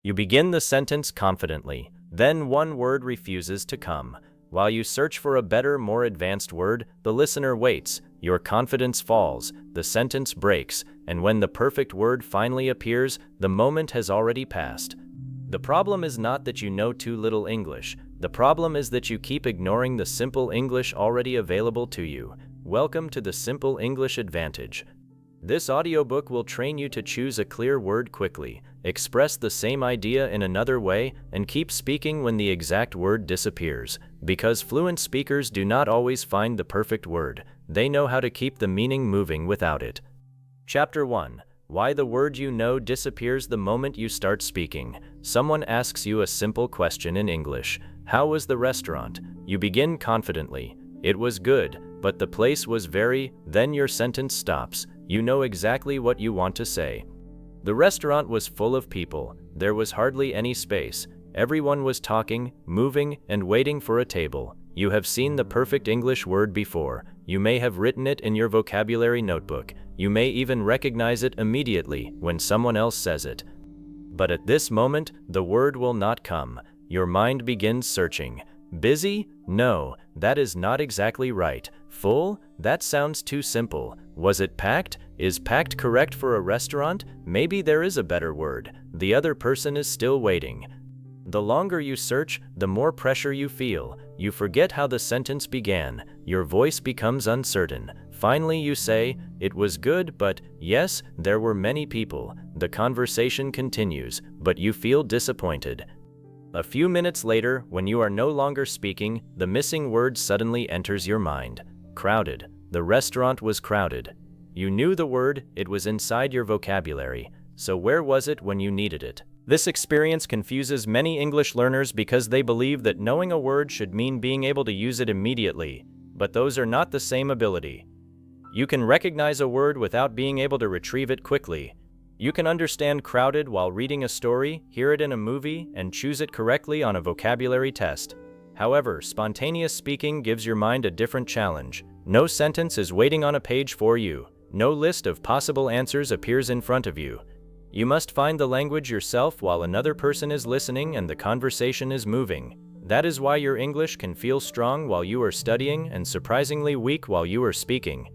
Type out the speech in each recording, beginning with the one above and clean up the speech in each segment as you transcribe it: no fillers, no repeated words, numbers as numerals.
You begin the sentence confidently, then one word refuses to come. While you search for a better, more advanced word, the listener waits, your confidence falls, the sentence breaks, and when the perfect word finally appears, the moment has already passed. The problem is not that you know too little English. The problem is that you keep ignoring the simple English already available to you. Welcome to the Simple English Advantage. This audiobook will train you to choose a clear word quickly, express the same idea in another way, and keep speaking when the exact word disappears. Because fluent speakers do not always find the perfect word, they know how to keep the meaning moving without it. Chapter 1. Why the word you know disappears the moment you start speaking. Someone asks you a simple question in English. How was the restaurant? You begin confidently. It was good, but the place was very. Then your sentence stops. You know exactly what you want to say. The restaurant was full of people. There was hardly any space. Everyone was talking, moving, and waiting for a table. You have seen the perfect English word before. You may have written it in your vocabulary notebook. You may even recognize it immediately when someone else says it. But at this moment, the word will not come. Your mind begins searching. Busy? No, that is not exactly right. Full? That sounds too simple. Was it packed? Is packed correct for a restaurant? Maybe there is a better word. The other person is still waiting. The longer you search, the more pressure you feel. You forget how the sentence began. Your voice becomes uncertain. Finally you say, "It was good, but yes, there were many people." The conversation continues, but you feel disappointed. A few minutes later, when you are no longer speaking, the missing word suddenly enters your mind. Crowded. The restaurant was crowded. You knew the word, it was inside your vocabulary. So where was it when you needed it? This experience confuses many English learners because they believe that knowing a word should mean being able to use it immediately. But those are not the same ability. You can recognize a word without being able to retrieve it quickly. You can understand crowded while reading a story, hear it in a movie, and choose it correctly on a vocabulary test. However, spontaneous speaking gives your mind a different challenge. No sentence is waiting on a page for you. No list of possible answers appears in front of you. You must find the language yourself while another person is listening and the conversation is moving. That is why your English can feel strong while you are studying and surprisingly weak while you are speaking.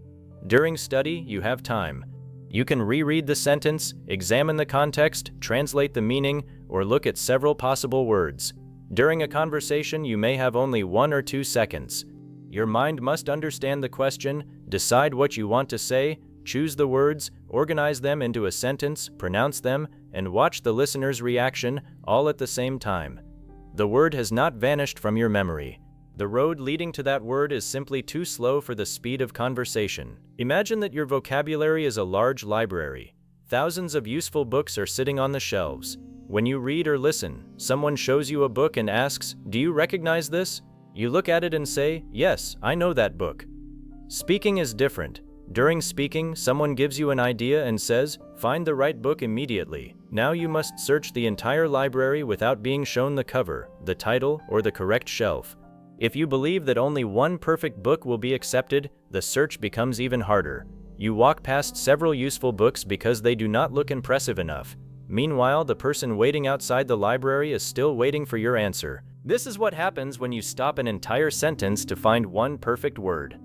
During study, you have time. You can reread the sentence, examine the context, translate the meaning, or look at several possible words. During a conversation, you may have only 1 or 2 seconds. Your mind must understand the question, decide what you want to say, choose the words, organize them into a sentence, pronounce them, and watch the listener's reaction, all at the same time. The word has not vanished from your memory. The road leading to that word is simply too slow for the speed of conversation. Imagine that your vocabulary is a large library. Thousands of useful books are sitting on the shelves. When you read or listen, someone shows you a book and asks, "Do you recognize this?" You look at it and say, "Yes, I know that book." Speaking is different. During speaking, someone gives you an idea and says, "Find the right book immediately." Now you must search the entire library without being shown the cover, the title, or the correct shelf. If you believe that only one perfect book will be accepted, the search becomes even harder. You walk past several useful books because they do not look impressive enough. Meanwhile, the person waiting outside the library is still waiting for your answer. This is what happens when you stop an entire sentence to find one perfect word.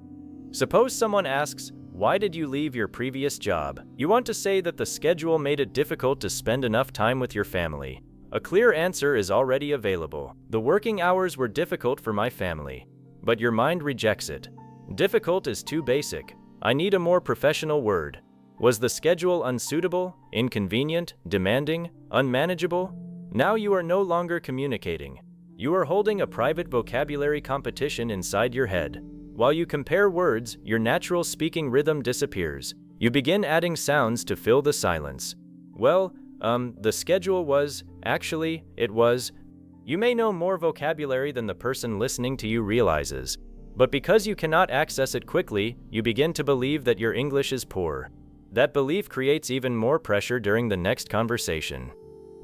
Suppose someone asks, "Why did you leave your previous job?" You want to say that the schedule made it difficult to spend enough time with your family. A clear answer is already available. The working hours were difficult for my family. But your mind rejects it. Difficult is too basic. I need a more professional word. Was the schedule unsuitable, inconvenient, demanding, unmanageable? Now you are no longer communicating. You are holding a private vocabulary competition inside your head. While you compare words, your natural speaking rhythm disappears. You begin adding sounds to fill the silence. Well, the schedule was, actually, it was. You may know more vocabulary than the person listening to you realizes. But because you cannot access it quickly, you begin to believe that your English is poor. That belief creates even more pressure during the next conversation.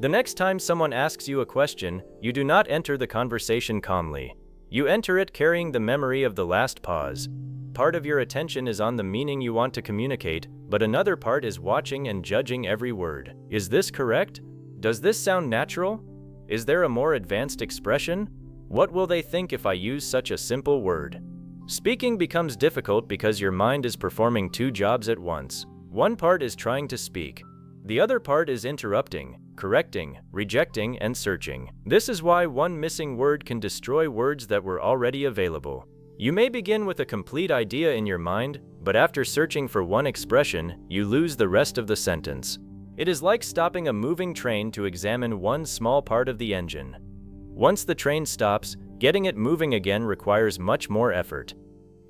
The next time someone asks you a question, you do not enter the conversation calmly. You enter it carrying the memory of the last pause. Part of your attention is on the meaning you want to communicate, but another part is watching and judging every word. Is this correct? Does this sound natural? Is there a more advanced expression? What will they think if I use such a simple word? Speaking becomes difficult because your mind is performing two jobs at once. One part is trying to speak. The other part is interrupting, correcting, rejecting, and searching. This is why one missing word can destroy words that were already available. You may begin with a complete idea in your mind, but after searching for one expression, you lose the rest of the sentence. It is like stopping a moving train to examine one small part of the engine. Once the train stops, getting it moving again requires much more effort.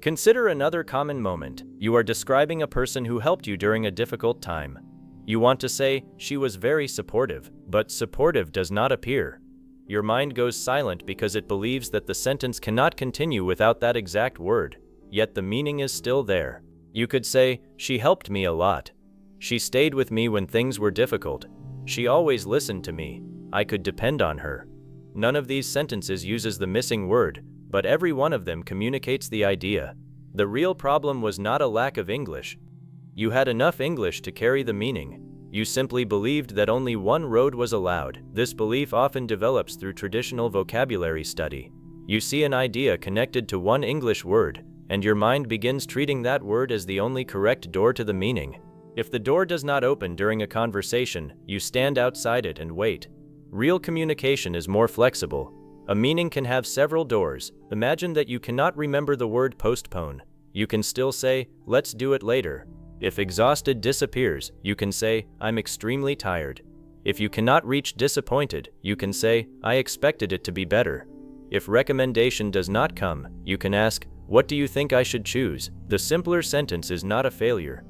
Consider another common moment. You are describing a person who helped you during a difficult time. You want to say, "She was very supportive," but supportive does not appear. Your mind goes silent because it believes that the sentence cannot continue without that exact word, yet the meaning is still there. You could say, "She helped me a lot. She stayed with me when things were difficult. She always listened to me. I could depend on her." None of these sentences uses the missing word, but every one of them communicates the idea. The real problem was not a lack of English. You had enough English to carry the meaning. You simply believed that only one road was allowed. This belief often develops through traditional vocabulary study. You see an idea connected to one English word, and your mind begins treating that word as the only correct door to the meaning. If the door does not open during a conversation, you stand outside it and wait. Real communication is more flexible. A meaning can have several doors. Imagine that you cannot remember the word postpone. You can still say, "Let's do it later." If exhausted disappears, you can say, "I'm extremely tired." If you cannot reach disappointed, you can say, "I expected it to be better." If recommendation does not come, you can ask, "What do you think I should choose?" The simpler sentence is not a failure.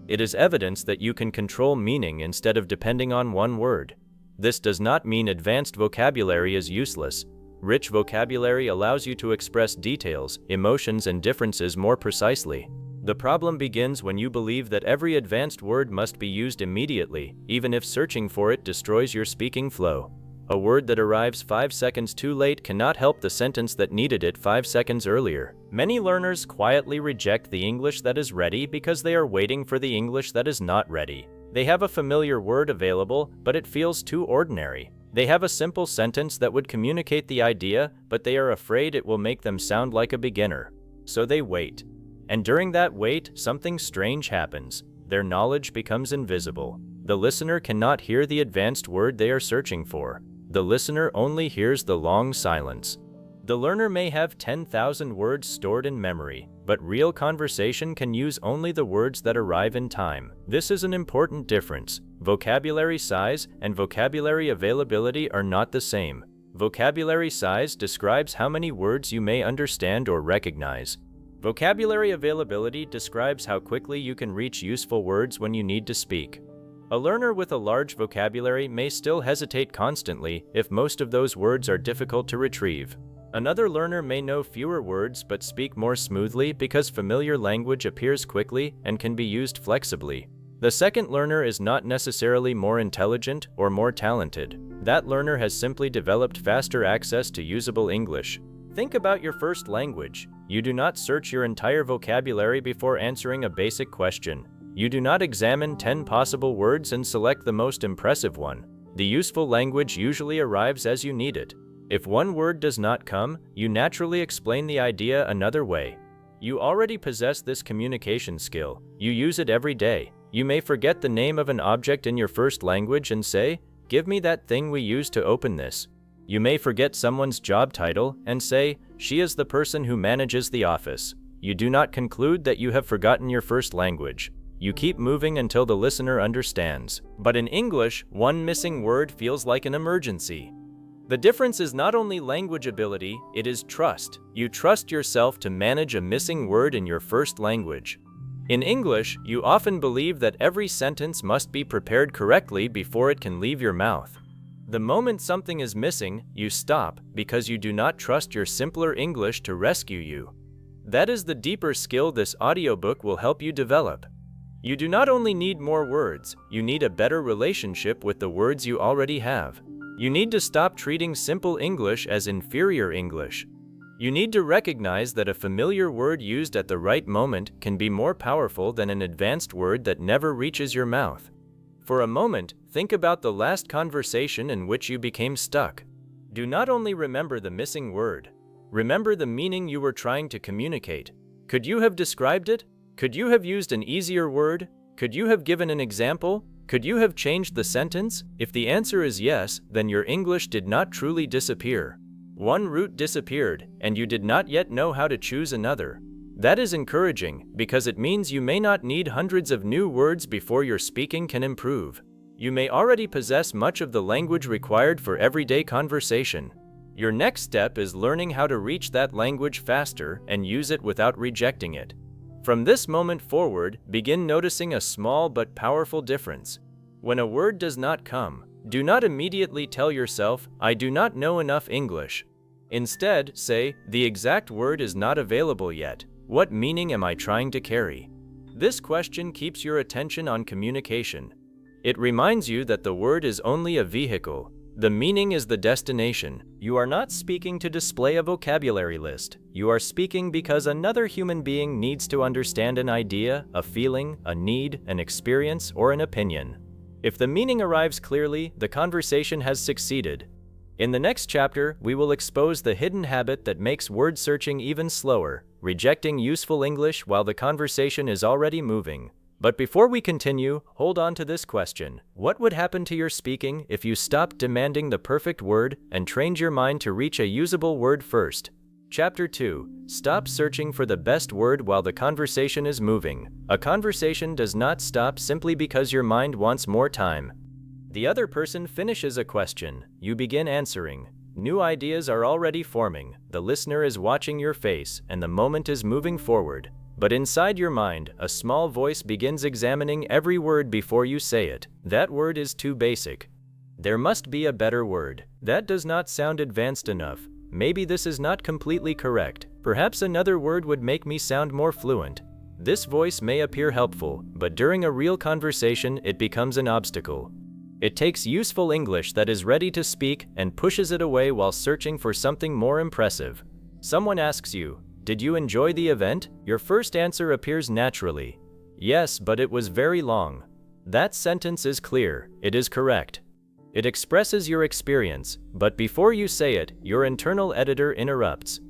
It is evidence that you can control meaning instead of depending on one word. This does not mean advanced vocabulary is useless. Rich vocabulary allows you to express details, emotions, and differences more precisely. The problem begins when you believe that every advanced word must be used immediately, even if searching for it destroys your speaking flow. A word that arrives 5 seconds too late cannot help the sentence that needed it 5 seconds earlier. Many learners quietly reject the English that is ready because they are waiting for the English that is not ready. They have a familiar word available, but it feels too ordinary. They have a simple sentence that would communicate the idea, but they are afraid it will make them sound like a beginner. So they wait. And during that wait, something strange happens. Their knowledge becomes invisible. The listener cannot hear the advanced word they are searching for. The listener only hears the long silence. The learner may have 10,000 words stored in memory, but real conversation can use only the words that arrive in time. This is an important difference. Vocabulary size and vocabulary availability are not the same. Vocabulary size describes how many words you may understand or recognize. Vocabulary availability describes how quickly you can reach useful words when you need to speak. A learner with a large vocabulary may still hesitate constantly if most of those words are difficult to retrieve. Another learner may know fewer words but speak more smoothly because familiar language appears quickly and can be used flexibly. The second learner is not necessarily more intelligent or more talented. That learner has simply developed faster access to usable English. Think about your first language. You do not search your entire vocabulary before answering a basic question. You do not examine 10 possible words and select the most impressive one. The useful language usually arrives as you need it. If one word does not come, you naturally explain the idea another way. You already possess this communication skill. You use it every day. You may forget the name of an object in your first language and say, "Give me that thing we used to open this." You may forget someone's job title and say, "She is the person who manages the office." You do not conclude that you have forgotten your first language. You keep moving until the listener understands. But in English, one missing word feels like an emergency. The difference is not only language ability, it is trust. You trust yourself to manage a missing word in your first language. In English, you often believe that every sentence must be prepared correctly before it can leave your mouth. The moment something is missing, you stop because you do not trust your simpler English to rescue you. That is the deeper skill this audiobook will help you develop. You do not only need more words, you need a better relationship with the words you already have. You need to stop treating simple English as inferior English. You need to recognize that a familiar word used at the right moment can be more powerful than an advanced word that never reaches your mouth. For a moment, think about the last conversation in which you became stuck. Do not only remember the missing word, remember the meaning you were trying to communicate. Could you have described it? Could you have used an easier word? Could you have given an example? Could you have changed the sentence? If the answer is yes, then your English did not truly disappear. One root disappeared, and you did not yet know how to choose another. That is encouraging, because it means you may not need hundreds of new words before your speaking can improve. You may already possess much of the language required for everyday conversation. Your next step is learning how to reach that language faster and use it without rejecting it. From this moment forward, begin noticing a small but powerful difference. When a word does not come, do not immediately tell yourself, "I do not know enough English." Instead, say, "The exact word is not available yet. What meaning am I trying to carry?" This question keeps your attention on communication. It reminds you that the word is only a vehicle. The meaning is the destination. You are not speaking to display a vocabulary list. You are speaking because another human being needs to understand an idea, a feeling, a need, an experience, or an opinion. If the meaning arrives clearly, the conversation has succeeded. In the next chapter, we will expose the hidden habit that makes word searching even slower, rejecting useful English while the conversation is already moving. But before we continue, hold on to this question. What would happen to your speaking if you stopped demanding the perfect word and trained your mind to reach a usable word first? Chapter 2. Stop searching for the best word while the conversation is moving. A conversation does not stop simply because your mind wants more time. The other person finishes a question. You begin answering. New ideas are already forming. The listener is watching your face, and the moment is moving forward. But inside your mind, a small voice begins examining every word before you say it. That word is too basic. There must be a better word. That does not sound advanced enough. Maybe this is not completely correct. Perhaps another word would make me sound more fluent. This voice may appear helpful, but during a real conversation, it becomes an obstacle. It takes useful English that is ready to speak and pushes it away while searching for something more impressive. Someone asks you, "Did you enjoy the event?" Your first answer appears naturally. "Yes, but it was very long." That sentence is clear. It is correct. It expresses your experience, but before you say it, your internal editor interrupts.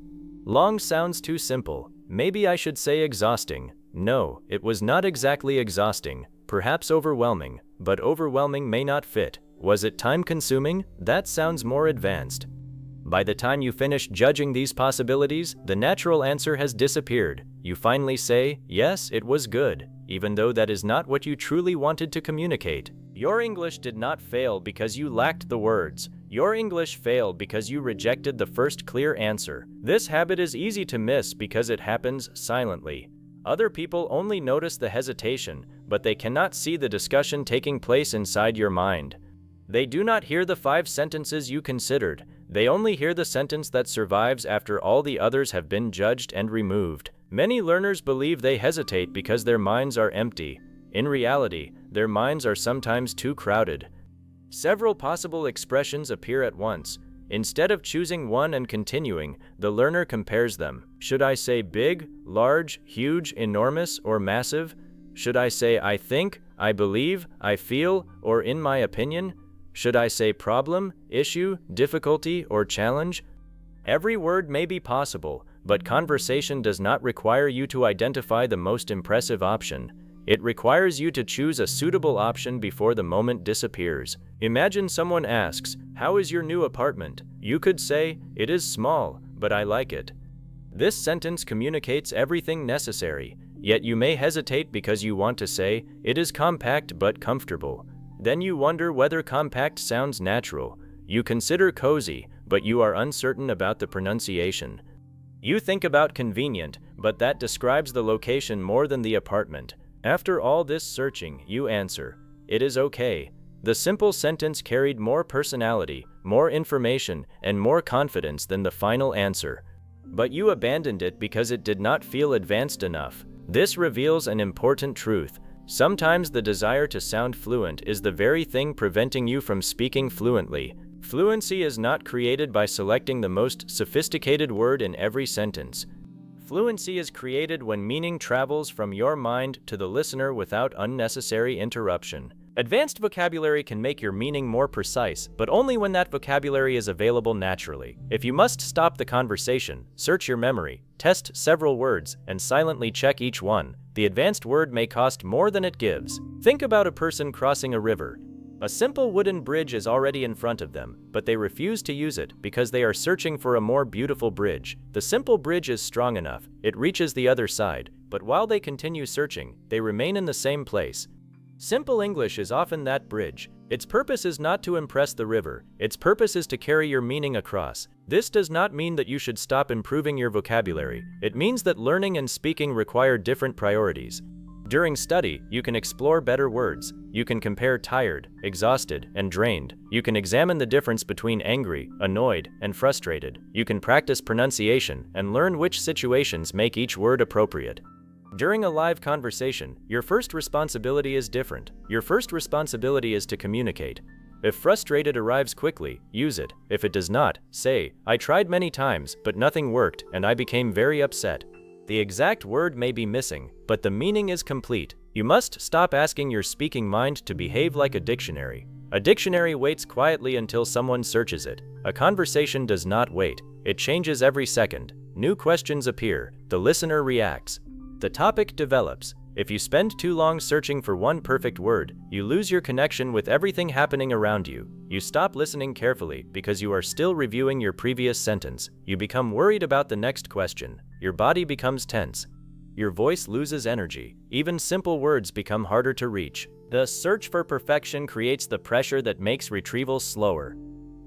Long sounds too simple. Maybe I should say exhausting. No, it was not exactly exhausting. Perhaps overwhelming, but overwhelming may not fit. Was it time-consuming? That sounds more advanced. By the time you finish judging these possibilities, the natural answer has disappeared. You finally say, "Yes, it was good," even though that is not what you truly wanted to communicate. Your English did not fail because you lacked the words. Your English failed because you rejected the first clear answer. This habit is easy to miss because it happens silently. Other people only notice the hesitation, but they cannot see the discussion taking place inside your mind. They do not hear the 5 sentences you considered. They only hear the sentence that survives after all the others have been judged and removed. Many learners believe they hesitate because their minds are empty. In reality, their minds are sometimes too crowded. Several possible expressions appear at once. Instead of choosing one and continuing, the learner compares them. Should I say big, large, huge, enormous, or massive? Should I say I think, I believe, I feel, or in my opinion? Should I say problem, issue, difficulty, or challenge? Every word may be possible, but conversation does not require you to identify the most impressive option. It requires you to choose a suitable option before the moment disappears. Imagine someone asks, "How is your new apartment?" You could say, "It is small, but I like it." This sentence communicates everything necessary, yet you may hesitate because you want to say, "It is compact but comfortable." Then you wonder whether compact sounds natural. You consider cozy, but you are uncertain about the pronunciation. You think about convenient, but that describes the location more than the apartment. After all this searching, you answer, "It is okay." The simple sentence carried more personality, more information, and more confidence than the final answer. But you abandoned it because it did not feel advanced enough. This reveals an important truth. Sometimes the desire to sound fluent is the very thing preventing you from speaking fluently. Fluency is not created by selecting the most sophisticated word in every sentence. Fluency is created when meaning travels from your mind to the listener without unnecessary interruption. Advanced vocabulary can make your meaning more precise, but only when that vocabulary is available naturally. If you must stop the conversation, search your memory, test several words, and silently check each one, the advanced word may cost more than it gives. Think about a person crossing a river. A simple wooden bridge is already in front of them, but they refuse to use it because they are searching for a more beautiful bridge. The simple bridge is strong enough, it reaches the other side, but while they continue searching, they remain in the same place. Simple English is often that bridge. Its purpose is not to impress the river, its purpose is to carry your meaning across. This does not mean that you should stop improving your vocabulary. It means that learning and speaking require different priorities. During study, you can explore better words. You can compare tired, exhausted, and drained. You can examine the difference between angry, annoyed, and frustrated. You can practice pronunciation and learn which situations make each word appropriate. During a live conversation, your first responsibility is different. Your first responsibility is to communicate. If frustrated arrives quickly, use it. If it does not, say, I tried many times, but nothing worked, and I became very upset. The exact word may be missing, but the meaning is complete. You must stop asking your speaking mind to behave like a dictionary. A dictionary waits quietly until someone searches it. A conversation does not wait. It changes every second. New questions appear. The listener reacts. The topic develops. If you spend too long searching for one perfect word, you lose your connection with everything happening around you. You stop listening carefully because you are still reviewing your previous sentence. You become worried about the next question. Your body becomes tense. Your voice loses energy. Even simple words become harder to reach. The search for perfection creates the pressure that makes retrieval slower.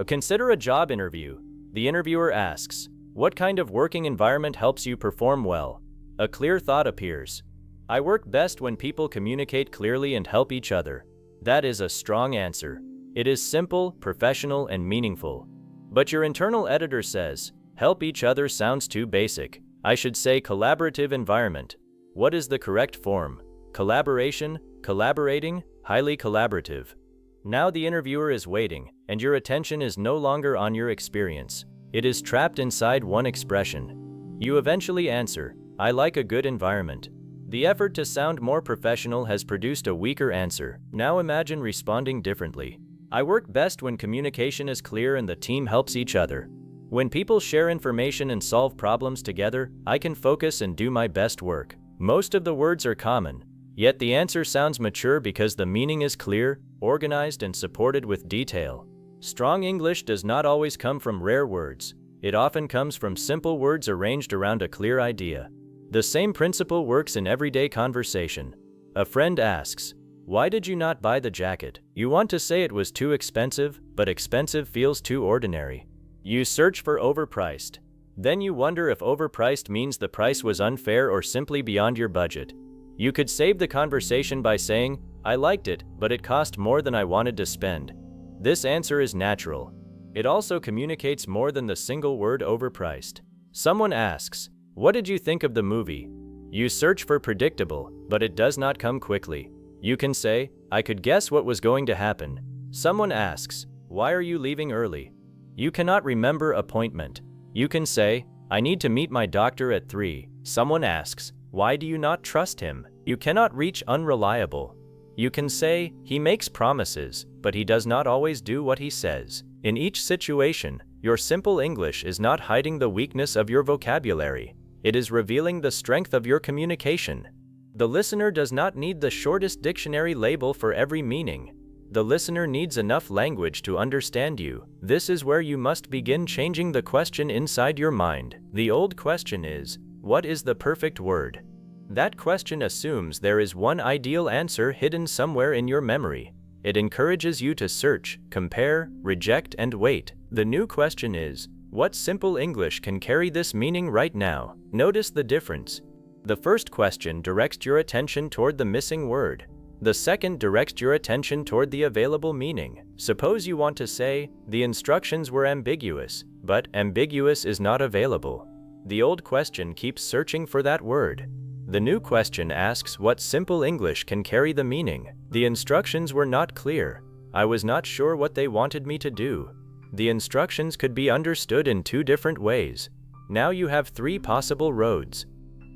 Consider a job interview. The interviewer asks, what kind of working environment helps you perform well? A clear thought appears. I work best when people communicate clearly and help each other. That is a strong answer. It is simple, professional, and meaningful. But your internal editor says, help each other sounds too basic. I should say collaborative environment. What is the correct form? Collaboration, collaborating, highly collaborative. Now the interviewer is waiting, and your attention is no longer on your experience. It is trapped inside one expression. You eventually answer, I like a good environment. The effort to sound more professional has produced a weaker answer. Now imagine responding differently. I work best when communication is clear and the team helps each other. When people share information and solve problems together, I can focus and do my best work. Most of the words are common, yet the answer sounds mature because the meaning is clear, organized, and supported with detail. Strong English does not always come from rare words. It often comes from simple words arranged around a clear idea. The same principle works in everyday conversation. A friend asks, why did you not buy the jacket? You want to say it was too expensive, but expensive feels too ordinary. You search for overpriced. Then you wonder if overpriced means the price was unfair or simply beyond your budget. You could save the conversation by saying, I liked it, but it cost more than I wanted to spend. This answer is natural. It also communicates more than the single word overpriced. Someone asks, what did you think of the movie? You search for predictable, but it does not come quickly. You can say, I could guess what was going to happen. Someone asks, why are you leaving early? You cannot remember appointment. You can say, I need to meet my doctor at 3. Someone asks, why do you not trust him? You cannot reach unreliable. You can say, he makes promises, but he does not always do what he says. In each situation, your simple English is not hiding the weakness of your vocabulary. It is revealing the strength of your communication. The listener does not need the shortest dictionary label for every meaning. The listener needs enough language to understand you. This is where you must begin changing the question inside your mind. The old question is, what is the perfect word? That question assumes there is one ideal answer hidden somewhere in your memory. It encourages you to search, compare, reject, and wait. The new question is, what simple English can carry this meaning right now? Notice the difference. The first question directs your attention toward the missing word. The second directs your attention toward the available meaning. Suppose you want to say, the instructions were ambiguous, but ambiguous is not available. The old question keeps searching for that word. The new question asks what simple English can carry the meaning. The instructions were not clear. I was not sure what they wanted me to do. The instructions could be understood in 2 different ways. Now you have 3 possible roads.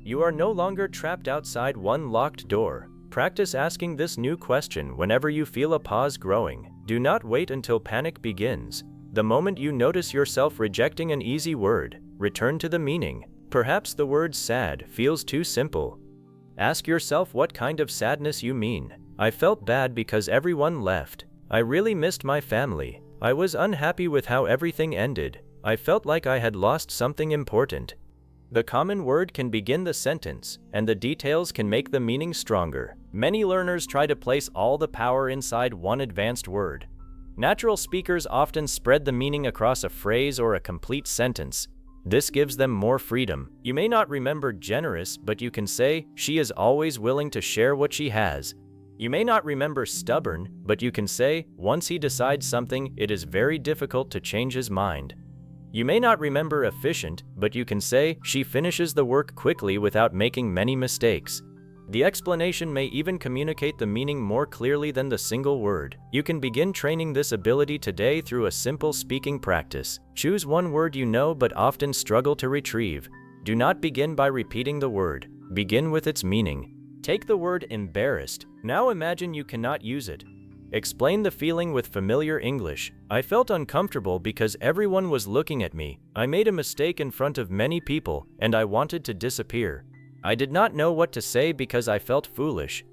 You are no longer trapped outside one locked door. Practice asking this new question whenever you feel a pause growing. Do not wait until panic begins. The moment you notice yourself rejecting an easy word, return to the meaning. Perhaps the word sad feels too simple. Ask yourself what kind of sadness you mean. I felt bad because everyone left. I really missed my family. I was unhappy with how everything ended. I felt like I had lost something important. The common word can begin the sentence, and the details can make the meaning stronger. Many learners try to place all the power inside one advanced word. Natural speakers often spread the meaning across a phrase or a complete sentence. This gives them more freedom. You may not remember generous, but you can say, she is always willing to share what she has. You may not remember stubborn, but you can say, once he decides something, it is very difficult to change his mind. You may not remember efficient, but you can say, she finishes the work quickly without making many mistakes. The explanation may even communicate the meaning more clearly than the single word. You can begin training this ability today through a simple speaking practice. Choose one word you know but often struggle to retrieve. Do not begin by repeating the word. Begin with its meaning. Take the word embarrassed. Now imagine you cannot use it. Explain the feeling with familiar English. I felt uncomfortable because everyone was looking at me. I made a mistake in front of many people, and I wanted to disappear. I did not know what to say because I felt foolish.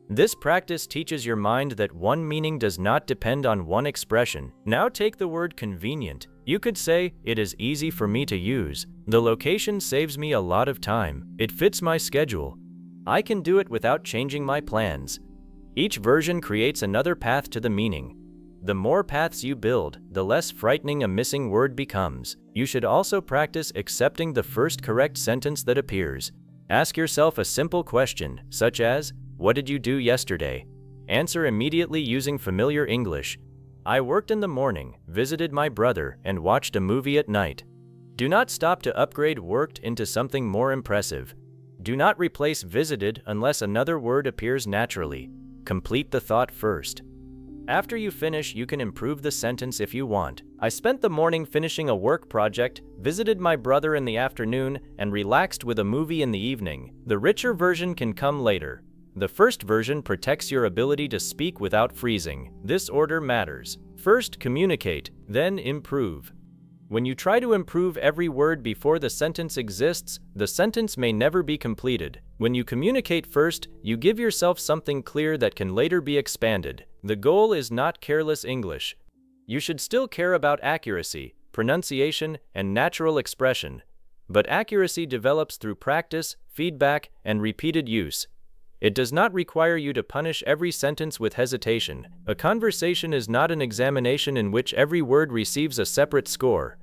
This practice teaches your mind that one meaning does not depend on one expression. Now take the word convenient. You could say, it is easy for me to use. The location saves me a lot of time. It fits my schedule. I can do it without changing my plans. Each version creates another path to the meaning. The more paths you build, the less frightening a missing word becomes. You should also practice accepting the first correct sentence that appears. Ask yourself a simple question, such as, what did you do yesterday? Answer immediately using familiar English. I worked in the morning, visited my brother, and watched a movie at night. Do not stop to upgrade worked into something more impressive. Do not replace visited unless another word appears naturally. Complete the thought first. After you finish, you can improve the sentence if you want. I spent the morning finishing a work project, visited my brother in the afternoon, and relaxed with a movie in the evening. The richer version can come later. The first version protects your ability to speak without freezing. This order matters. First, communicate, then improve. When you try to improve every word before the sentence exists, the sentence may never be completed. When you communicate first, you give yourself something clear that can later be expanded. The goal is not careless English. You should still care about accuracy, pronunciation, and natural expression. But accuracy develops through practice, feedback, and repeated use. It does not require you to punish every sentence with hesitation. A conversation is not an examination in which every word receives a separate score.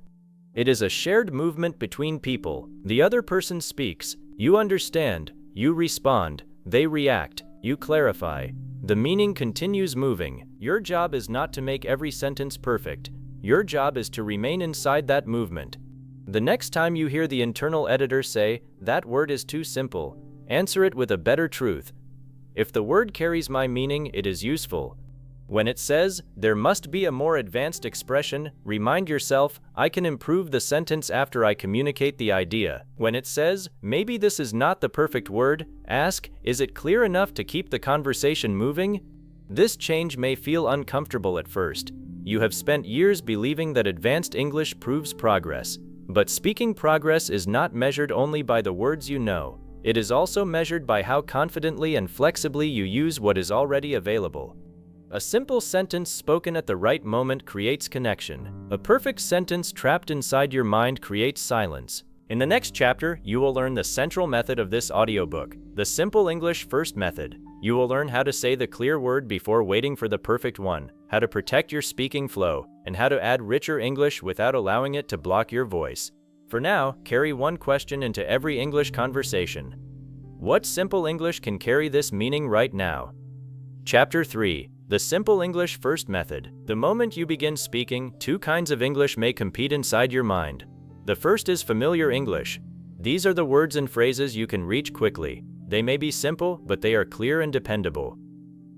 It is a shared movement between people. The other person speaks, you understand, you respond, they react, you clarify. The meaning continues moving. Your job is not to make every sentence perfect. Your job is to remain inside that movement. The next time you hear the internal editor say, that word is too simple, answer it with a better truth. If the word carries my meaning, it is useful. When it says, there must be a more advanced expression, remind yourself, I can improve the sentence after I communicate the idea. When it says, maybe this is not the perfect word, ask, is it clear enough to keep the conversation moving? This change may feel uncomfortable at first. You have spent years believing that advanced English proves progress. But speaking progress is not measured only by the words you know. It is also measured by how confidently and flexibly you use what is already available. A simple sentence spoken at the right moment creates connection. A perfect sentence trapped inside your mind creates silence. In the next chapter, you will learn the central method of this audiobook, the simple English first method. You will learn how to say the clear word before waiting for the perfect one, how to protect your speaking flow, and how to add richer English without allowing it to block your voice. For now, carry one question into every English conversation. What simple English can carry this meaning right now? Chapter 3. The simple English first method. The moment you begin speaking, two kinds of English may compete inside your mind. The first is familiar English. These are the words and phrases you can reach quickly. They may be simple, but they are clear and dependable.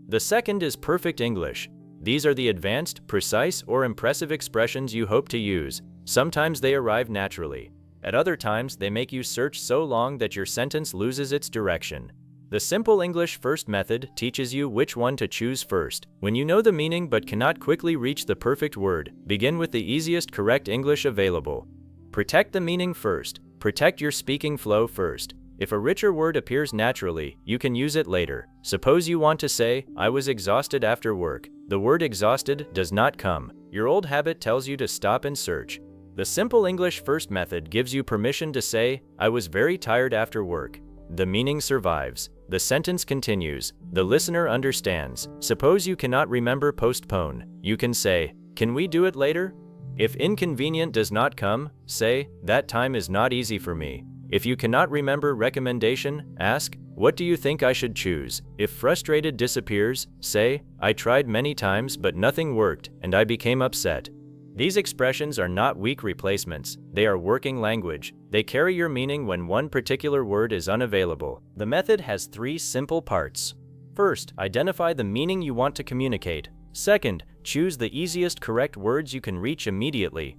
The second is perfect English. These are the advanced, precise, or impressive expressions you hope to use. Sometimes they arrive naturally. At other times, they make you search so long that your sentence loses its direction. The simple English first method teaches you which one to choose first. When you know the meaning but cannot quickly reach the perfect word, begin with the easiest correct English available. Protect the meaning first. Protect your speaking flow first. If a richer word appears naturally, you can use it later. Suppose you want to say, "I was exhausted after work." The word exhausted does not come. Your old habit tells you to stop and search. The simple English first method gives you permission to say, "I was very tired after work." The meaning survives. The sentence continues. The listener understands. Suppose you cannot remember postpone. You can say, "Can we do it later?" If inconvenient does not come, say, "That time is not easy for me." If you cannot remember recommendation, ask, "What do you think I should choose?" If frustrated disappears, say, "I tried many times but nothing worked, and I became upset." These expressions are not weak replacements, they are working language. They carry your meaning when one particular word is unavailable. The method has 3 simple parts. First, identify the meaning you want to communicate. Second, choose the easiest correct words you can reach immediately.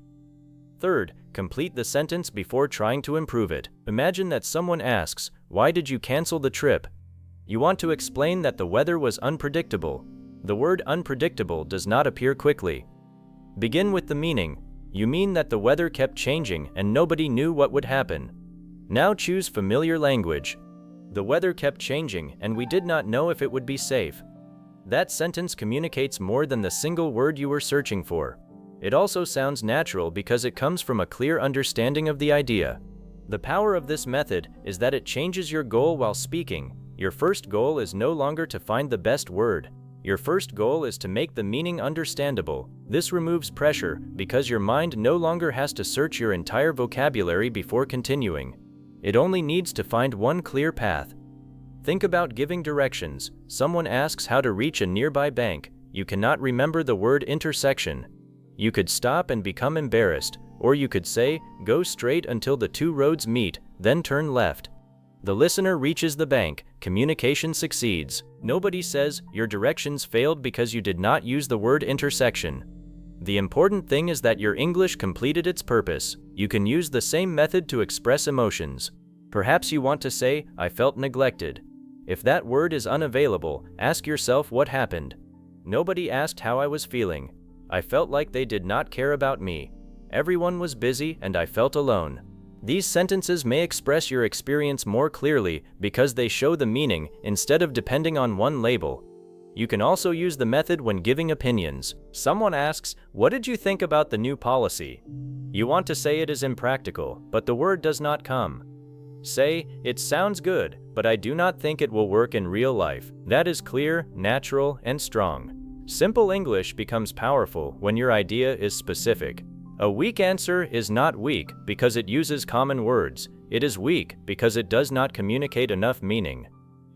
Third, complete the sentence before trying to improve it. Imagine that someone asks, "Why did you cancel the trip?" You want to explain that the weather was unpredictable. The word unpredictable does not appear quickly. Begin with the meaning. You mean that the weather kept changing and nobody knew what would happen. Now choose familiar language. The weather kept changing and we did not know if it would be safe. That sentence communicates more than the single word you were searching for. It also sounds natural because it comes from a clear understanding of the idea. The power of this method is that it changes your goal while speaking. Your first goal is no longer to find the best word. Your first goal is to make the meaning understandable. This removes pressure because your mind no longer has to search your entire vocabulary before continuing. It only needs to find one clear path. Think about giving directions. Someone asks how to reach a nearby bank. You cannot remember the word intersection. You could stop and become embarrassed, or you could say, "Go straight until the 2 roads meet, then turn left." The listener reaches the bank. Communication succeeds. Nobody says, "Your directions failed because you did not use the word intersection." The important thing is that your English completed its purpose. You can use the same method to express emotions. Perhaps you want to say, "I felt neglected." If that word is unavailable, ask yourself what happened. Nobody asked how I was feeling. I felt like they did not care about me. Everyone was busy and I felt alone. These sentences may express your experience more clearly because they show the meaning instead of depending on one label. You can also use the method when giving opinions. Someone asks, "What did you think about the new policy?" You want to say it is impractical, but the word does not come. Say, "It sounds good, but I do not think it will work in real life." That is clear, natural, and strong. Simple English becomes powerful when your idea is specific. A weak answer is not weak because it uses common words. It is weak because it does not communicate enough meaning.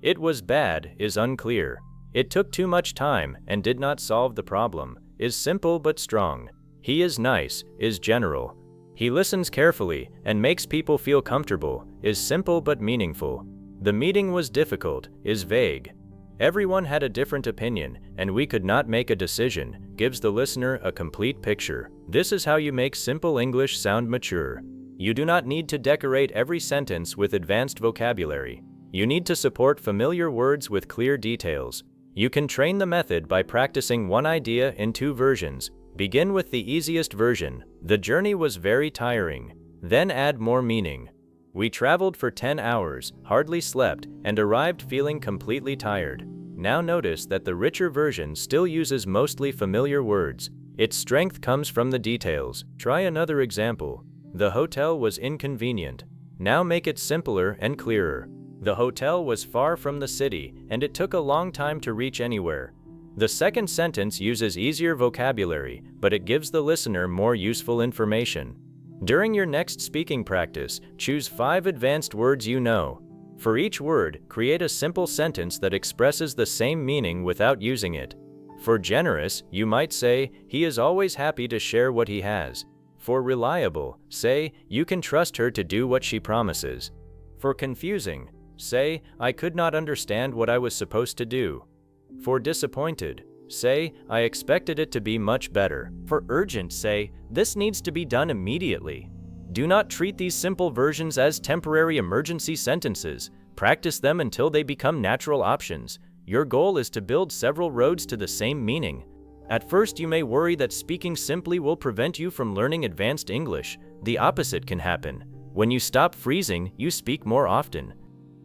"It was bad" is unclear. "It took too much time and did not solve the problem" is simple but strong. "He is nice" is general. "He listens carefully and makes people feel comfortable" is simple but meaningful. "The meeting was difficult" is vague. "Everyone had a different opinion, and we could not make a decision" gives the listener a complete picture. This is how you make simple English sound mature. You do not need to decorate every sentence with advanced vocabulary. You need to support familiar words with clear details. You can train the method by practicing one idea in 2 versions. Begin with the easiest version. "The journey was very tiring." Then add more meaning. "We traveled for 10 hours, hardly slept, and arrived feeling completely tired." Now notice that the richer version still uses mostly familiar words. Its strength comes from the details. Try another example. "The hotel was inconvenient." Now make it simpler and clearer. "The hotel was far from the city, and it took a long time to reach anywhere." The second sentence uses easier vocabulary, but it gives the listener more useful information. During your next speaking practice, choose 5 advanced words you know. For each word, create a simple sentence that expresses the same meaning without using it. For generous, you might say, "He is always happy to share what he has." For reliable, say, "You can trust her to do what she promises." For confusing, say, "I could not understand what I was supposed to do." For disappointed, say, "I expected it to be much better." For urgent, say, "This needs to be done immediately." Do not treat these simple versions as temporary emergency sentences. Practice them until they become natural options. Your goal is to build several roads to the same meaning. At first, you may worry that speaking simply will prevent you from learning advanced English. The opposite can happen. When you stop freezing, you speak more often.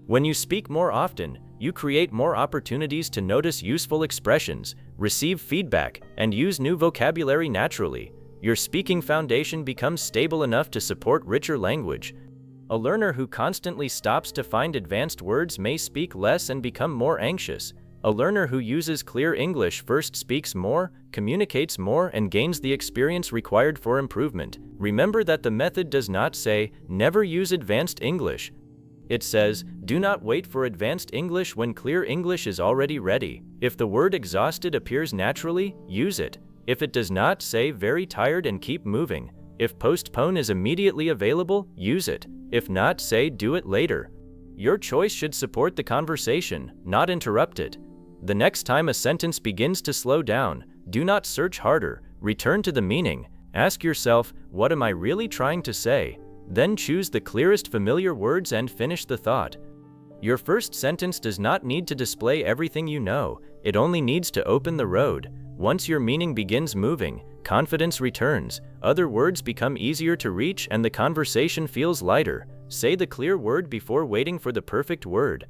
When you speak more often, you create more opportunities to notice useful expressions, receive feedback, and use new vocabulary naturally. Your speaking foundation becomes stable enough to support richer language. A learner who constantly stops to find advanced words may speak less and become more anxious. A learner who uses clear English first speaks more, communicates more, and gains the experience required for improvement. Remember that the method does not say, "Never use advanced English." It says, "Do not wait for advanced English when clear English is already ready." If the word exhausted appears naturally, use it. If it does not, say "very tired" and keep moving. If postpone is immediately available, use it. If not, say "do it later." Your choice should support the conversation, not interrupt it. The next time a sentence begins to slow down, do not search harder. Return to the meaning. Ask yourself, "What am I really trying to say?" Then choose the clearest familiar words and finish the thought. Your first sentence does not need to display everything you know. It only needs to open the road. Once your meaning begins moving, confidence returns, other words become easier to reach, and the conversation feels lighter. Say the clear word before waiting for the perfect word.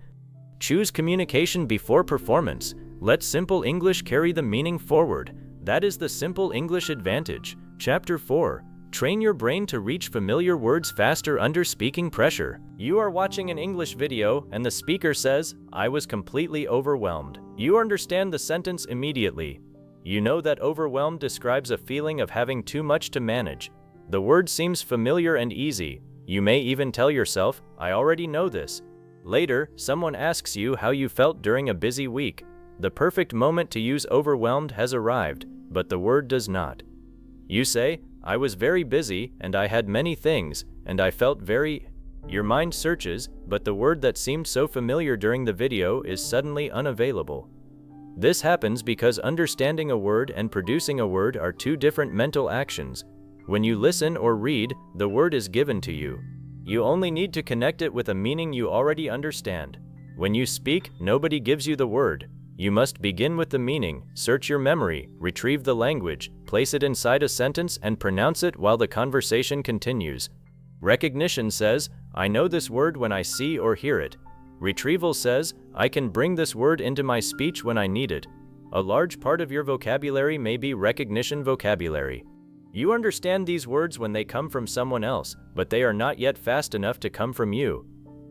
Choose communication before performance. Let simple English carry the meaning forward. That is the simple English advantage. Chapter 4. Train your brain to reach familiar words faster under speaking pressure. You are watching an English video and the speaker says, "I was completely overwhelmed." You understand the sentence immediately. You know that overwhelmed describes a feeling of having too much to manage. The word seems familiar and easy. You may even tell yourself, "I already know this." Later, someone asks you how you felt during a busy week. The perfect moment to use overwhelmed has arrived, but the word does not. You say, "I was very busy, and I had many things, and I felt very..." Your mind searches, but the word that seemed so familiar during the video is suddenly unavailable. This happens because understanding a word and producing a word are two different mental actions. When you listen or read, the word is given to you. You only need to connect it with a meaning you already understand. When you speak, nobody gives you the word. You must begin with the meaning, search your memory, retrieve the language, place it inside a sentence, and pronounce it while the conversation continues. Recognition says, "I know this word when I see or hear it." Retrieval says, "I can bring this word into my speech when I need it." A large part of your vocabulary may be recognition vocabulary. You understand these words when they come from someone else, but they are not yet fast enough to come from you.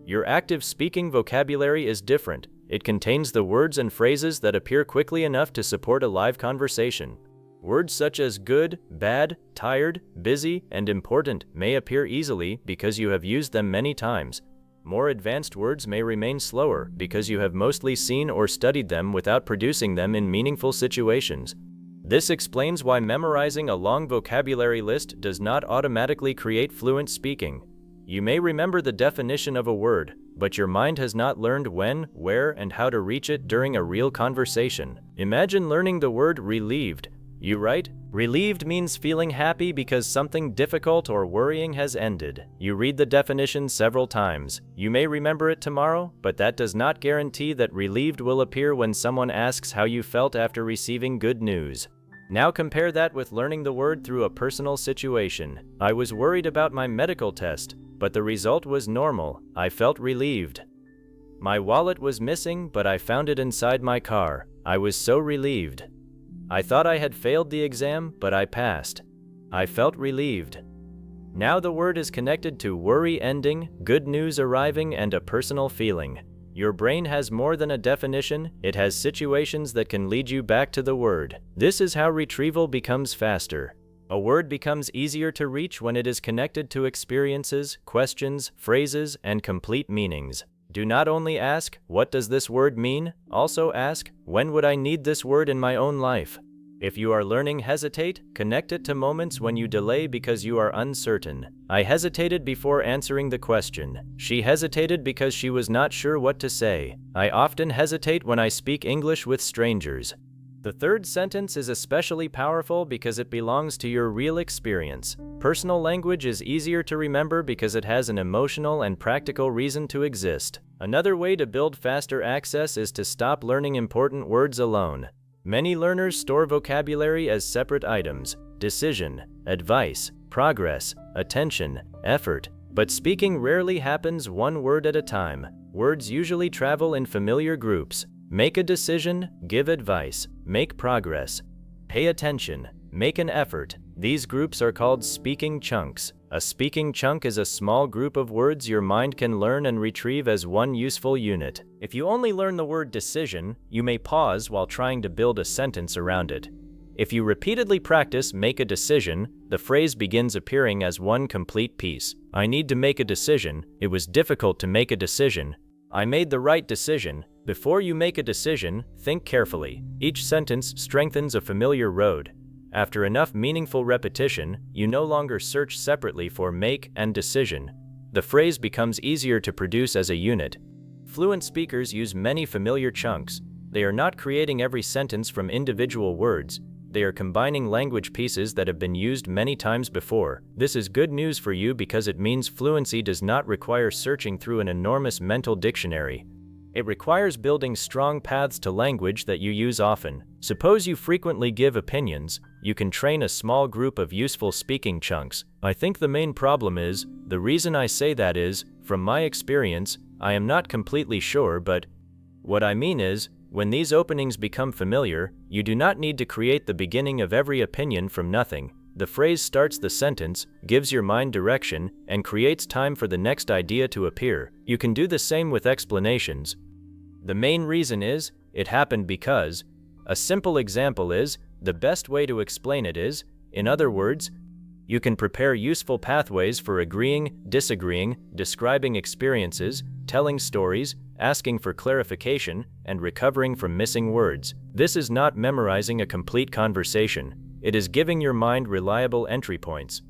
Your active speaking vocabulary is different. It contains the words and phrases that appear quickly enough to support a live conversation. Words such as good, bad, tired, busy, and important may appear easily because you have used them many times. More advanced words may remain slower because you have mostly seen or studied them without producing them in meaningful situations. This explains why memorizing a long vocabulary list does not automatically create fluent speaking. You may remember the definition of a word, but your mind has not learned when, where, and how to reach it during a real conversation. Imagine learning the word relieved. You write, "Relieved means feeling happy because something difficult or worrying has ended." You read the definition several times. You may remember it tomorrow, but that does not guarantee that relieved will appear when someone asks how you felt after receiving good news. Now compare that with learning the word through a personal situation. "I was worried about my medical test, but the result was normal. I felt relieved." "My wallet was missing, but I found it inside my car. I was so relieved." "I thought I had failed the exam, but I passed. I felt relieved." Now the word is connected to worry ending, good news arriving, and a personal feeling. Your brain has more than a definition, it has situations that can lead you back to the word. This is how retrieval becomes faster. A word becomes easier to reach when it is connected to experiences, questions, phrases, and complete meanings. Do not only ask, "What does this word mean?" Also ask, "When would I need this word in my own life?" If you are learning hesitate, connect it to moments when you delay because you are uncertain. "I hesitated before answering the question." "She hesitated because she was not sure what to say." "I often hesitate when I speak English with strangers." The third sentence is especially powerful because it belongs to your real experience. Personal language is easier to remember because it has an emotional and practical reason to exist. Another way to build faster access is to stop learning important words alone. Many learners store vocabulary as separate items: decision, advice, progress, attention, effort. But speaking rarely happens one word at a time. Words usually travel in familiar groups. Make a decision, give advice, make progress, pay attention, make an effort. These groups are called speaking chunks. A speaking chunk is a small group of words your mind can learn and retrieve as one useful unit. If you only learn the word decision, you may pause while trying to build a sentence around it. If you repeatedly practice make a decision, the phrase begins appearing as one complete piece. I need to make a decision. It was difficult to make a decision. I made the right decision. Before you make a decision, think carefully. Each sentence strengthens a familiar road. After enough meaningful repetition, you no longer search separately for make and decision. The phrase becomes easier to produce as a unit. Fluent speakers use many familiar chunks. They are not creating every sentence from individual words. They are combining language pieces that have been used many times before. This is good news for you because it means fluency does not require searching through an enormous mental dictionary. It requires building strong paths to language that you use often. Suppose you frequently give opinions, you can train a small group of useful speaking chunks. I think the main problem is, the reason I say that is, from my experience, I am not completely sure, but what I mean is, when these openings become familiar, you do not need to create the beginning of every opinion from nothing. The phrase starts the sentence, gives your mind direction, and creates time for the next idea to appear. You can do the same with explanations. The main reason is, it happened because. A simple example is, the best way to explain it is, in other words, you can prepare useful pathways for agreeing, disagreeing, describing experiences, telling stories, asking for clarification, and recovering from missing words. This is not memorizing a complete conversation. It is giving your mind reliable entry points.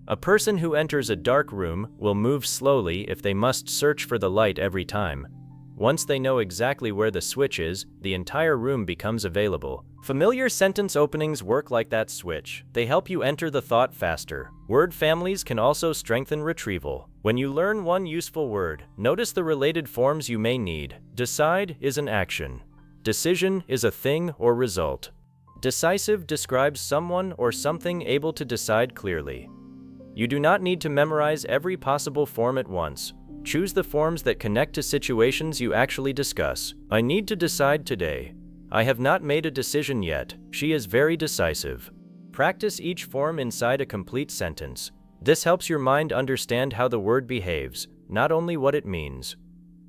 A person who enters a dark room will move slowly if they must search for the light every time. Once they know exactly where the switch is, the entire room becomes available. Familiar sentence openings work like that switch. They help you enter the thought faster. Word families can also strengthen retrieval. When you learn one useful word, notice the related forms you may need. Decide is an action. Decision is a thing or result. Decisive describes someone or something able to decide clearly. You do not need to memorize every possible form at once. Choose the forms that connect to situations you actually discuss. I need to decide today. I have not made a decision yet. She is very decisive. Practice each form inside a complete sentence. This helps your mind understand how the word behaves, not only what it means.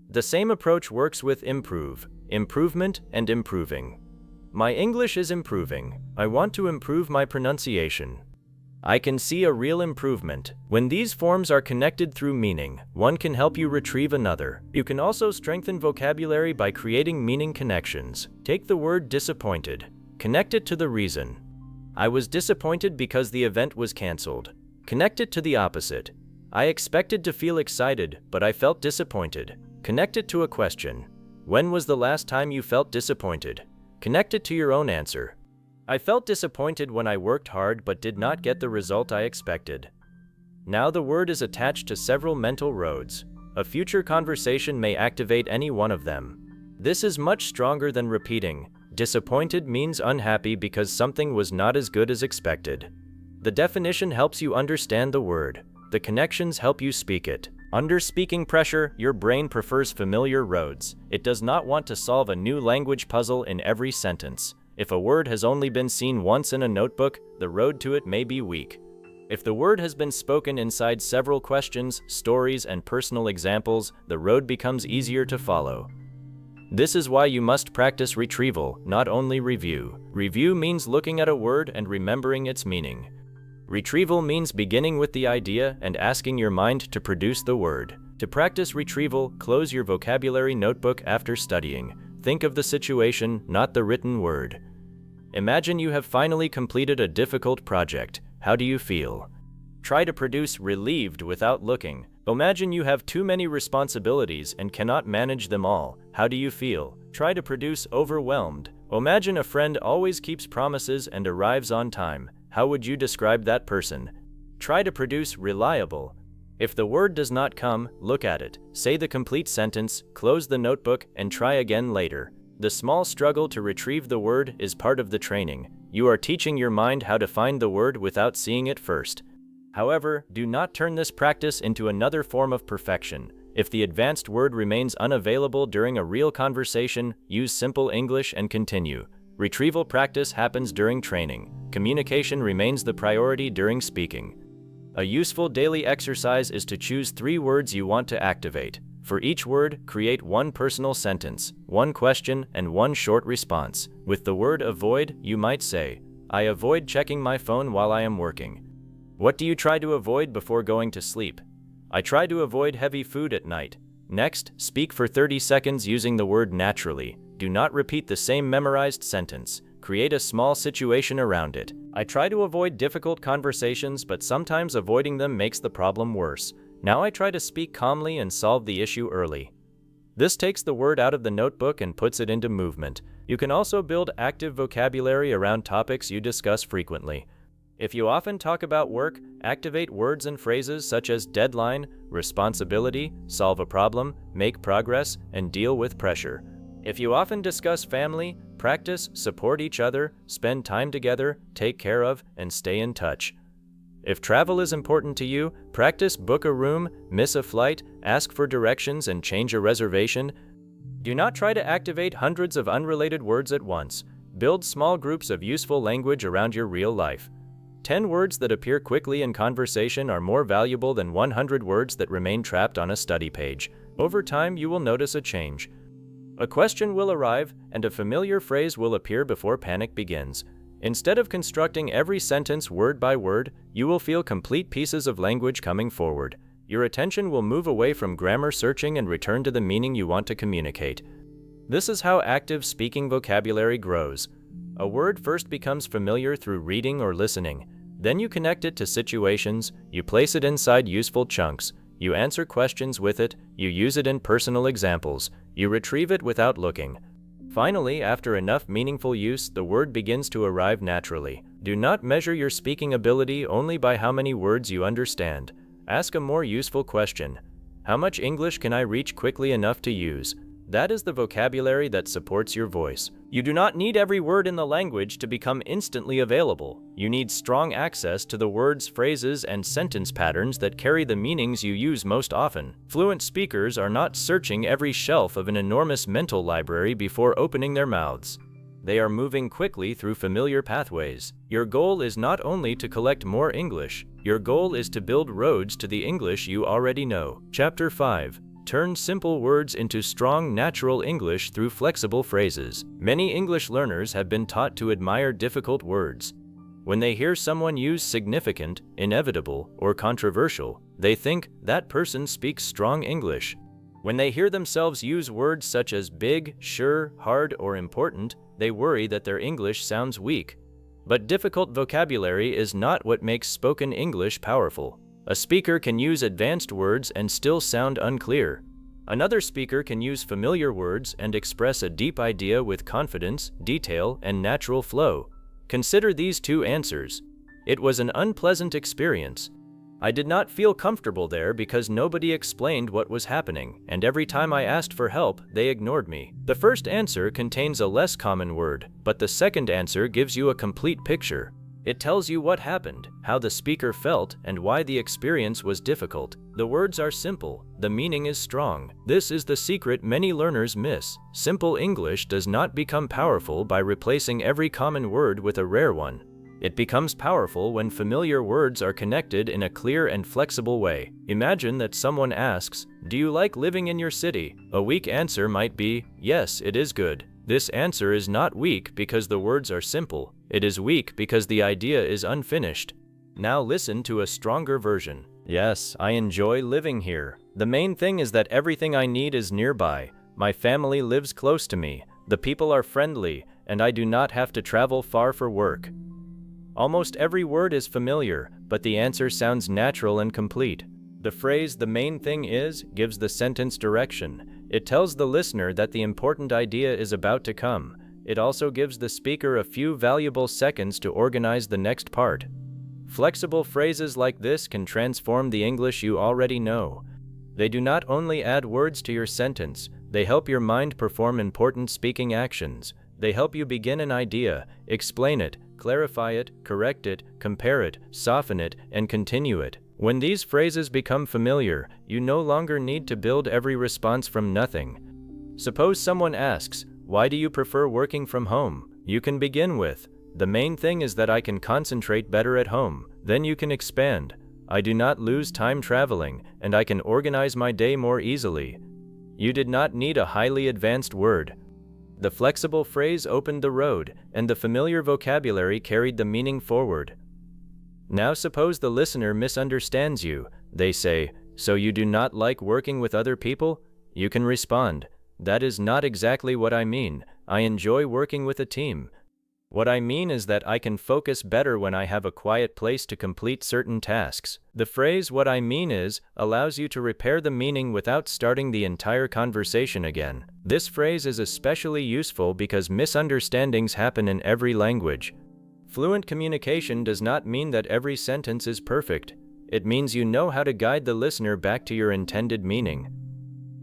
The same approach works with improve, improvement, and improving. My English is improving. I want to improve my pronunciation. I can see a real improvement. When these forms are connected through meaning, one can help you retrieve another. You can also strengthen vocabulary by creating meaning connections. Take the word disappointed. Connect it to the reason. I was disappointed because the event was canceled. Connect it to the opposite. I expected to feel excited, but I felt disappointed. Connect it to a question. When was the last time you felt disappointed? Connect it to your own answer. I felt disappointed when I worked hard but did not get the result I expected. Now the word is attached to several mental roads. A future conversation may activate any one of them. This is much stronger than repeating. Disappointed means unhappy because something was not as good as expected. The definition helps you understand the word. The connections help you speak it. Under speaking pressure, your brain prefers familiar roads. It does not want to solve a new language puzzle in every sentence. If a word has only been seen once in a notebook, the road to it may be weak. If the word has been spoken inside several questions, stories, and personal examples, the road becomes easier to follow. This is why you must practice retrieval, not only review. Review means looking at a word and remembering its meaning. Retrieval means beginning with the idea and asking your mind to produce the word. To practice retrieval, close your vocabulary notebook after studying. Think of the situation, not the written word. Imagine you have finally completed a difficult project. How do you feel? Try to produce relieved without looking. Imagine you have too many responsibilities and cannot manage them all. How do you feel? Try to produce overwhelmed. Imagine a friend always keeps promises and arrives on time. How would you describe that person? Try to produce reliable. If the word does not come, look at it, say the complete sentence, close the notebook, and try again later. The small struggle to retrieve the word is part of the training. You are teaching your mind how to find the word without seeing it first. However, do not turn this practice into another form of perfection. If the advanced word remains unavailable during a real conversation, use simple English and continue. Retrieval practice happens during training. Communication remains the priority during speaking. A useful daily exercise is to choose 3 words you want to activate. For each word, create 1 personal sentence, 1 question, and 1 short response. With the word avoid, you might say, I avoid checking my phone while I am working. What do you try to avoid before going to sleep? I try to avoid heavy food at night. Next, speak for 30 seconds using the word naturally. Do not repeat the same memorized sentence. Create a small situation around it. I try to avoid difficult conversations, but sometimes avoiding them makes the problem worse. Now I try to speak calmly and solve the issue early. This takes the word out of the notebook and puts it into movement. You can also build active vocabulary around topics you discuss frequently. If you often talk about work, activate words and phrases such as deadline, responsibility, solve a problem, make progress, and deal with pressure. If you often discuss family, practice, support each other, spend time together, take care of, and stay in touch. If travel is important to you, practice book a room, miss a flight, ask for directions, and change a reservation. Do not try to activate hundreds of unrelated words at once. Build small groups of useful language around your real life. 10 words that appear quickly in conversation are more valuable than 100 words that remain trapped on a study page. Over time, you will notice a change. A question will arrive, and a familiar phrase will appear before panic begins. Instead of constructing every sentence word by word, you will feel complete pieces of language coming forward. Your attention will move away from grammar searching and return to the meaning you want to communicate. This is how active speaking vocabulary grows. A word first becomes familiar through reading or listening. Then you connect it to situations, you place it inside useful chunks, you answer questions with it, you use it in personal examples, you retrieve it without looking. Finally, after enough meaningful use, the word begins to arrive naturally. Do not measure your speaking ability only by how many words you understand. Ask a more useful question. How much English can I reach quickly enough to use? That is the vocabulary that supports your voice. You do not need every word in the language to become instantly available. You need strong access to the words, phrases, and sentence patterns that carry the meanings you use most often. Fluent speakers are not searching every shelf of an enormous mental library before opening their mouths. They are moving quickly through familiar pathways. Your goal is not only to collect more English, your goal is to build roads to the English you already know. Chapter 5. Turn simple words into strong, natural English through flexible phrases. Many English learners have been taught to admire difficult words. When they hear someone use significant, inevitable, or controversial, they think that person speaks strong English. When they hear themselves use words such as big, sure, hard, or important, they worry that their English sounds weak. But difficult vocabulary is not what makes spoken English powerful. A speaker can use advanced words and still sound unclear. Another speaker can use familiar words and express a deep idea with confidence, detail, and natural flow. Consider these 2 answers. It was an unpleasant experience. I did not feel comfortable there because nobody explained what was happening, and every time I asked for help, they ignored me. The first answer contains a less common word, but the second answer gives you a complete picture. It tells you what happened, how the speaker felt, and why the experience was difficult. The words are simple, the meaning is strong. This is the secret many learners miss. Simple English does not become powerful by replacing every common word with a rare one. It becomes powerful when familiar words are connected in a clear and flexible way. Imagine that someone asks, "Do you like living in your city?" A weak answer might be, "Yes, it is good." This answer is not weak because the words are simple. It is weak because the idea is unfinished. Now listen to a stronger version. Yes, I enjoy living here. The main thing is that everything I need is nearby. My family lives close to me. The people are friendly, and I do not have to travel far for work. Almost every word is familiar, but the answer sounds natural and complete. The phrase "the main thing is" gives the sentence direction. It tells the listener that the important idea is about to come. it also gives the speaker a few valuable seconds to organize the next part. Flexible phrases like this can transform the English you already know. They do not only add words to your sentence, they help your mind perform important speaking actions. They help you begin an idea, explain it, clarify it, correct it, compare it, soften it, and continue it. When these phrases become familiar, you no longer need to build every response from nothing. Suppose someone asks, "Why do you prefer working from home?" You can begin with, "The main thing is that I can concentrate better at home." Then you can expand, "I do not lose time traveling, and I can organize my day more easily." You did not need a highly advanced word. The flexible phrase opened the road, and the familiar vocabulary carried the meaning forward. Now suppose the listener misunderstands you. They say, "So you do not like working with other people?" You can respond, "That is not exactly what I mean. I enjoy working with a team. What I mean is that I can focus better when I have a quiet place to complete certain tasks." The phrase "what I mean is" allows you to repair the meaning without starting the entire conversation again. This phrase is especially useful because misunderstandings happen in every language. Fluent communication does not mean that every sentence is perfect. It means you know how to guide the listener back to your intended meaning.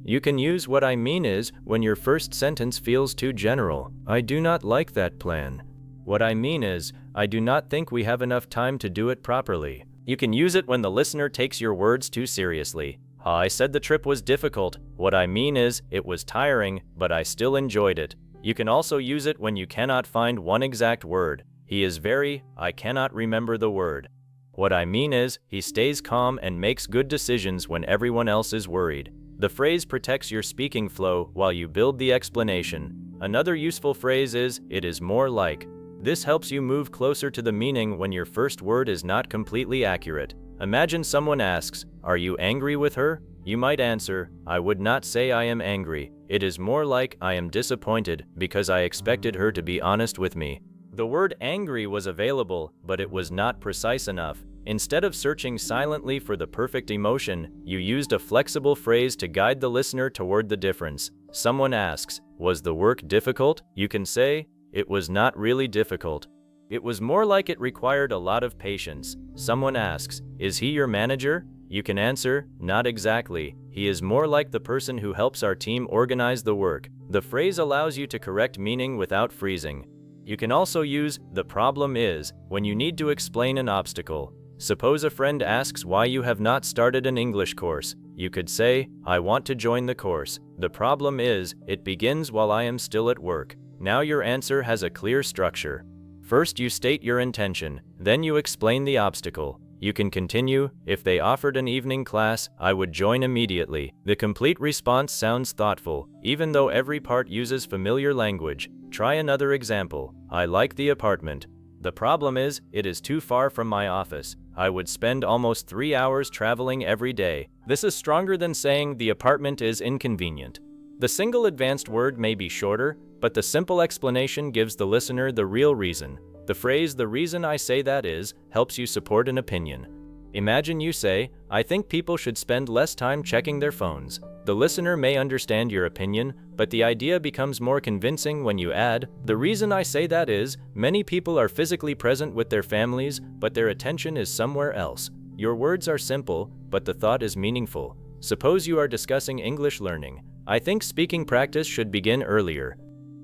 You can use "what I mean is" when your first sentence feels too general. "I do not like that plan." "What I mean is, I do not think we have enough time to do it properly." You can use it when the listener takes your words too seriously. "I said the trip was difficult. What I mean is, it was tiring, but I still enjoyed it." You can also use it when you cannot find one exact word. "He is very, I cannot remember the word." What I mean is, he stays calm and makes good decisions when everyone else is worried. The phrase protects your speaking flow while you build the explanation. Another useful phrase is, "It is more like." This helps you move closer to the meaning when your first word is not completely accurate. Imagine someone asks, "Are you angry with her?" You might answer, "I would not say I am angry. It is more like I am disappointed because I expected her to be honest with me." The word angry was available, but it was not precise enough. Instead of searching silently for the perfect emotion, you used a flexible phrase to guide the listener toward the difference. Someone asks, "Was the work difficult?" You can say, "It was not really difficult. It was more like it required a lot of patience." Someone asks, "Is he your manager?" You can answer, "Not exactly. He is more like the person who helps our team organize the work." The phrase allows you to correct meaning without freezing. You can also use "the problem is" when you need to explain an obstacle. Suppose a friend asks why you have not started an English course. You could say, "I want to join the course. The problem is, it begins while I am still at work." Now your answer has a clear structure. First you state your intention, then you explain the obstacle. You can continue, "If they offered an evening class, I would join immediately." The complete response sounds thoughtful, even though every part uses familiar language. Try another example. "I like the apartment. The problem is, it is too far from my office. I would spend almost 3 hours traveling every day." This is stronger than saying the apartment is inconvenient. The single advanced word may be shorter, but the simple explanation gives the listener the real reason. The phrase "the reason I say that is" helps you support an opinion. Imagine you say, "I think people should spend less time checking their phones." The listener may understand your opinion, but the idea becomes more convincing when you add, "The reason I say that is, many people are physically present with their families, but their attention is somewhere else." Your words are simple, but the thought is meaningful. Suppose you are discussing English learning. "I think speaking practice should begin earlier.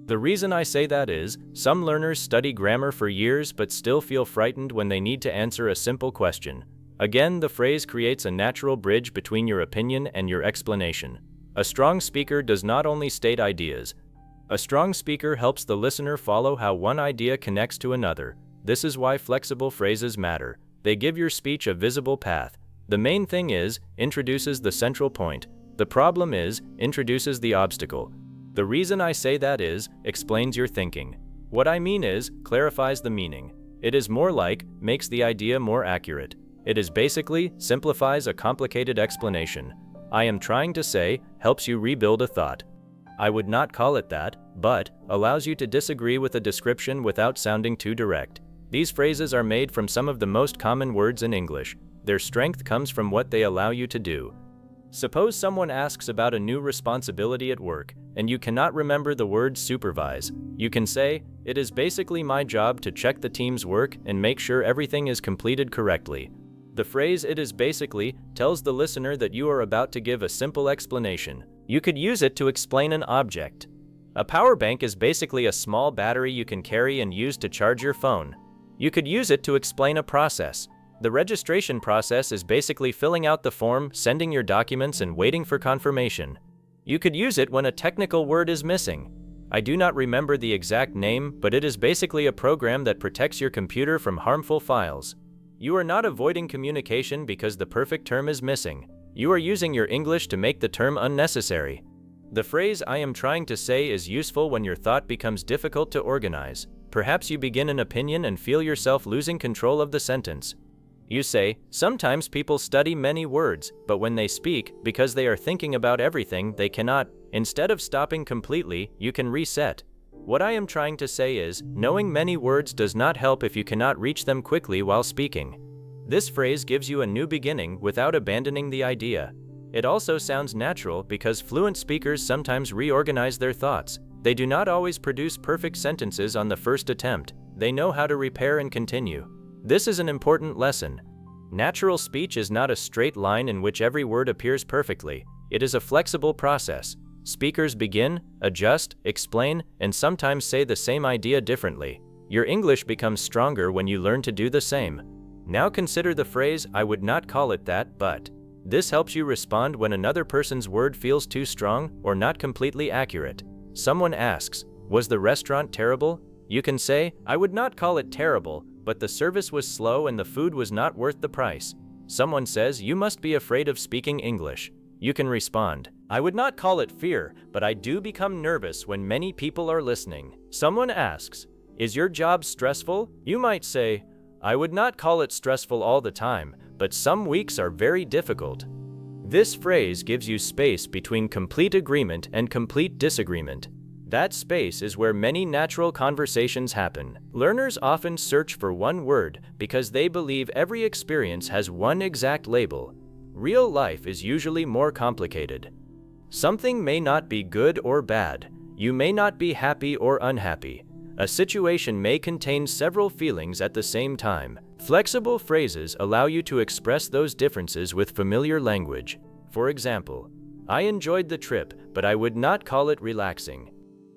The reason I say that is, some learners study grammar for years but still feel frightened when they need to answer a simple question." Again, the phrase creates a natural bridge between your opinion and your explanation. A strong speaker does not only state ideas. A strong speaker helps the listener follow how one idea connects to another. This is why flexible phrases matter. They give your speech a visible path. "The main thing is" introduces the central point. "The problem is" introduces the obstacle. "The reason I say that is" explains your thinking. "What I mean is" clarifies the meaning. "It is more like" makes the idea more accurate. "It is basically" simplifies a complicated explanation. "I am trying to say" helps you rebuild a thought. "I would not call it that, but" allows you to disagree with a description without sounding too direct. These phrases are made from some of the most common words in English. Their strength comes from what they allow you to do. Suppose someone asks about a new responsibility at work, and you cannot remember the word supervise. You can say, "It is basically my job to check the team's work and make sure everything is completed correctly." The phrase "it is basically" tells the listener that you are about to give a simple explanation. You could use it to explain an object. A power bank is basically a small battery you can carry and use to charge your phone. You could use it to explain a process. The registration process is basically filling out the form, sending your documents, and waiting for confirmation. You could use it when a technical word is missing. I do not remember the exact name, but it is basically a program that protects your computer from harmful files. You are not avoiding communication because the perfect term is missing. You are using your English to make the term unnecessary. The phrase "I am trying to say" is useful when your thought becomes difficult to organize. Perhaps you begin an opinion and feel yourself losing control of the sentence. You say, "Sometimes people study many words, but when they speak, because they are thinking about everything, they cannot." Instead of stopping completely, you can reset. What I am trying to say is, knowing many words does not help if you cannot reach them quickly while speaking. This phrase gives you a new beginning without abandoning the idea. It also sounds natural because fluent speakers sometimes reorganize their thoughts. They do not always produce perfect sentences on the first attempt. They know how to repair and continue. This is an important lesson. Natural speech is not a straight line in which every word appears perfectly. It is a flexible process. Speakers begin, adjust, explain, and sometimes say the same idea differently. Your English becomes stronger when you learn to do the same. Now consider the phrase "I would not call it that, but." This helps you respond when another person's word feels too strong or not completely accurate. Someone asks, "Was the restaurant terrible?" You can say, "I would not call it terrible, but the service was slow and the food was not worth the price." Someone says, "You must be afraid of speaking English." You can respond, "I would not call it fear, but I do become nervous when many people are listening." Someone asks, "Is your job stressful?" You might say, "I would not call it stressful all the time, but some weeks are very difficult." This phrase gives you space between complete agreement and complete disagreement. That space is where many natural conversations happen. Learners often search for one word because they believe every experience has one exact label. Real life is usually more complicated. Something may not be good or bad. You may not be happy or unhappy. A situation may contain several feelings at the same time. Flexible phrases allow you to express those differences with familiar language. For example, "I enjoyed the trip, but I would not call it relaxing."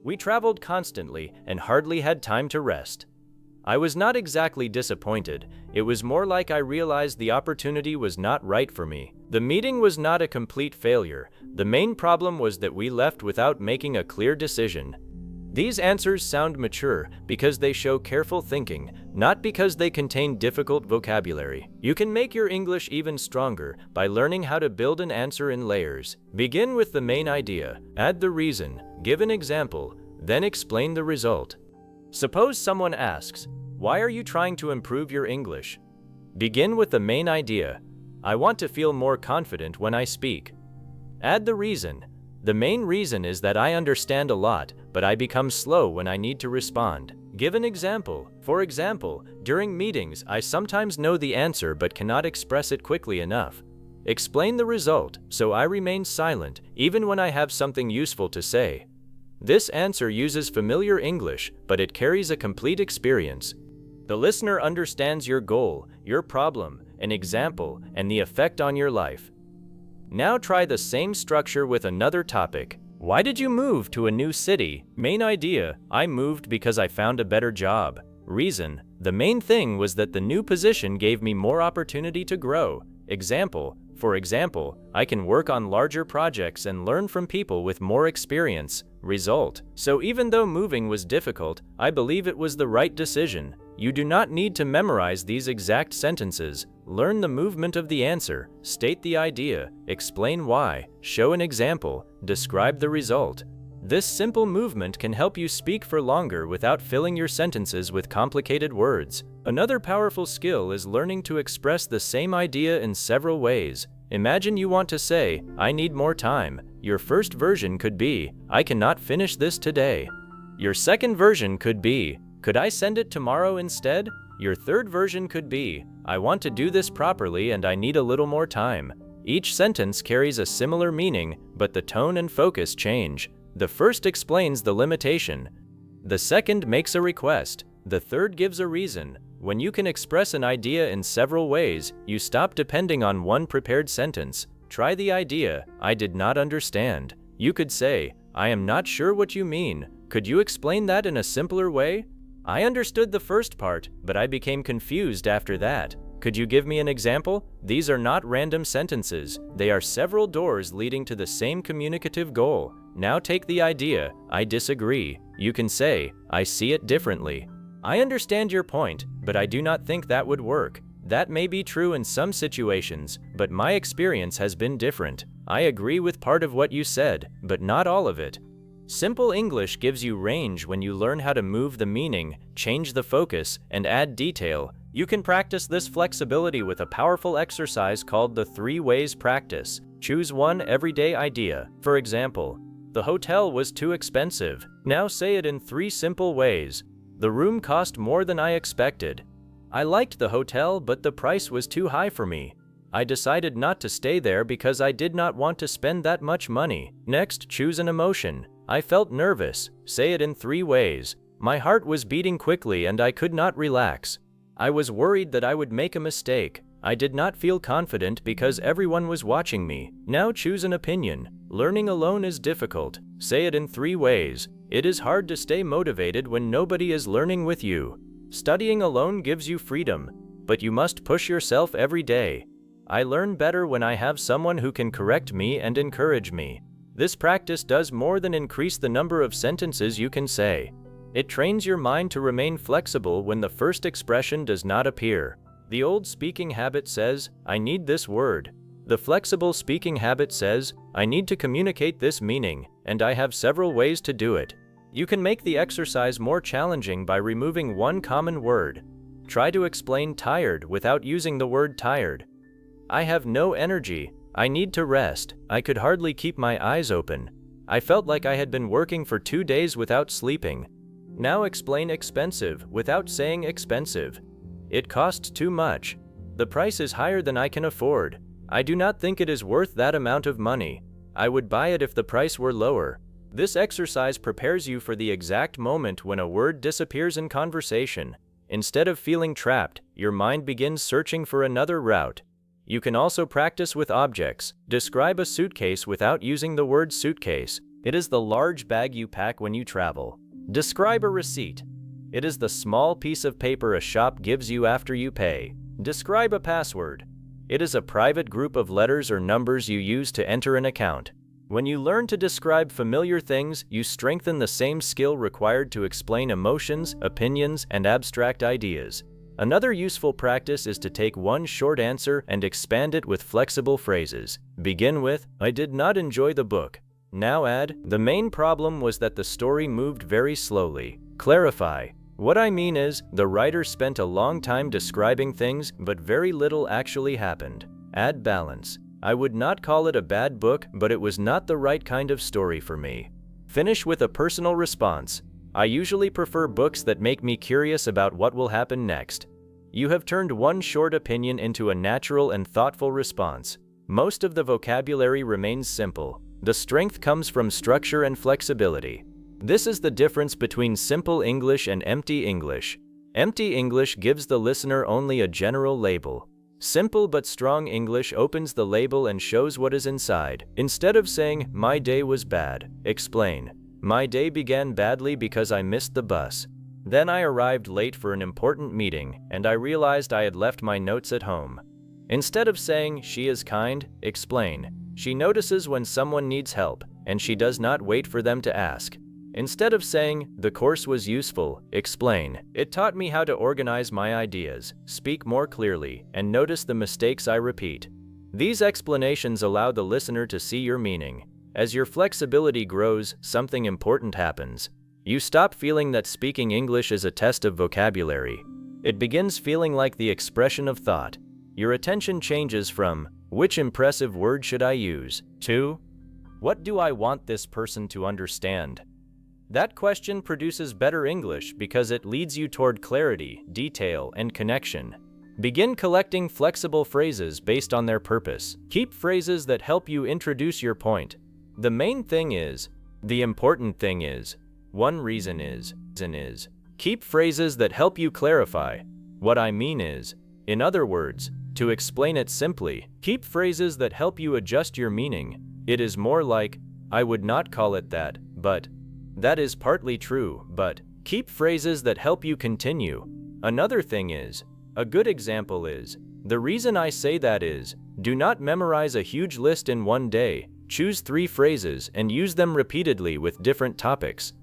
"We traveled constantly and hardly had time to rest." "I was not exactly disappointed. It was more like I realized the opportunity was not right for me." "The meeting was not a complete failure. The main problem was that we left without making a clear decision." These answers sound mature because they show careful thinking, not because they contain difficult vocabulary. You can make your English even stronger by learning how to build an answer in layers. Begin with the main idea, add the reason, give an example, then explain the result. Suppose someone asks, "Why are you trying to improve your English?" Begin with the main idea. "I want to feel more confident when I speak." Add the reason. "The main reason is that I understand a lot, but I become slow when I need to respond." Give an example. For example, during meetings, I sometimes know the answer but cannot express it quickly enough. Explain the result, so I remain silent, even when I have something useful to say. This answer uses familiar English, but it carries a complete experience. The listener understands your goal, your problem, an example, and the effect on your life. Now try the same structure with another topic. Why did you move to a new city? Main idea, I moved because I found a better job. Reason, the main thing was that the new position gave me more opportunity to grow. Example, for example, I can work on larger projects and learn from people with more experience. Result, so even though moving was difficult, I believe it was the right decision. You do not need to memorize these exact sentences. Learn the movement of the answer, state the idea, explain why, show an example, describe the result. This simple movement can help you speak for longer without filling your sentences with complicated words. Another powerful skill is learning to express the same idea in several ways. Imagine you want to say, "I need more time." Your first version could be, "I cannot finish this today." Your second version could be, "Could I send it tomorrow instead?" Your third version could be, "I want to do this properly and I need a little more time." Each sentence carries a similar meaning, but the tone and focus change. The first explains the limitation. The second makes a request. The third gives a reason. When you can express an idea in several ways, you stop depending on one prepared sentence. Try the idea, "I did not understand." You could say, "I am not sure what you mean. Could you explain that in a simpler way? I understood the first part, but I became confused after that. Could you give me an example?" These are not random sentences. They are several doors leading to the same communicative goal. Now take the idea, "I disagree." You can say, "I see it differently." I understand your point, but I do not think that would work. That may be true in some situations, but my experience has been different. I agree with part of what you said, but not all of it. Simple English gives you range when you learn how to move the meaning, change the focus, and add detail. You can practice this flexibility with a powerful exercise called the 3 ways practice. Choose one everyday idea. For example, "The hotel was too expensive." Now say it in 3 simple ways. "The room cost more than I expected." "I liked the hotel, but the price was too high for me." "I decided not to stay there because I did not want to spend that much money." Next, choose an emotion. "I felt nervous." Say it in 3 ways. "My heart was beating quickly and I could not relax." "I was worried that I would make a mistake." "I did not feel confident because everyone was watching me." Now choose an opinion. "Learning alone is difficult." Say it in 3 ways. "It is hard to stay motivated when nobody is learning with you." "Studying alone gives you freedom, but you must push yourself every day." "I learn better when I have someone who can correct me and encourage me." This practice does more than increase the number of sentences you can say. It trains your mind to remain flexible when the first expression does not appear. The old speaking habit says, "I need this word." The flexible speaking habit says, "I need to communicate this meaning, and I have several ways to do it." You can make the exercise more challenging by removing one common word. Try to explain tired without using the word tired. "I have no energy. I need to rest. I could hardly keep my eyes open. I felt like I had been working for 2 days without sleeping." Now explain expensive without saying expensive. "It costs too much. The price is higher than I can afford. I do not think it is worth that amount of money. I would buy it if the price were lower." This exercise prepares you for the exact moment when a word disappears in conversation. Instead of feeling trapped, your mind begins searching for another route. You can also practice with objects. Describe a suitcase without using the word suitcase. It is the large bag you pack when you travel. Describe a receipt. It is the small piece of paper a shop gives you after you pay. Describe a password. It is a private group of letters or numbers you use to enter an account. When you learn to describe familiar things, you strengthen the same skill required to explain emotions, opinions, and abstract ideas. Another useful practice is to take one short answer and expand it with flexible phrases. Begin with, "I did not enjoy the book." Now add, "The main problem was that the story moved very slowly." Clarify, "What I mean is, the writer spent a long time describing things, but very little actually happened." Add balance. "I would not call it a bad book, but it was not the right kind of story for me." Finish with a personal response. "I usually prefer books that make me curious about what will happen next." You have turned one short opinion into a natural and thoughtful response. Most of the vocabulary remains simple. The strength comes from structure and flexibility. This is the difference between simple English and empty English. Empty English gives the listener only a general label. Simple but strong English opens the label and shows what is inside. Instead of saying, "My day was bad," explain, "My day began badly because I missed the bus. Then I arrived late for an important meeting, and I realized I had left my notes at home." Instead of saying, "She is kind," explain, "She notices when someone needs help, and she does not wait for them to ask." Instead of saying, "The course was useful," explain, "It taught me how to organize my ideas, speak more clearly, and notice the mistakes I repeat." These explanations allow the listener to see your meaning. As your flexibility grows, something important happens. You stop feeling that speaking English is a test of vocabulary. It begins feeling like the expression of thought. Your attention changes from, "Which impressive word should I use?" to, "What do I want this person to understand?" That question produces better English because it leads you toward clarity, detail, and connection. Begin collecting flexible phrases based on their purpose. Keep phrases that help you introduce your point. The main thing is, the important thing is, one reason is. Keep phrases that help you clarify. What I mean is, in other words, to explain it simply, keep phrases that help you adjust your meaning. It is more like, I would not call it that, but. That is partly true, but. Keep phrases that help you continue. Another thing is, a good example is, the reason I say that is, do not memorize a huge list in one day. Choose 3 phrases and use them repeatedly with different topics.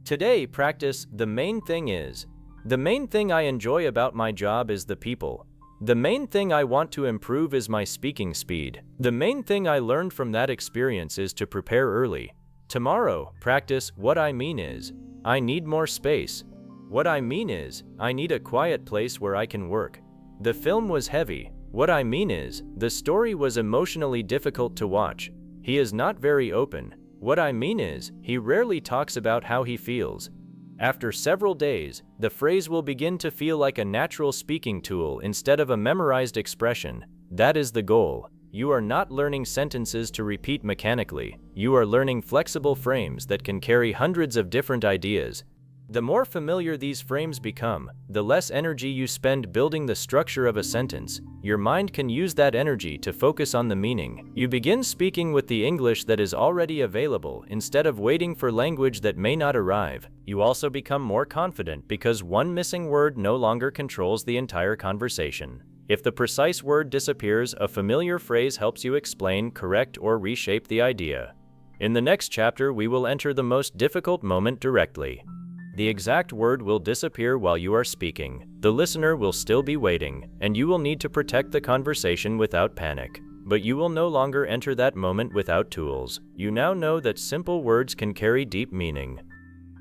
Today, practice, the main thing is. The main thing I enjoy about my job is the people. The main thing I want to improve is my speaking speed. The main thing I learned from that experience is to prepare early. Tomorrow, practice, what I mean is, I need more space. What I mean is, I need a quiet place where I can work. The film was heavy. What I mean is, the story was emotionally difficult to watch. He is not very open. What I mean is, he rarely talks about how he feels. After several days, the phrase will begin to feel like a natural speaking tool instead of a memorized expression. That is the goal. You are not learning sentences to repeat mechanically. You are learning flexible frames that can carry hundreds of different ideas. The more familiar these frames become, the less energy you spend building the structure of a sentence. Your mind can use that energy to focus on the meaning. You begin speaking with the English that is already available instead of waiting for language that may not arrive. You also become more confident because one missing word no longer controls the entire conversation. If the precise word disappears, a familiar phrase helps you explain, correct, or reshape the idea. In the next chapter, we will enter the most difficult moment directly. The exact word will disappear while you are speaking. The listener will still be waiting, and you will need to protect the conversation without panic. But you will no longer enter that moment without tools. You now know that simple words can carry deep meaning.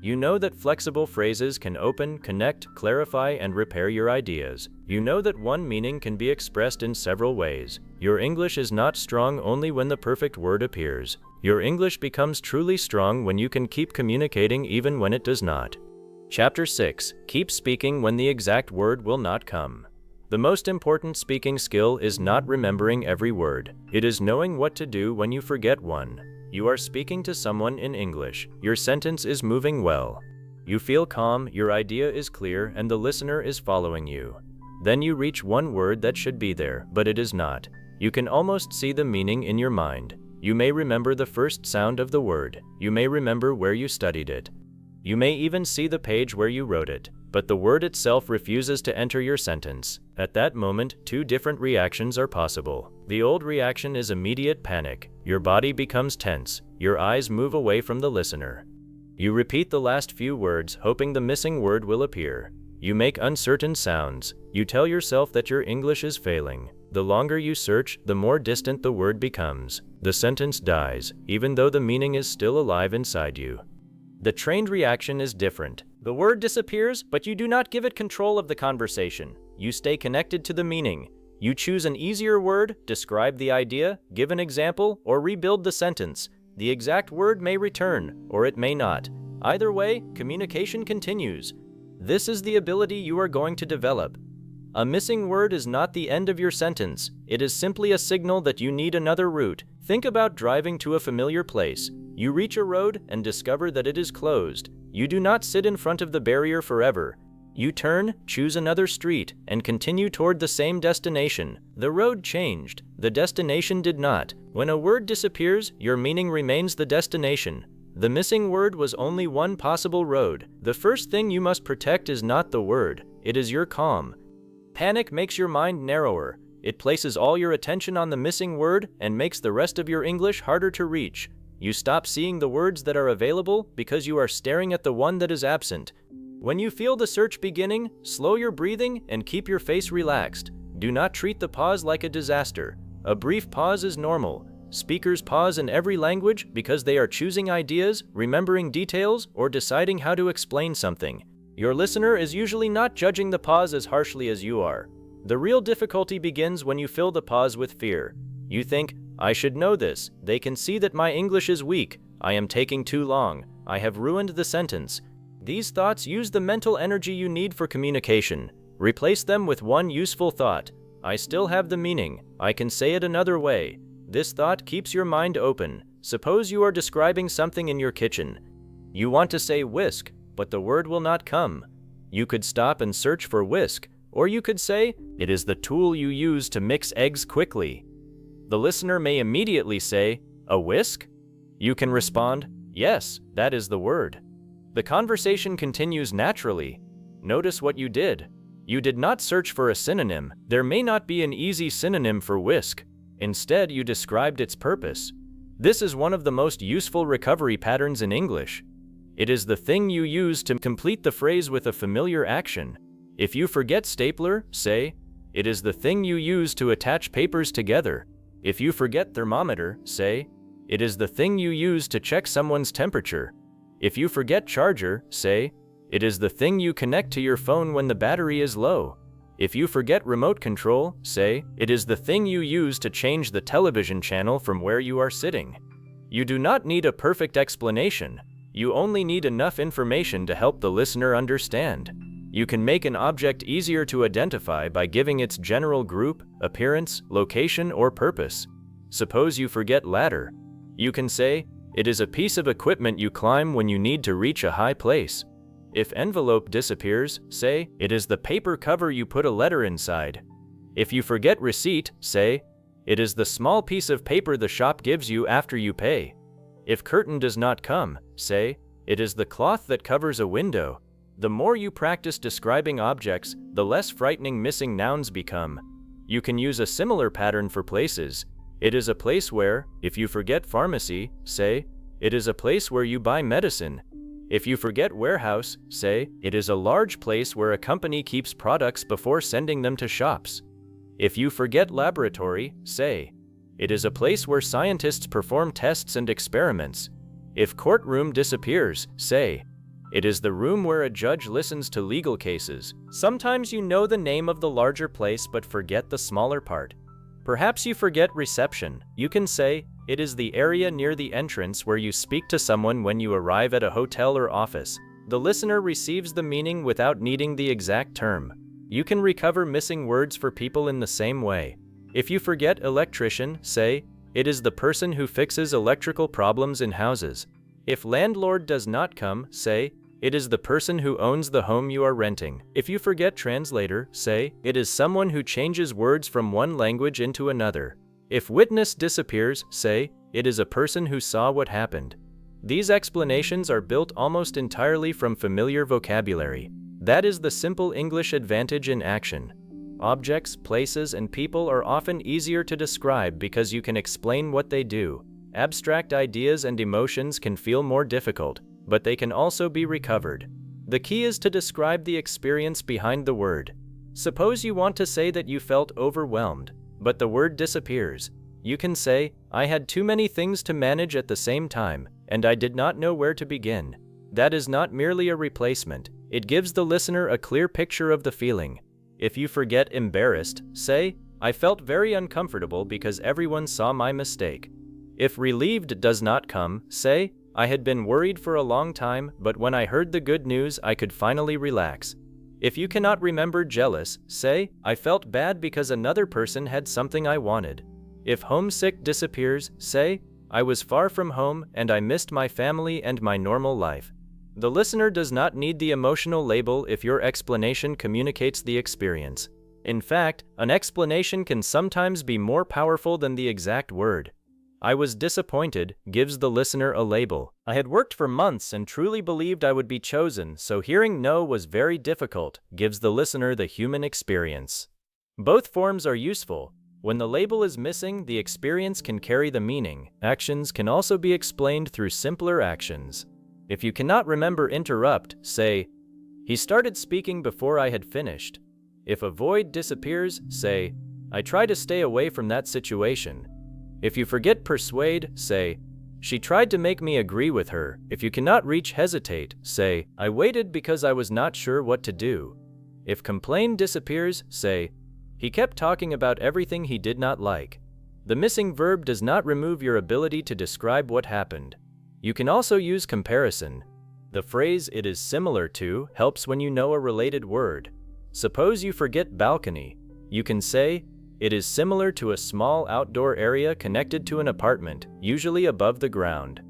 You know that flexible phrases can open, connect, clarify, and repair your ideas. You know that one meaning can be expressed in several ways. Your English is not strong only when the perfect word appears. Your English becomes truly strong when you can keep communicating even when it does not. Chapter 6. Keep speaking when the exact word will not come. The most important speaking skill is not remembering every word. It is knowing what to do when you forget one. You are speaking to someone in English. Your sentence is moving well. You feel calm, your idea is clear, and the listener is following you. Then you reach one word that should be there, but it is not. You can almost see the meaning in your mind. You may remember the first sound of the word. You may remember where you studied it. You may even see the page where you wrote it, but the word itself refuses to enter your sentence. At that moment, 2 different reactions are possible. The old reaction is immediate panic. Your body becomes tense. Your eyes move away from the listener. You repeat the last few words, hoping the missing word will appear. You make uncertain sounds. You tell yourself that your English is failing. The longer you search, the more distant the word becomes. The sentence dies, even though the meaning is still alive inside you. The trained reaction is different. The word disappears, but you do not give it control of the conversation. You stay connected to the meaning. You choose an easier word, describe the idea, give an example, or rebuild the sentence. The exact word may return, or it may not. Either way, communication continues. This is the ability you are going to develop. A missing word is not the end of your sentence. It is simply a signal that you need another route. Think about driving to a familiar place. You reach a road and discover that it is closed. You do not sit in front of the barrier forever. You turn, choose another street, and continue toward the same destination. The road changed. The destination did not. When a word disappears, your meaning remains the destination. The missing word was only one possible road. The first thing you must protect is not the word. It is your calm. Panic makes your mind narrower. It places all your attention on the missing word and makes the rest of your English harder to reach. You stop seeing the words that are available because you are staring at the one that is absent. When you feel the search beginning, slow your breathing and keep your face relaxed. Do not treat the pause like a disaster. A brief pause is normal. Speakers pause in every language because they are choosing ideas, remembering details, or deciding how to explain something. Your listener is usually not judging the pause as harshly as you are. The real difficulty begins when you fill the pause with fear. You think, I should know this. They can see that my English is weak. I am taking too long. I have ruined the sentence. These thoughts use the mental energy you need for communication. Replace them with one useful thought. I still have the meaning. I can say it another way. This thought keeps your mind open. Suppose you are describing something in your kitchen. You want to say whisk, but the word will not come. You could stop and search for whisk, or you could say, it is the tool you use to mix eggs quickly. The listener may immediately say, a whisk? You can respond, yes, that is the word. The conversation continues naturally. Notice what you did. You did not search for a synonym. There may not be an easy synonym for whisk. Instead, you described its purpose. This is one of the most useful recovery patterns in English. It is the thing you use to complete the phrase with a familiar action. If you forget stapler, say, it is the thing you use to attach papers together. If you forget thermometer, say, it is the thing you use to check someone's temperature. If you forget charger, say, it is the thing you connect to your phone when the battery is low. If you forget remote control, say, it is the thing you use to change the television channel from where you are sitting. You do not need a perfect explanation. You only need enough information to help the listener understand. You can make an object easier to identify by giving its general group, appearance, location, or purpose. Suppose you forget ladder. You can say, it is a piece of equipment you climb when you need to reach a high place. If envelope disappears, say, it is the paper cover you put a letter inside. If you forget receipt, say, it is the small piece of paper the shop gives you after you pay. If curtain does not come, say, it is the cloth that covers a window. The more you practice describing objects, the less frightening missing nouns become. You can use a similar pattern for places. It is a place where, if you forget pharmacy, say, it is a place where you buy medicine. If you forget warehouse, say, it is a large place where a company keeps products before sending them to shops. If you forget laboratory, say, it is a place where scientists perform tests and experiments. If courtroom disappears, say, it is the room where a judge listens to legal cases. Sometimes you know the name of the larger place but forget the smaller part. Perhaps you forget reception. You can say, it is the area near the entrance where you speak to someone when you arrive at a hotel or office. The listener receives the meaning without needing the exact term. You can recover missing words for people in the same way. If you forget electrician, say, it is the person who fixes electrical problems in houses. If landlord does not come, say, it is the person who owns the home you are renting. If you forget translator, say, it is someone who changes words from one language into another. If witness disappears, say, it is a person who saw what happened. These explanations are built almost entirely from familiar vocabulary. That is the simple English advantage in action. Objects, places, and people are often easier to describe because you can explain what they do. Abstract ideas and emotions can feel more difficult, but they can also be recovered. The key is to describe the experience behind the word. Suppose you want to say that you felt overwhelmed, but the word disappears. You can say, I had too many things to manage at the same time, and I did not know where to begin. That is not merely a replacement. It gives the listener a clear picture of the feeling. If you forget embarrassed, say, I felt very uncomfortable because everyone saw my mistake. If relieved does not come, say, I had been worried for a long time, but when I heard the good news, I could finally relax. If you cannot remember jealous, say, I felt bad because another person had something I wanted. If homesick disappears, say, I was far from home and I missed my family and my normal life. The listener does not need the emotional label if your explanation communicates the experience. In fact, an explanation can sometimes be more powerful than the exact word. I was disappointed gives the listener a label. I had worked for months and truly believed I would be chosen, so hearing no was very difficult gives the listener the human experience. Both forms are useful. When the label is missing, the experience can carry the meaning. Actions can also be explained through simpler actions. If you cannot remember interrupt, say, he started speaking before I had finished. If a void disappears, say, I try to stay away from that situation. If you forget persuade, say, she tried to make me agree with her. If you cannot reach hesitate, say, I waited because I was not sure what to do. If complain disappears, say, he kept talking about everything he did not like. The missing verb does not remove your ability to describe what happened. You can also use comparison. The phrase it is similar to helps when you know a related word. Suppose you forget balcony. You can say, it is similar to a small outdoor area connected to an apartment, usually above the ground.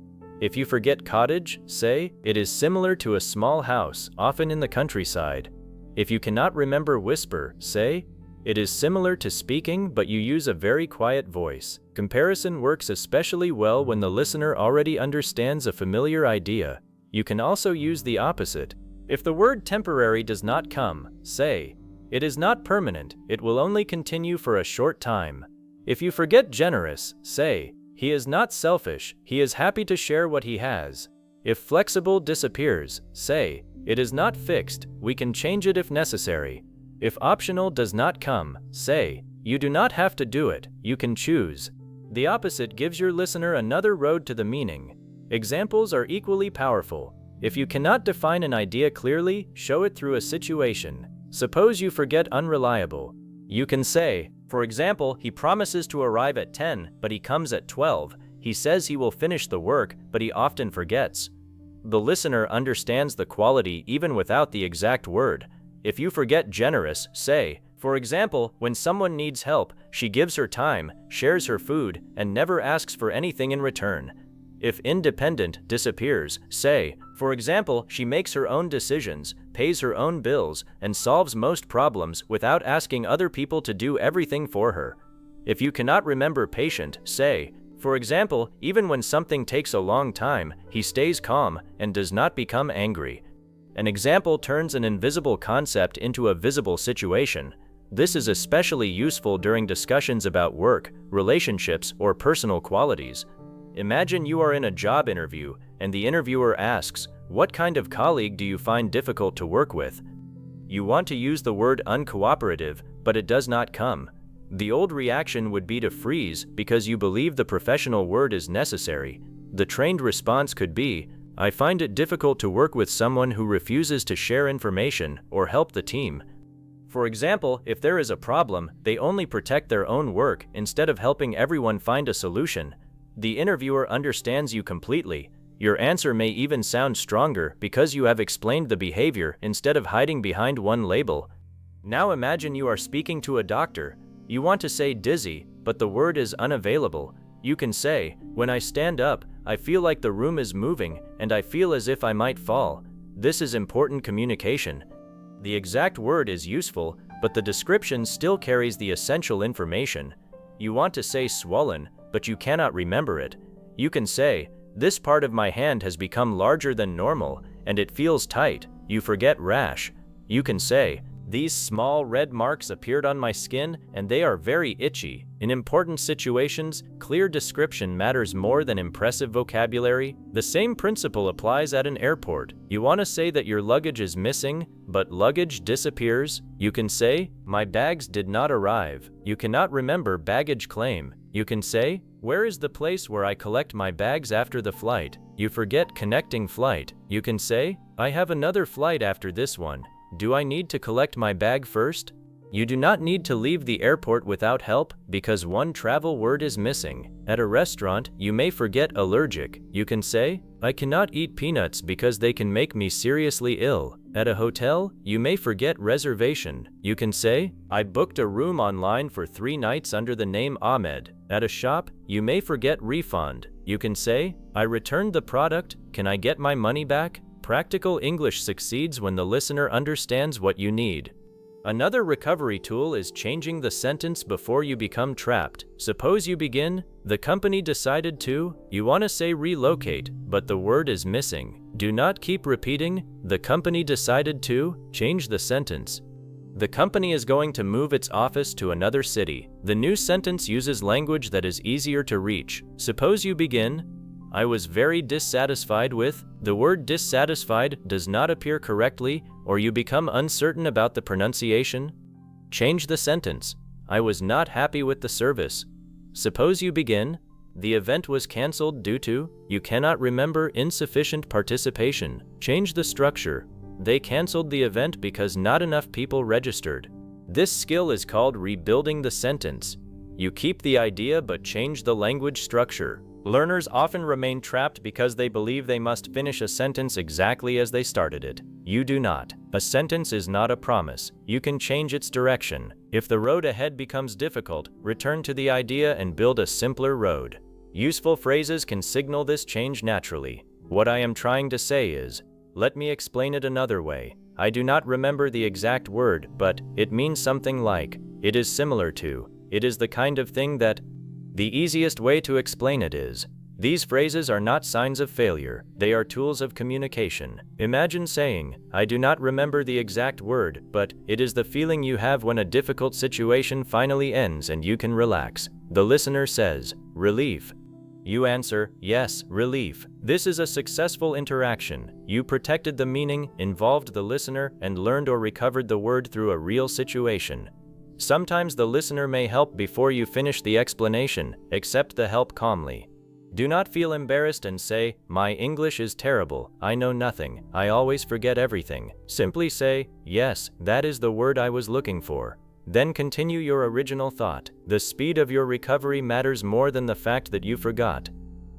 If you forget cottage, say, it is similar to a small house, often in the countryside. If you cannot remember whisper, say, it is similar to speaking but you use a very quiet voice. Comparison works especially well when the listener already understands a familiar idea. You can also use the opposite. If the word temporary does not come, say, it is not permanent, it will only continue for a short time. If you forget generous, say, he is not selfish, he is happy to share what he has. If flexible disappears, say, it is not fixed, we can change it if necessary. If optional does not come, say, you do not have to do it, you can choose. The opposite gives your listener another road to the meaning. Examples are equally powerful. If you cannot define an idea clearly, show it through a situation. Suppose you forget unreliable. You can say, for example, he promises to arrive at 10, but he comes at 12. He says he will finish the work, but he often forgets. The listener understands the quality even without the exact word. If you forget generous, say, for example, when someone needs help, she gives her time, shares her food, and never asks for anything in return. If independent disappears, say, for example, she makes her own decisions, pays her own bills, and solves most problems without asking other people to do everything for her. If you cannot remember patient, say, for example, even when something takes a long time, he stays calm and does not become angry. An example turns an invisible concept into a visible situation. This is especially useful during discussions about work, relationships, or personal qualities. Imagine you are in a job interview, and the interviewer asks, what kind of colleague do you find difficult to work with? You want to use the word uncooperative, but it does not come. The old reaction would be to freeze because you believe the professional word is necessary. The trained response could be, I find it difficult to work with someone who refuses to share information or help the team. For example, if there is a problem, they only protect their own work instead of helping everyone find a solution. The interviewer understands you completely. Your answer may even sound stronger because you have explained the behavior instead of hiding behind one label. Now imagine you are speaking to a doctor. You want to say dizzy, but the word is unavailable. You can say, when I stand up, I feel like the room is moving and I feel as if I might fall. This is important communication. The exact word is useful, but the description still carries the essential information. You want to say swollen, but you cannot remember it. You can say, this part of my hand has become larger than normal and it feels tight. You forget rash. You can say, these small red marks appeared on my skin and they are very itchy. In important situations, clear description matters more than impressive vocabulary. The same principle applies at an airport. You want to say that your luggage is missing, but luggage disappears. You can say, my bags did not arrive. You cannot remember baggage claim. You can say, where is the place where I collect my bags after the flight? You forget connecting flight. You can say, I have another flight after this one. Do I need to collect my bag first? You do not need to leave the airport without help because one travel word is missing. At a restaurant, you may forget allergic. You can say, I cannot eat peanuts because they can make me seriously ill. At a hotel, you may forget reservation. You can say, I booked a room online for 3 nights under the name Ahmed. At a shop, you may forget refund. You can say, I returned the product, can I get my money back? Practical English succeeds when the listener understands what you need. Another recovery tool is changing the sentence before you become trapped. Suppose you begin, the company decided to, you want to say relocate, but the word is missing. Do not keep repeating, the company decided to, change the sentence. The company is going to move its office to another city. The new sentence uses language that is easier to reach. Suppose you begin, I was very dissatisfied with, the word dissatisfied does not appear correctly, or you become uncertain about the pronunciation. Change the sentence. I was not happy with the service. Suppose you begin, the event was cancelled due to, you cannot remember insufficient participation. Change the structure. They cancelled the event because not enough people registered. This skill is called rebuilding the sentence. You keep the idea but change the language structure. Learners often remain trapped because they believe they must finish a sentence exactly as they started it. You do not. A sentence is not a promise. You can change its direction. If the road ahead becomes difficult, return to the idea and build a simpler road. Useful phrases can signal this change naturally. What I am trying to say is, let me explain it another way. I do not remember the exact word, but it means something like, it is similar to, it is the kind of thing that. The easiest way to explain it is, these phrases are not signs of failure, they are tools of communication. Imagine saying, I do not remember the exact word, but it is the feeling you have when a difficult situation finally ends and you can relax. The listener says, relief. You answer, yes, relief. This is a successful interaction. You protected the meaning, involved the listener, and learned or recovered the word through a real situation. Sometimes the listener may help before you finish the explanation. Accept the help calmly. Do not feel embarrassed and say, my English is terrible, I know nothing, I always forget everything. Simply say, yes, that is the word I was looking for. Then continue your original thought. The speed of your recovery matters more than the fact that you forgot.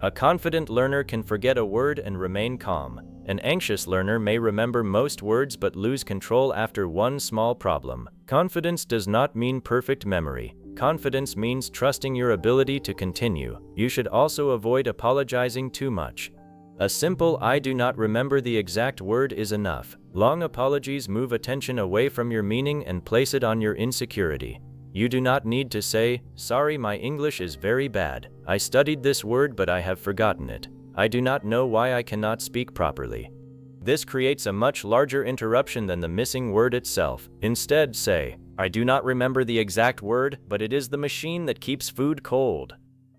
A confident learner can forget a word and remain calm. An anxious learner may remember most words but lose control after one small problem. Confidence does not mean perfect memory. Confidence means trusting your ability to continue. You should also avoid apologizing too much. A simple I do not remember the exact word is enough. Long apologies move attention away from your meaning and place it on your insecurity. You do not need to say, sorry, my English is very bad. I studied this word but I have forgotten it. I do not know why I cannot speak properly. This creates a much larger interruption than the missing word itself. Instead, say, I do not remember the exact word, but it is the machine that keeps food cold.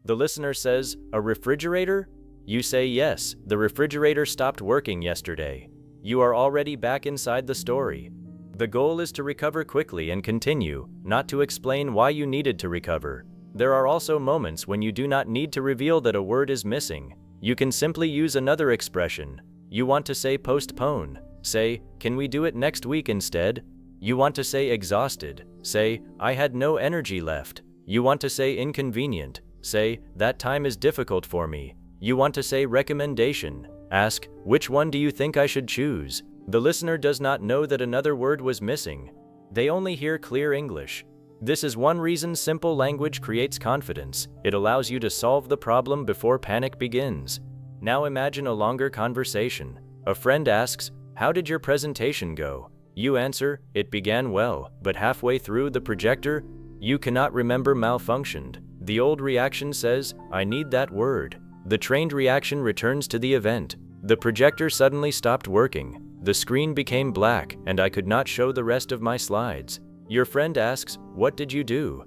The listener says, a refrigerator? You say, yes, the refrigerator stopped working yesterday. You are already back inside the story. The goal is to recover quickly and continue, not to explain why you needed to recover. There are also moments when you do not need to reveal that a word is missing. You can simply use another expression. You want to say postpone. Say, can we do it next week instead? You want to say exhausted. Say, I had no energy left. You want to say inconvenient. Say, that time is difficult for me. You want to say recommendation. Ask, which one do you think I should choose? The listener does not know that another word was missing. They only hear clear English. This is one reason simple language creates confidence. It allows you to solve the problem before panic begins. Now imagine a longer conversation. A friend asks, how did your presentation go? You answer, it began well, but halfway through the projector, you cannot remember malfunctioned. The old reaction says, I need that word. The trained reaction returns to the event. The projector suddenly stopped working. The screen became black, and I could not show the rest of my slides. Your friend asks, what did you do?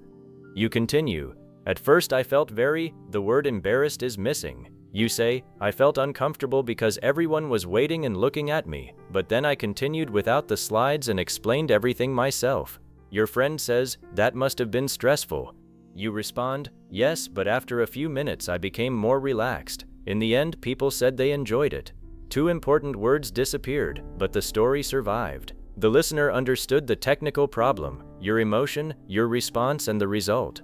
You continue, at first I felt the word embarrassed is missing. You say, I felt uncomfortable because everyone was waiting and looking at me, but then I continued without the slides and explained everything myself. Your friend says, that must have been stressful. You respond, yes, but after a few minutes I became more relaxed. In the end, people said they enjoyed it. 2 important words disappeared, but the story survived. The listener understood the technical problem, your emotion, your response, and the result.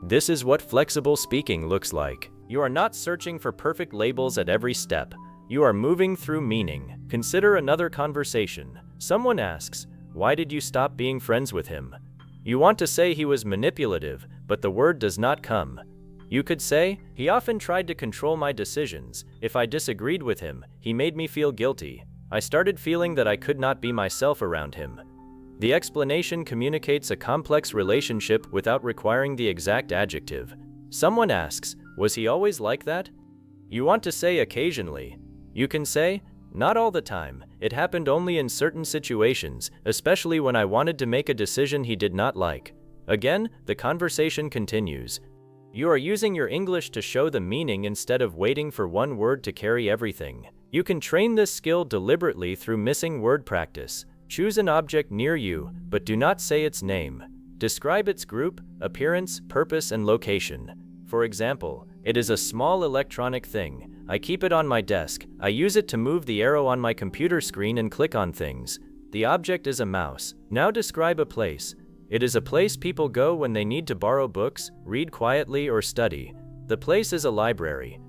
This is what flexible speaking looks like. You are not searching for perfect labels at every step. You are moving through meaning. Consider another conversation. Someone asks, why did you stop being friends with him? You want to say he was manipulative, but the word does not come. You could say, he often tried to control my decisions. If I disagreed with him, he made me feel guilty. I started feeling that I could not be myself around him. The explanation communicates a complex relationship without requiring the exact adjective. Someone asks, was he always like that? You want to say occasionally. You can say, not all the time. It happened only in certain situations, especially when I wanted to make a decision he did not like. Again, the conversation continues. You are using your English to show the meaning instead of waiting for one word to carry everything. You can train this skill deliberately through missing word practice. Choose an object near you, but do not say its name. Describe its group, appearance, purpose, and location. For example, it is a small electronic thing. I keep it on my desk. I use it to move the arrow on my computer screen and click on things. The object is a mouse. Now describe a place. It is a place people go when they need to borrow books, read quietly, or study. The place is a library.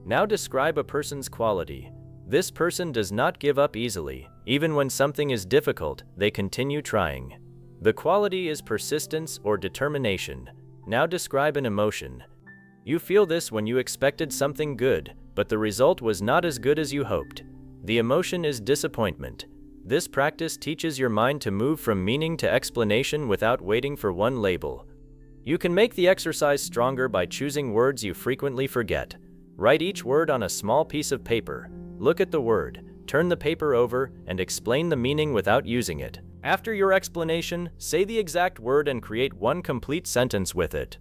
Now describe a person's quality. This person does not give up easily. Even when something is difficult, they continue trying. The quality is persistence or determination. Now describe an emotion. You feel this when you expected something good, but the result was not as good as you hoped. The emotion is disappointment. This practice teaches your mind to move from meaning to explanation without waiting for one label. You can make the exercise stronger by choosing words you frequently forget. Write each word on a small piece of paper. Look at the word, turn the paper over, and explain the meaning without using it. After your explanation, say the exact word and create one complete sentence with it.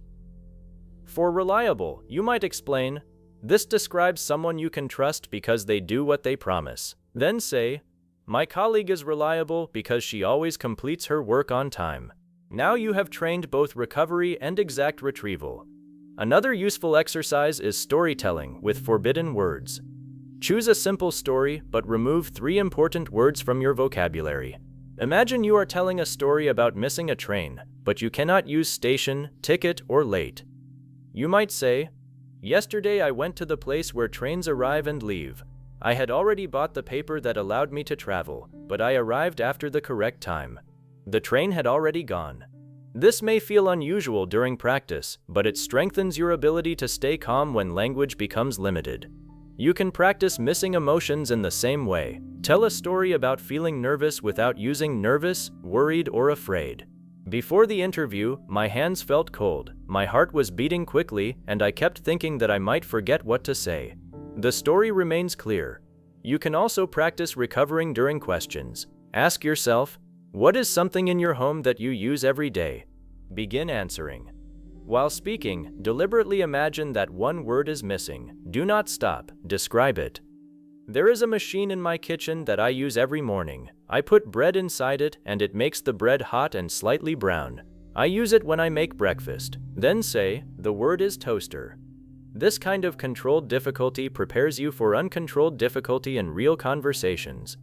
For reliable, you might explain, "This describes someone you can trust because they do what they promise." Then say, "My colleague is reliable because she always completes her work on time." Now you have trained both recovery and exact retrieval. Another useful exercise is storytelling with forbidden words. Choose a simple story, but remove 3 important words from your vocabulary. Imagine you are telling a story about missing a train, but you cannot use station, ticket, or late. You might say, "Yesterday I went to the place where trains arrive and leave. I had already bought the paper that allowed me to travel, but I arrived after the correct time. The train had already gone." This may feel unusual during practice, but it strengthens your ability to stay calm when language becomes limited. You can practice missing emotions in the same way. Tell a story about feeling nervous without using nervous, worried, or afraid. "Before the interview, my hands felt cold, my heart was beating quickly, and I kept thinking that I might forget what to say." The story remains clear. You can also practice recovering during questions. Ask yourself, what is something in your home that you use every day? Begin answering. While speaking, deliberately imagine that one word is missing. Do not stop, describe it. "There is a machine in my kitchen that I use every morning. I put bread inside it and it makes the bread hot and slightly brown. I use it when I make breakfast." Then say, "The word is toaster." This kind of controlled difficulty prepares you for uncontrolled difficulty in real conversations.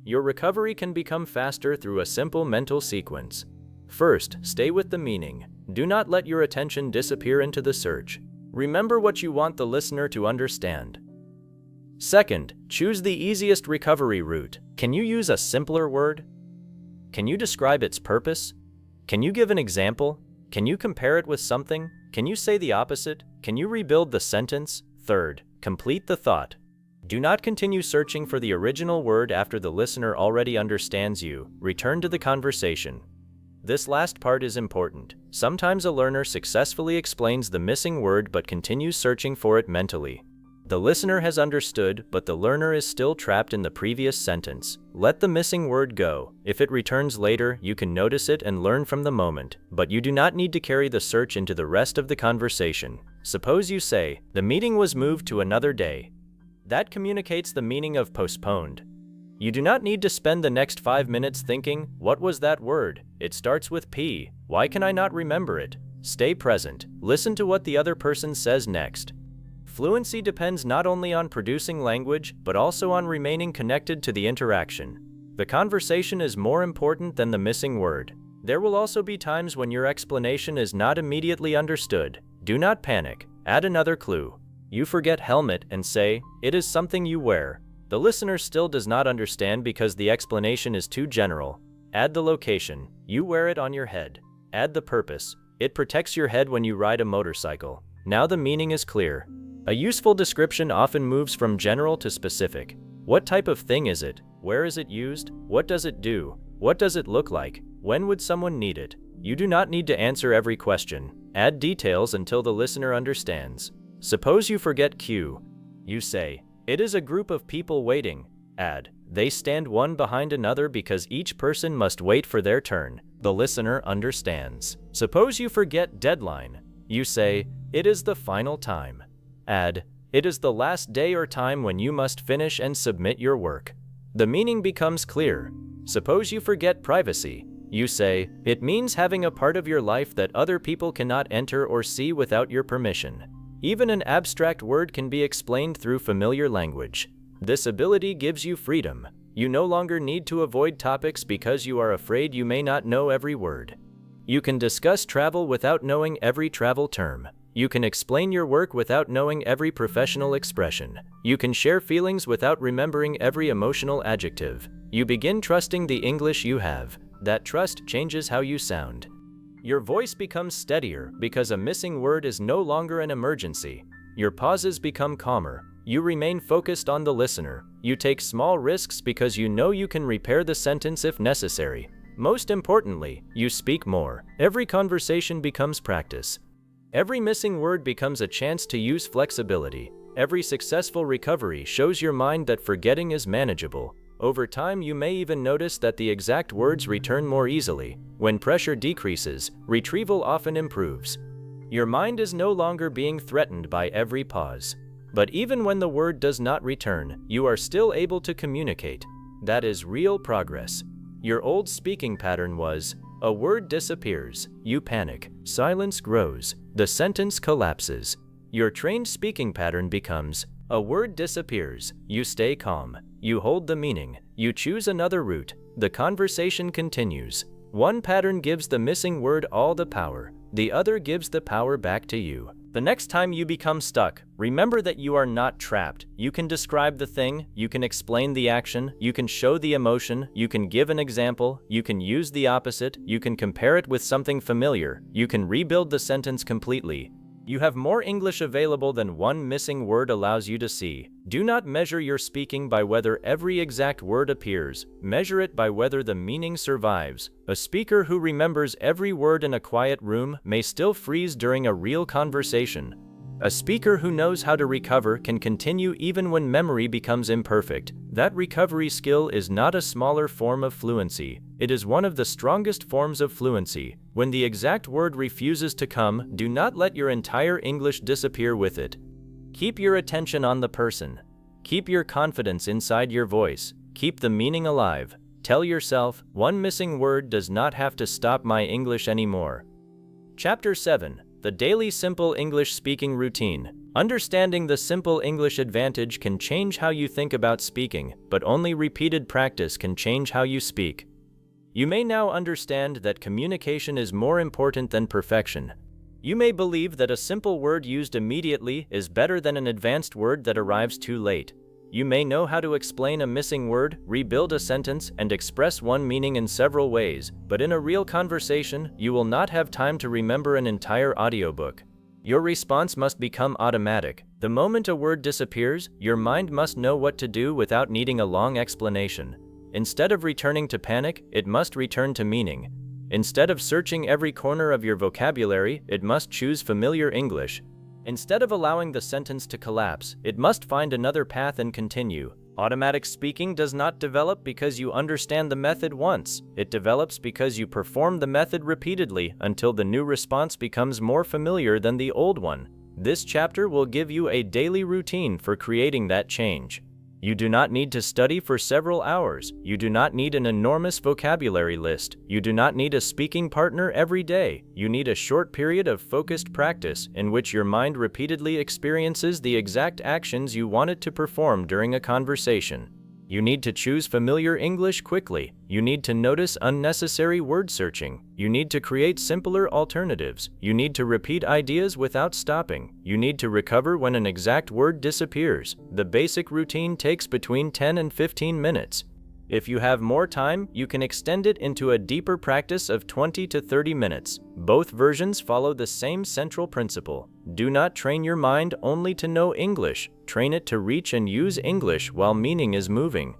Your recovery can become faster through a simple mental sequence. First, stay with the meaning. Do not let your attention disappear into the search. Remember what you want the listener to understand. Second, choose the easiest recovery route. Can you use a simpler word? Can you describe its purpose? Can you give an example? Can you compare it with something? Can you say the opposite? Can you rebuild the sentence? Third, complete the thought. Do not continue searching for the original word after the listener already understands you. Return to the conversation. This last part is important. Sometimes a learner successfully explains the missing word but continues searching for it mentally. The listener has understood, but the learner is still trapped in the previous sentence. Let the missing word go. If it returns later, you can notice it and learn from the moment, but you do not need to carry the search into the rest of the conversation. Suppose you say, "The meeting was moved to another day." That communicates the meaning of postponed. You do not need to spend the next 5 minutes thinking, "What was that word? It starts with P. Why can I not remember it?" Stay present. Listen to what the other person says next. Fluency depends not only on producing language, but also on remaining connected to the interaction. The conversation is more important than the missing word. There will also be times when your explanation is not immediately understood. Do not panic. Add another clue. You forget helmet and say, "It is something you wear." The listener still does not understand because the explanation is too general. Add the location. You wear it on your head. Add the purpose. It protects your head when you ride a motorcycle. Now the meaning is clear. A useful description often moves from general to specific. What type of thing is it? Where is it used? What does it do? What does it look like? When would someone need it? You do not need to answer every question. Add details until the listener understands. Suppose you forget Q. You say, "It is a group of people waiting." Add, "They stand one behind another because each person must wait for their turn." The listener understands. Suppose you forget deadline. You say, "It is the final time." Add, "It is the last day or time when you must finish and submit your work." The meaning becomes clear. Suppose you forget privacy. You say, "It means having a part of your life that other people cannot enter or see without your permission." Even an abstract word can be explained through familiar language. This ability gives you freedom. You no longer need to avoid topics because you are afraid you may not know every word. You can discuss travel without knowing every travel term. You can explain your work without knowing every professional expression. You can share feelings without remembering every emotional adjective. You begin trusting the English you have. That trust changes how you sound. Your voice becomes steadier because a missing word is no longer an emergency. Your pauses become calmer. You remain focused on the listener. You take small risks because you know you can repair the sentence if necessary. Most importantly, you speak more. Every conversation becomes practice. Every missing word becomes a chance to use flexibility. Every successful recovery shows your mind that forgetting is manageable. Over time, you may even notice that the exact words return more easily. When pressure decreases, retrieval often improves. Your mind is no longer being threatened by every pause. But even when the word does not return, you are still able to communicate. That is real progress. Your old speaking pattern was, a word disappears, you panic, silence grows, the sentence collapses. Your trained speaking pattern becomes, a word disappears, you stay calm, you hold the meaning, you choose another route, the conversation continues. One pattern gives the missing word all the power, the other gives the power back to you. The next time you become stuck, remember that you are not trapped. You can describe the thing, you can explain the action, you can show the emotion, you can give an example, you can use the opposite, you can compare it with something familiar, you can rebuild the sentence completely. You have more English available than one missing word allows you to see. Do not measure your speaking by whether every exact word appears. Measure it by whether the meaning survives. A speaker who remembers every word in a quiet room may still freeze during a real conversation. A speaker who knows how to recover can continue even when memory becomes imperfect. That recovery skill is not a smaller form of fluency. It is one of the strongest forms of fluency. When the exact word refuses to come, do not let your entire English disappear with it. Keep your attention on the person. Keep your confidence inside your voice. Keep the meaning alive. Tell yourself, one missing word does not have to stop my English anymore. Chapter 7. The Daily Simple English Speaking Routine. Understanding the simple English advantage can change how you think about speaking, but only repeated practice can change how you speak. You may now understand that communication is more important than perfection. You may believe that a simple word used immediately is better than an advanced word that arrives too late. You may know how to explain a missing word, rebuild a sentence, and express one meaning in several ways, but in a real conversation, you will not have time to remember an entire audiobook. Your response must become automatic. The moment a word disappears, your mind must know what to do without needing a long explanation. Instead of returning to panic, it must return to meaning. Instead of searching every corner of your vocabulary, it must choose familiar English. Instead of allowing the sentence to collapse, it must find another path and continue. Automatic speaking does not develop because you understand the method once. It develops because you perform the method repeatedly until the new response becomes more familiar than the old one. This chapter will give you a daily routine for creating that change. You do not need to study for several hours. You do not need an enormous vocabulary list. You do not need a speaking partner every day. You need a short period of focused practice in which your mind repeatedly experiences the exact actions you want it to perform during a conversation. You need to choose familiar English quickly. You need to notice unnecessary word searching. You need to create simpler alternatives. You need to repeat ideas without stopping. You need to recover when an exact word disappears. The basic routine takes between 10 and 15 minutes. If you have more time, you can extend it into a deeper practice of 20 to 30 minutes. Both versions follow the same central principle. Do not train your mind only to know English. Train it to reach and use English while meaning is moving.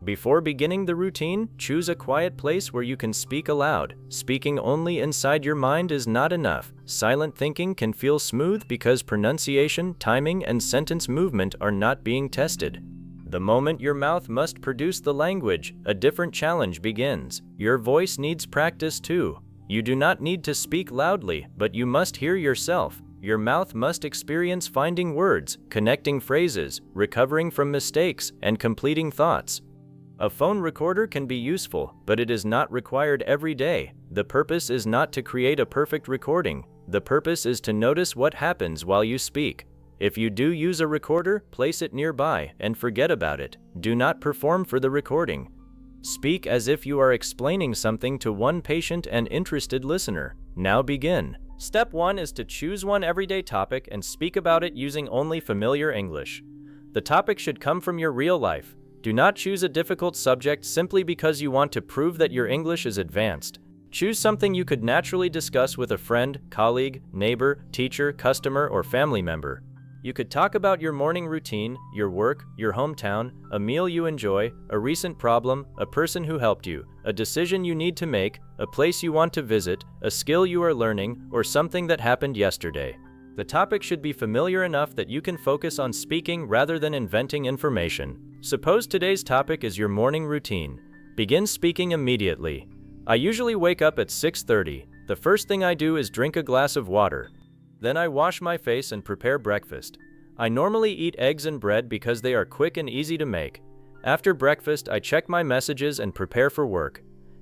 Before beginning the routine, choose a quiet place where you can speak aloud. Speaking only inside your mind is not enough. Silent thinking can feel smooth because pronunciation, timing, and sentence movement are not being tested. The moment your mouth must produce the language, a different challenge begins. Your voice needs practice too. You do not need to speak loudly, but you must hear yourself. Your mouth must experience finding words, connecting phrases, recovering from mistakes, and completing thoughts. A phone recorder can be useful, but it is not required every day. The purpose is not to create a perfect recording. The purpose is to notice what happens while you speak. If you do use a recorder, place it nearby and forget about it. Do not perform for the recording. Speak as if you are explaining something to one patient and interested listener. Now begin. Step 1 is to choose one everyday topic and speak about it using only familiar English. The topic should come from your real life. Do not choose a difficult subject simply because you want to prove that your English is advanced. Choose something you could naturally discuss with a friend, colleague, neighbor, teacher, customer, or family member. You could talk about your morning routine, your work, your hometown, a meal you enjoy, a recent problem, a person who helped you, a decision you need to make, a place you want to visit, a skill you are learning, or something that happened yesterday. The topic should be familiar enough that you can focus on speaking rather than inventing information. Suppose today's topic is your morning routine. Begin speaking immediately. I usually wake up at 6:30. The first thing I do is drink a glass of water. Then I wash my face and prepare breakfast. I normally eat eggs and bread because they are quick and easy to make. After breakfast, I check my messages and prepare for work.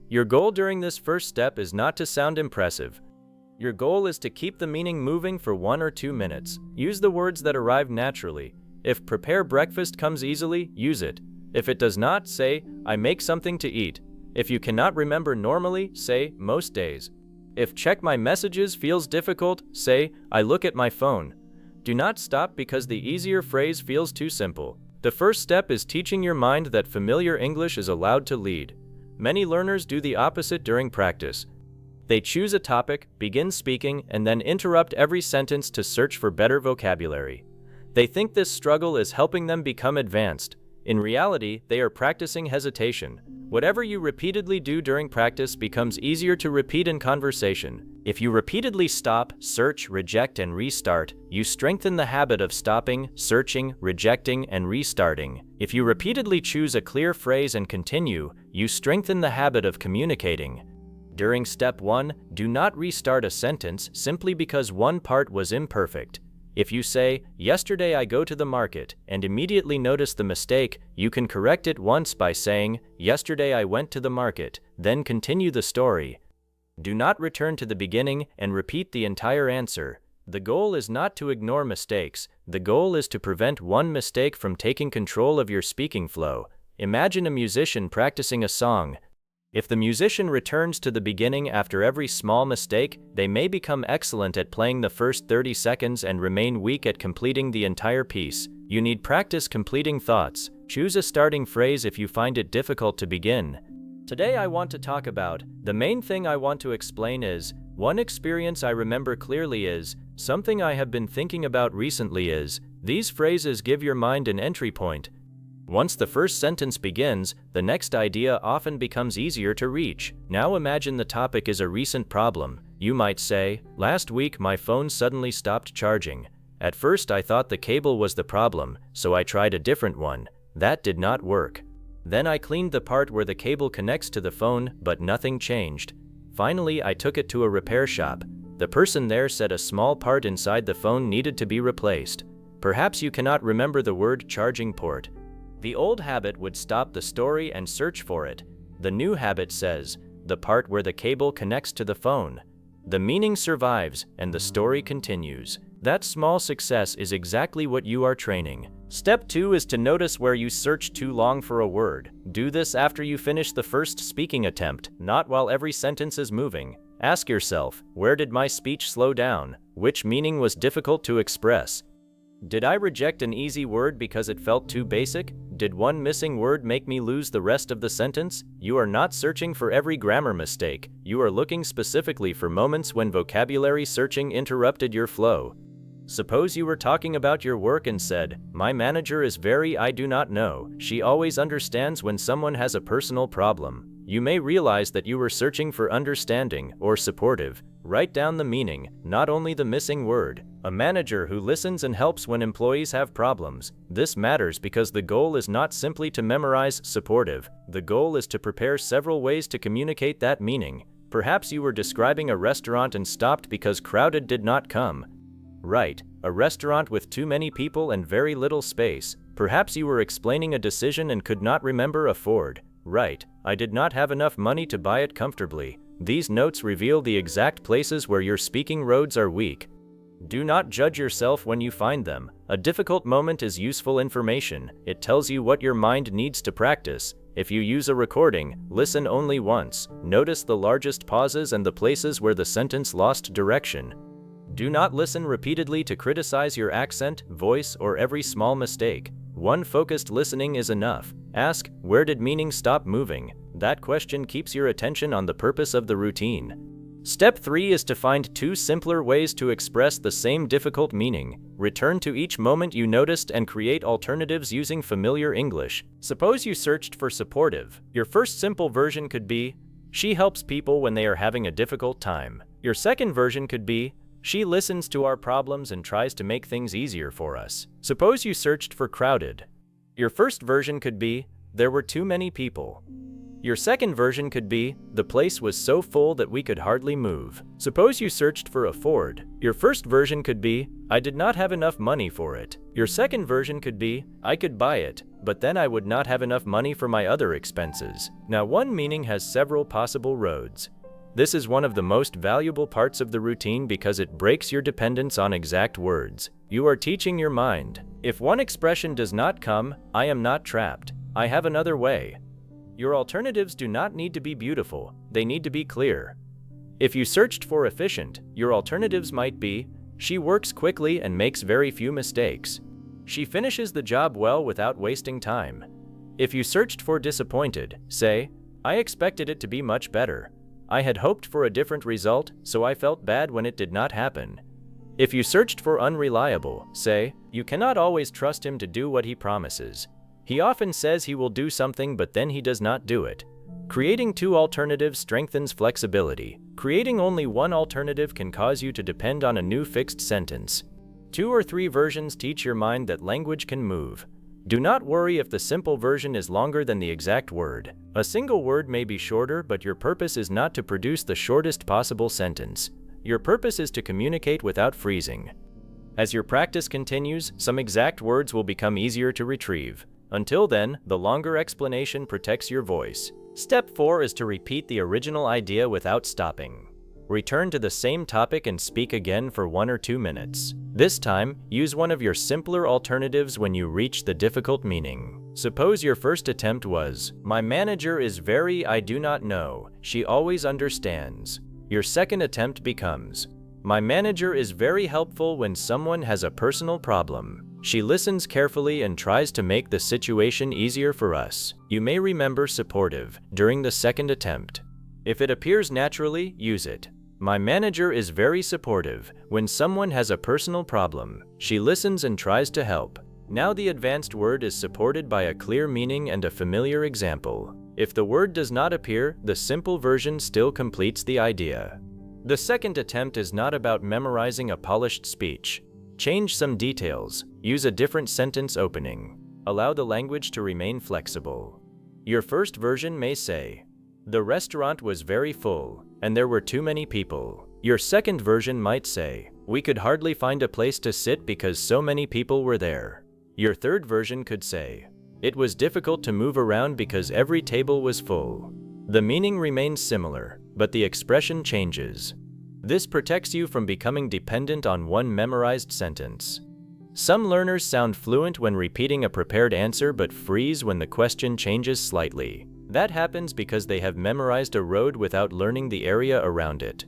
Your goal during this first step is not to sound impressive. Your goal is to keep the meaning moving for 1 or 2 minutes. Use the words that arrive naturally. If prepare breakfast comes easily, use it. If it does not, say, I make something to eat. If you cannot remember normally, say, most days. If check my messages feels difficult, say, I look at my phone. Do not stop because the easier phrase feels too simple. The first step is teaching your mind that familiar English is allowed to lead. Many learners do the opposite during practice. They choose a topic, begin speaking, and then interrupt every sentence to search for better vocabulary. They think this struggle is helping them become advanced. In reality, they are practicing hesitation. Whatever you repeatedly do during practice becomes easier to repeat in conversation. If you repeatedly stop, search, reject, and restart, you strengthen the habit of stopping, searching, rejecting, and restarting. If you repeatedly choose a clear phrase and continue, you strengthen the habit of communicating. During step 1, do not restart a sentence simply because one part was imperfect. If you say, yesterday I go to the market, and immediately notice the mistake, you can correct it once by saying, yesterday I went to the market, then continue the story. Do not return to the beginning and repeat the entire answer. The goal is not to ignore mistakes. The goal is to prevent one mistake from taking control of your speaking flow. Imagine a musician practicing a song. If the musician returns to the beginning after every small mistake, they may become excellent at playing the first 30 seconds and remain weak at completing the entire piece. You need practice completing thoughts. Choose a starting phrase if you find it difficult to begin. Today I want to talk about, the main thing I want to explain is, one experience I remember clearly is, something I have been thinking about recently is, these phrases give your mind an entry point. Once the first sentence begins, the next idea often becomes easier to reach. Now imagine the topic is a recent problem. You might say, last week my phone suddenly stopped charging. At first I thought the cable was the problem, so I tried a different one. That did not work. Then I cleaned the part where the cable connects to the phone, but nothing changed. Finally, I took it to a repair shop. The person there said a small part inside the phone needed to be replaced. Perhaps you cannot remember the word charging port. The old habit would stop the story and search for it. The new habit says, the part where the cable connects to the phone. The meaning survives and the story continues. That small success is exactly what you are training. Step 2 is to notice where you search too long for a word. Do this after you finish the first speaking attempt, not while every sentence is moving. Ask yourself, where did my speech slow down? Which meaning was difficult to express? Did I reject an easy word because it felt too basic? Did one missing word make me lose the rest of the sentence? You are not searching for every grammar mistake. You are looking specifically for moments when vocabulary searching interrupted your flow. Suppose you were talking about your work and said, my manager is very I do not know. She always understands when someone has a personal problem. You may realize that you were searching for understanding or supportive. Write down the meaning, not only the missing word. A manager who listens and helps when employees have problems. This matters because the goal is not simply to memorize supportive. The goal is to prepare several ways to communicate that meaning. Perhaps you were describing a restaurant and stopped because crowded did not come. Right, a restaurant with too many people and very little space. Perhaps you were explaining a decision and could not remember afford. Right, I did not have enough money to buy it comfortably. These notes reveal the exact places where your speaking roads are weak. Do not judge yourself when you find them. A difficult moment is useful information. It tells you what your mind needs to practice. If you use a recording, listen only once. Notice the largest pauses and the places where the sentence lost direction. Do not listen repeatedly to criticize your accent, voice, or every small mistake. One focused listening is enough. Ask, where did meaning stop moving? That question keeps your attention on the purpose of the routine. Step 3 is to find 2 simpler ways to express the same difficult meaning. Return to each moment you noticed and create alternatives using familiar English. Suppose you searched for supportive. Your first simple version could be, she helps people when they are having a difficult time. Your second version could be, she listens to our problems and tries to make things easier for us. Suppose you searched for crowded. Your first version could be, there were too many people. Your second version could be, the place was so full that we could hardly move. Suppose you searched for afford. Your first version could be, I did not have enough money for it. Your second version could be, I could buy it, but then I would not have enough money for my other expenses. Now, one meaning has several possible roads. This is one of the most valuable parts of the routine because it breaks your dependence on exact words. You are teaching your mind. If one expression does not come, I am not trapped. I have another way. Your alternatives do not need to be beautiful, they need to be clear. If you searched for efficient, your alternatives might be, she works quickly and makes very few mistakes. She finishes the job well without wasting time. If you searched for disappointed, say, I expected it to be much better. I had hoped for a different result, so I felt bad when it did not happen. If you searched for unreliable, say, you cannot always trust him to do what he promises. He often says he will do something but then he does not do it. Creating 2 alternatives strengthens flexibility. Creating only one alternative can cause you to depend on a new fixed sentence. 2 or 3 versions teach your mind that language can move. Do not worry if the simple version is longer than the exact word. A single word may be shorter, but your purpose is not to produce the shortest possible sentence. Your purpose is to communicate without freezing. As your practice continues, some exact words will become easier to retrieve. Until then, the longer explanation protects your voice. Step 4 is to repeat the original idea without stopping. Return to the same topic and speak again for 1 or 2 minutes. This time, use one of your simpler alternatives when you reach the difficult meaning. Suppose your first attempt was, my manager is very I do not know, she always understands. Your second attempt becomes, my manager is very helpful when someone has a personal problem. She listens carefully and tries to make the situation easier for us. You may remember supportive during the second attempt. If it appears naturally, use it. My manager is very supportive when someone has a personal problem. She listens and tries to help. Now the advanced word is supported by a clear meaning and a familiar example. If the word does not appear, the simple version still completes the idea. The second attempt is not about memorizing a polished speech. Change some details. Use a different sentence opening. Allow the language to remain flexible. Your first version may say, the restaurant was very full, and there were too many people. Your second version might say, we could hardly find a place to sit because so many people were there. Your third version could say, it was difficult to move around because every table was full. The meaning remains similar, but the expression changes. This protects you from becoming dependent on one memorized sentence. Some learners sound fluent when repeating a prepared answer but freeze when the question changes slightly. That happens because they have memorized a road without learning the area around it.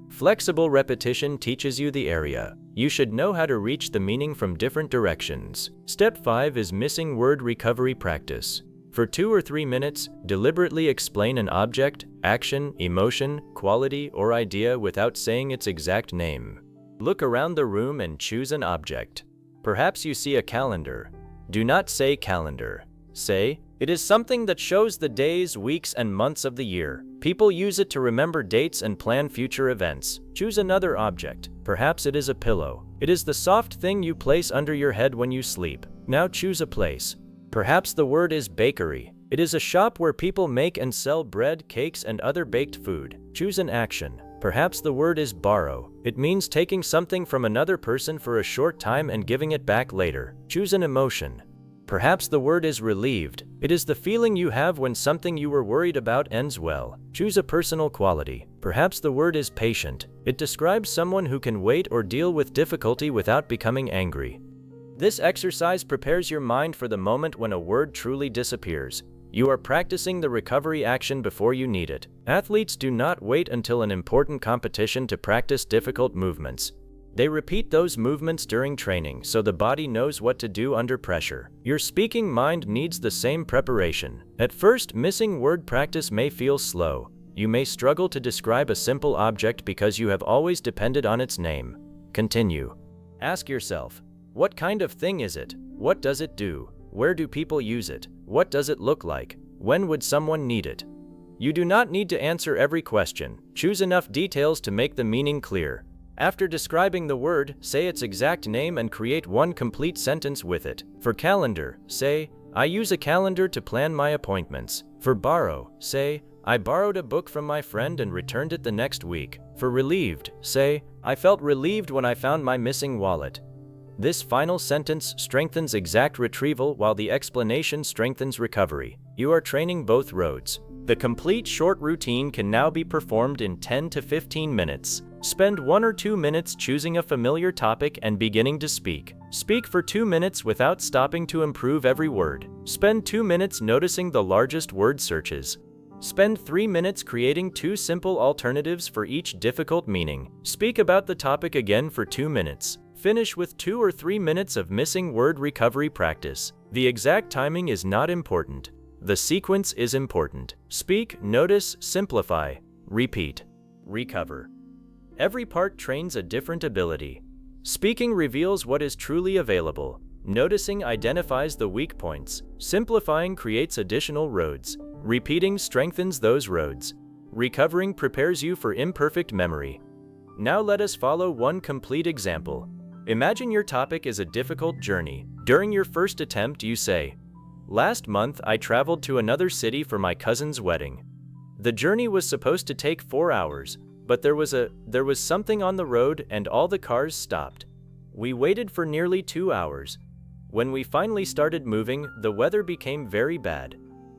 Flexible repetition teaches you the area. You should know how to reach the meaning from different directions. Step 5 is missing word recovery practice. For 2 or 3 minutes, deliberately explain an object, action, emotion, quality, or idea without saying its exact name. Look around the room and choose an object. Perhaps you see a calendar. Do not say calendar. Say, it is something that shows the days, weeks, and months of the year. People use it to remember dates and plan future events. Choose another object. Perhaps it is a pillow. It is the soft thing you place under your head when you sleep. Now choose a place. Perhaps the word is bakery. It is a shop where people make and sell bread, cakes, and other baked food. Choose an action. Perhaps the word is borrow. It means taking something from another person for a short time and giving it back later. Choose an emotion. Perhaps the word is relieved. It is the feeling you have when something you were worried about ends well. Choose a personal quality. Perhaps the word is patient. It describes someone who can wait or deal with difficulty without becoming angry. This exercise prepares your mind for the moment when a word truly disappears. You are practicing the recovery action before you need it. Athletes do not wait until an important competition to practice difficult movements. They repeat those movements during training so the body knows what to do under pressure. Your speaking mind needs the same preparation. At first, missing word practice may feel slow. You may struggle to describe a simple object because you have always depended on its name. Continue. Ask yourself, what kind of thing is it? What does it do? Where do people use it? What does it look like? When would someone need it? You do not need to answer every question. Choose enough details to make the meaning clear. After describing the word, say its exact name and create one complete sentence with it. For calendar, say, I use a calendar to plan my appointments. For borrow, say, I borrowed a book from my friend and returned it the next week. For relieved, say, I felt relieved when I found my missing wallet. This final sentence strengthens exact retrieval while the explanation strengthens recovery. You are training both roads. The complete short routine can now be performed in 10 to 15 minutes. Spend 1 or 2 minutes choosing a familiar topic and beginning to speak. Speak for 2 minutes without stopping to improve every word. Spend 2 minutes noticing the largest word searches. Spend 3 minutes creating 2 simple alternatives for each difficult meaning. Speak about the topic again for 2 minutes. Finish with 2 or 3 minutes of missing word recovery practice. The exact timing is not important. The sequence is important. Speak, notice, simplify, repeat, recover. Every part trains a different ability. Speaking reveals what is truly available. Noticing identifies the weak points. Simplifying creates additional roads. Repeating strengthens those roads. Recovering prepares you for imperfect memory. Now let us follow one complete example. Imagine your topic is a difficult journey. During your first attempt, you say, last month, I traveled to another city for my cousin's wedding. The journey was supposed to take 4 hours, but there was something on the road and all the cars stopped. We waited for nearly 2 hours. When we finally started moving, the weather became very bad.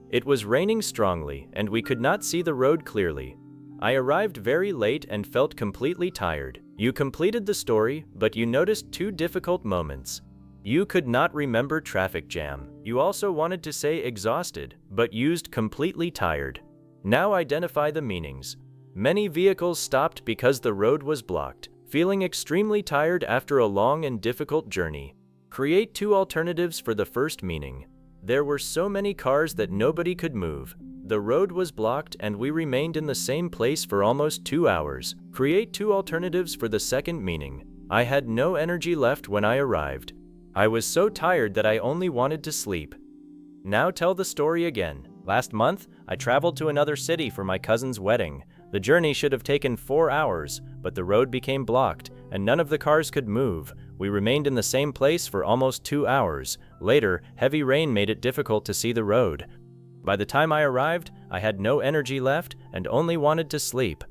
It was raining strongly and we could not see the road clearly. I arrived very late and felt completely tired. You completed the story, but you noticed 2 difficult moments. You could not remember traffic jam. You also wanted to say exhausted, but used completely tired. Now identify the meanings. Many vehicles stopped because the road was blocked. Feeling extremely tired after a long and difficult journey. Create 2 alternatives for the first meaning. There were so many cars that nobody could move. The road was blocked and we remained in the same place for almost 2 hours. Create 2 alternatives for the second meaning. I had no energy left when I arrived. I was so tired that I only wanted to sleep. Now tell the story again. Last month, I traveled to another city for my cousin's wedding. The journey should have taken 4 hours, but the road became blocked and none of the cars could move. We remained in the same place for almost 2 hours. Later, heavy rain made it difficult to see the road. By the time I arrived, I had no energy left and only wanted to sleep.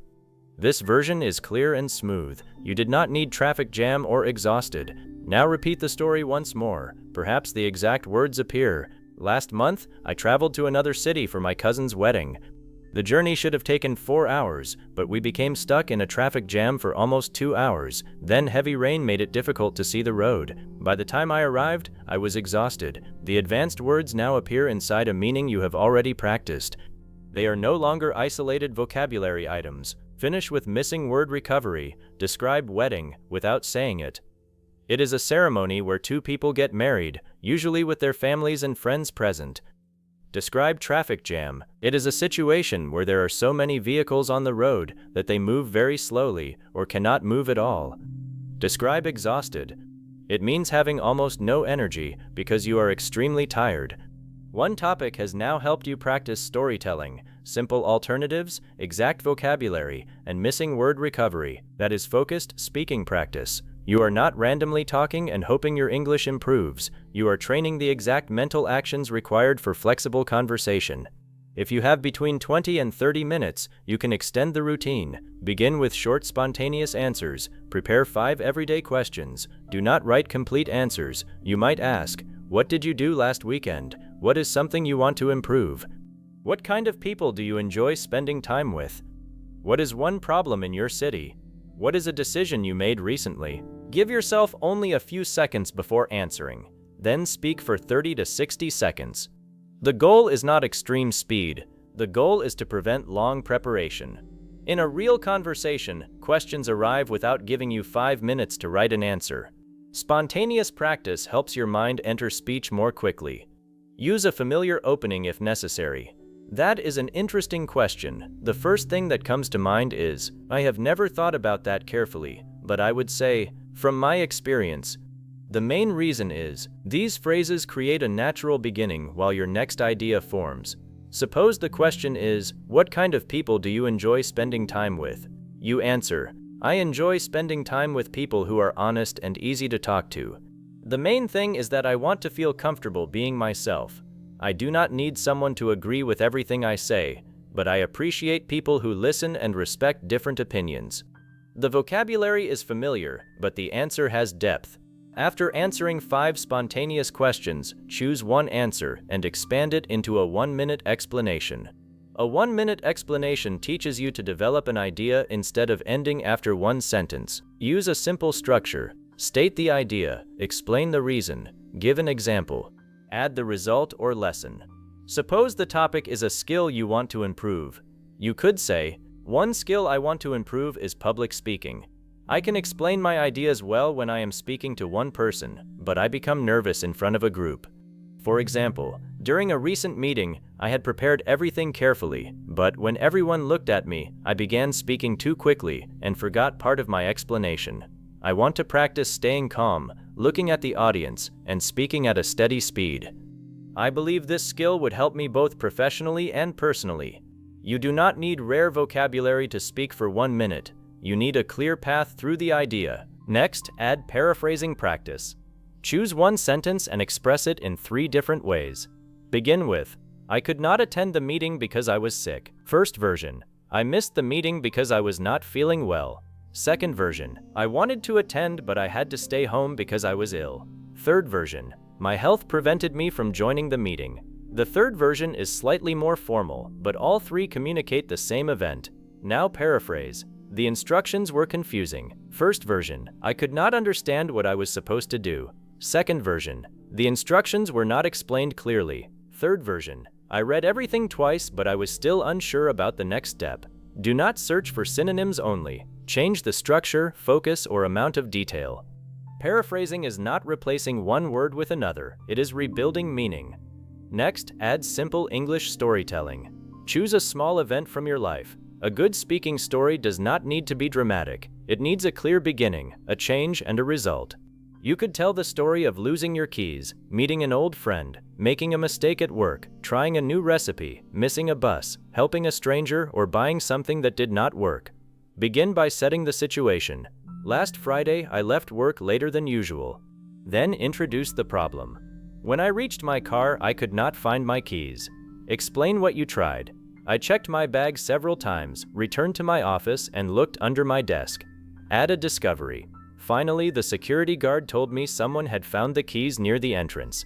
This version is clear and smooth. You did not need traffic jam or exhausted. Now repeat the story once more. Perhaps the exact words appear. Last month, I traveled to another city for my cousin's wedding. The journey should have taken 4 hours, but we became stuck in a traffic jam for almost 2 hours. Then heavy rain made it difficult to see the road. By the time I arrived, I was exhausted. The advanced words now appear inside a meaning you have already practiced. They are no longer isolated vocabulary items. Finish with missing word recovery. Describe wedding without saying it. It is a ceremony where 2 people get married, usually with their families and friends present. Describe traffic jam. It is a situation where there are so many vehicles on the road that they move very slowly or cannot move at all. Describe exhausted. It means having almost no energy because you are extremely tired. One topic has now helped you practice storytelling, simple alternatives, exact vocabulary, and missing word recovery. That is focused speaking practice. You are not randomly talking and hoping your English improves. You are training the exact mental actions required for flexible conversation. If you have between 20 and 30 minutes, you can extend the routine. Begin with short, spontaneous answers. Prepare 5 everyday questions. Do not write complete answers. You might ask, what did you do last weekend? What is something you want to improve? What kind of people do you enjoy spending time with? What is one problem in your city? What is a decision you made recently? Give yourself only a few seconds before answering. Then speak for 30 to 60 seconds. The goal is not extreme speed. The goal is to prevent long preparation. In a real conversation, questions arrive without giving you 5 minutes to write an answer. Spontaneous practice helps your mind enter speech more quickly. Use a familiar opening if necessary. That is an interesting question. The first thing that comes to mind is, I have never thought about that carefully, but I would say, from my experience. The main reason is, these phrases create a natural beginning while your next idea forms. Suppose the question is, what kind of people do you enjoy spending time with? You answer, I enjoy spending time with people who are honest and easy to talk to. The main thing is that I want to feel comfortable being myself. I do not need someone to agree with everything I say, but I appreciate people who listen and respect different opinions. The vocabulary is familiar, but the answer has depth. After answering 5 spontaneous questions, choose one answer and expand it into a 1-minute explanation. A 1-minute explanation teaches you to develop an idea instead of ending after one sentence. Use a simple structure. State the idea, explain the reason, give an example, add the result or lesson. Suppose the topic is a skill you want to improve. You could say, one skill I want to improve is public speaking. I can explain my ideas well when I am speaking to one person, but I become nervous in front of a group. For example, during a recent meeting, I had prepared everything carefully, but when everyone looked at me, I began speaking too quickly and forgot part of my explanation. I want to practice staying calm, looking at the audience, and speaking at a steady speed. I believe this skill would help me both professionally and personally. You do not need rare vocabulary to speak for 1 minute. You need a clear path through the idea. Next, add paraphrasing practice. Choose one sentence and express it in 3 different ways. Begin with, I could not attend the meeting because I was sick. First version, I missed the meeting because I was not feeling well. Second version, I wanted to attend but I had to stay home because I was ill. Third version, my health prevented me from joining the meeting. The third version is slightly more formal, but all 3 communicate the same event. Now paraphrase. The instructions were confusing. First version, I could not understand what I was supposed to do. Second version, the instructions were not explained clearly. Third version, I read everything twice but I was still unsure about the next step. Do not search for synonyms only. Change the structure, focus, or amount of detail. Paraphrasing is not replacing one word with another, it is rebuilding meaning. Next, add simple English storytelling. Choose a small event from your life. A good speaking story does not need to be dramatic. It needs a clear beginning, a change, and a result. You could tell the story of losing your keys, meeting an old friend, making a mistake at work, trying a new recipe, missing a bus, helping a stranger, or buying something that did not work. Begin by setting the situation. Last Friday, I left work later than usual. Then introduce the problem. When I reached my car, I could not find my keys. Explain what you tried. I checked my bag several times, returned to my office, and looked under my desk. Add a discovery. Finally, the security guard told me someone had found the keys near the entrance.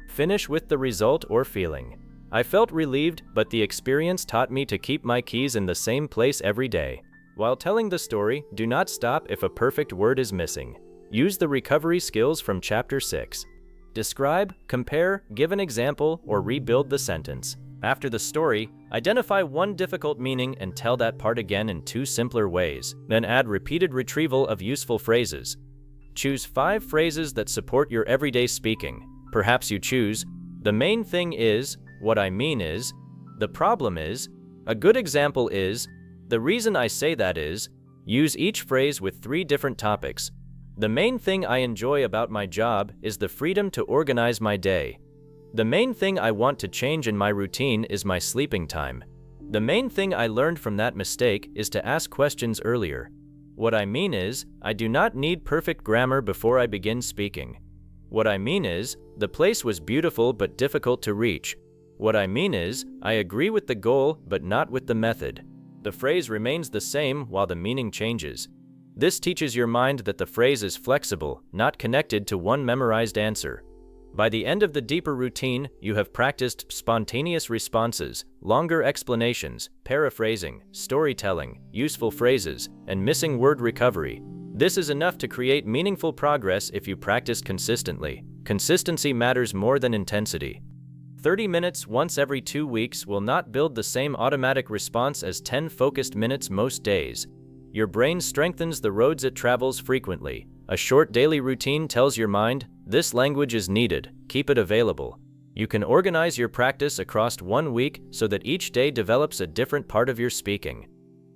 Finish with the result or feeling. I felt relieved, but the experience taught me to keep my keys in the same place every day. While telling the story, do not stop if a perfect word is missing. Use the recovery skills from Chapter 6. Describe, compare, give an example, or rebuild the sentence. After the story, identify one difficult meaning and tell that part again in 2 simpler ways. Then add repeated retrieval of useful phrases. Choose 5 phrases that support your everyday speaking. Perhaps you choose, the main thing is, what I mean is, the problem is, a good example is, the reason I say that is. Use each phrase with 3 different topics. The main thing I enjoy about my job is the freedom to organize my day. The main thing I want to change in my routine is my sleeping time. The main thing I learned from that mistake is to ask questions earlier. What I mean is, I do not need perfect grammar before I begin speaking. What I mean is, the place was beautiful but difficult to reach. What I mean is, I agree with the goal but not with the method. The phrase remains the same while the meaning changes. This teaches your mind that the phrase is flexible, not connected to one memorized answer. By the end of the deeper routine, you have practiced spontaneous responses, longer explanations, paraphrasing, storytelling, useful phrases, and missing word recovery. This is enough to create meaningful progress if you practice consistently. Consistency matters more than intensity. 30 minutes once every 2 weeks will not build the same automatic response as 10 focused minutes most days. Your brain strengthens the roads it travels frequently. A short daily routine tells your mind, this language is needed, keep it available. You can organize your practice across 1 week so that each day develops a different part of your speaking.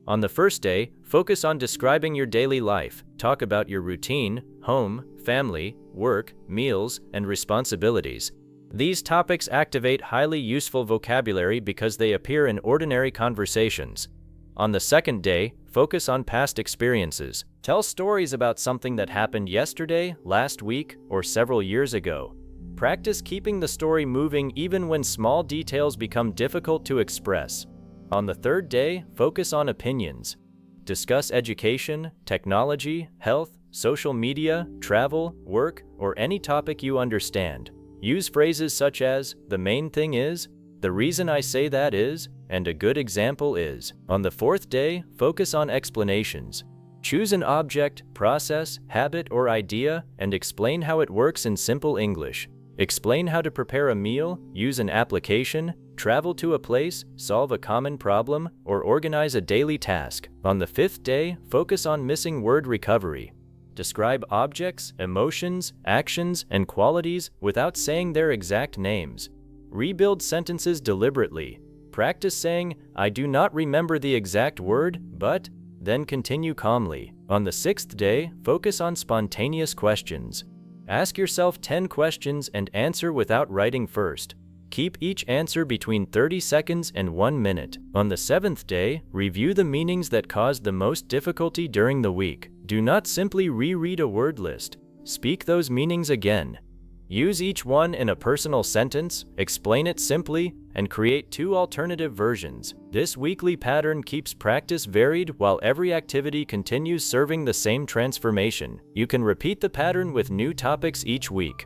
On the first day, focus on describing your daily life. Talk about your routine, home, family, work, meals, and responsibilities. These topics activate highly useful vocabulary because they appear in ordinary conversations. On the second day, focus on past experiences. Tell stories about something that happened yesterday, last week, or several years ago. Practice keeping the story moving even when small details become difficult to express. On the third day, focus on opinions. Discuss education, technology, health, social media, travel, work, or any topic you understand. Use phrases such as, the main thing is, the reason I say that is, and a good example is. On the fourth day, focus on explanations. Choose an object, process, habit, or idea, and explain how it works in simple English. Explain how to prepare a meal, use an application, travel to a place, solve a common problem, or organize a daily task. On the fifth day, focus on missing word recovery. Describe objects, emotions, actions, and qualities without saying their exact names. Rebuild sentences deliberately. Practice saying, I do not remember the exact word, but, then continue calmly. On the sixth day, focus on spontaneous questions. Ask yourself 10 questions and answer without writing first. Keep each answer between 30 seconds and 1 minute. On the seventh day, review the meanings that caused the most difficulty during the week. Do not simply reread a word list. Speak those meanings again. Use each one in a personal sentence, explain it simply, and create 2 alternative versions. This weekly pattern keeps practice varied while every activity continues serving the same transformation. You can repeat the pattern with new topics each week.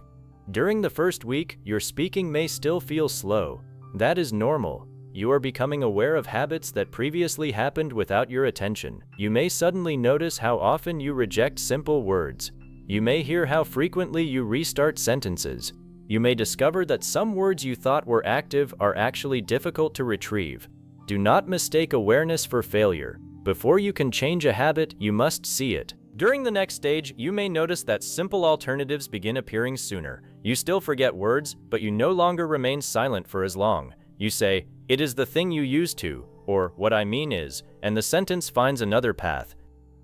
During the first week, your speaking may still feel slow. That is normal. You are becoming aware of habits that previously happened without your attention. You may suddenly notice how often you reject simple words. You may hear how frequently you restart sentences. You may discover that some words you thought were active are actually difficult to retrieve. Do not mistake awareness for failure. Before you can change a habit, you must see it. During the next stage, you may notice that simple alternatives begin appearing sooner. You still forget words, but you no longer remain silent for as long. You say, it is the thing you used to, or what I mean is, and the sentence finds another path.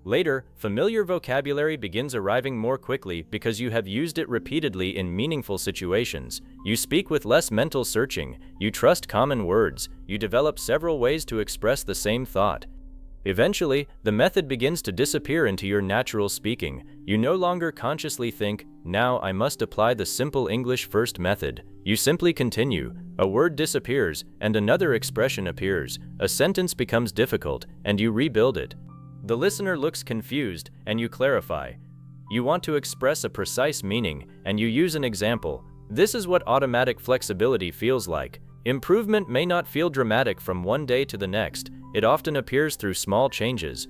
Later, familiar vocabulary begins arriving more quickly because you have used it repeatedly in meaningful situations. You speak with less mental searching, you trust common words, you develop several ways to express the same thought. Eventually, the method begins to disappear into your natural speaking. You no longer consciously think, now I must apply the simple English first method. You simply continue. A word disappears, and another expression appears. A sentence becomes difficult, and you rebuild it. The listener looks confused, and you clarify. You want to express a precise meaning, and you use an example. This is what automatic flexibility feels like. Improvement may not feel dramatic from one day to the next. It often appears through small changes.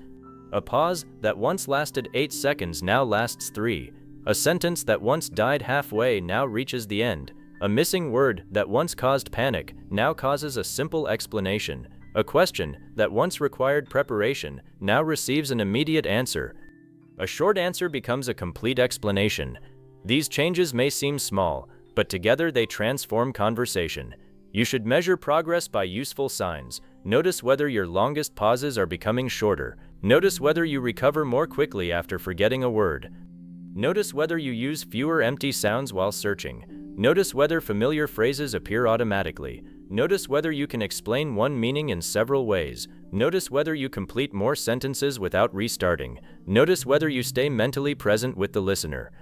A pause that once lasted 8 seconds now lasts 3. A sentence that once died halfway now reaches the end. A missing word that once caused panic now causes a simple explanation. A question that once required preparation now receives an immediate answer. A short answer becomes a complete explanation. These changes may seem small, but together they transform conversation. You should measure progress by useful signs. Notice whether your longest pauses are becoming shorter. Notice whether you recover more quickly after forgetting a word. Notice whether you use fewer empty sounds while searching. Notice whether familiar phrases appear automatically. Notice whether you can explain one meaning in several ways. Notice whether you complete more sentences without restarting. Notice whether you stay mentally present with the listener.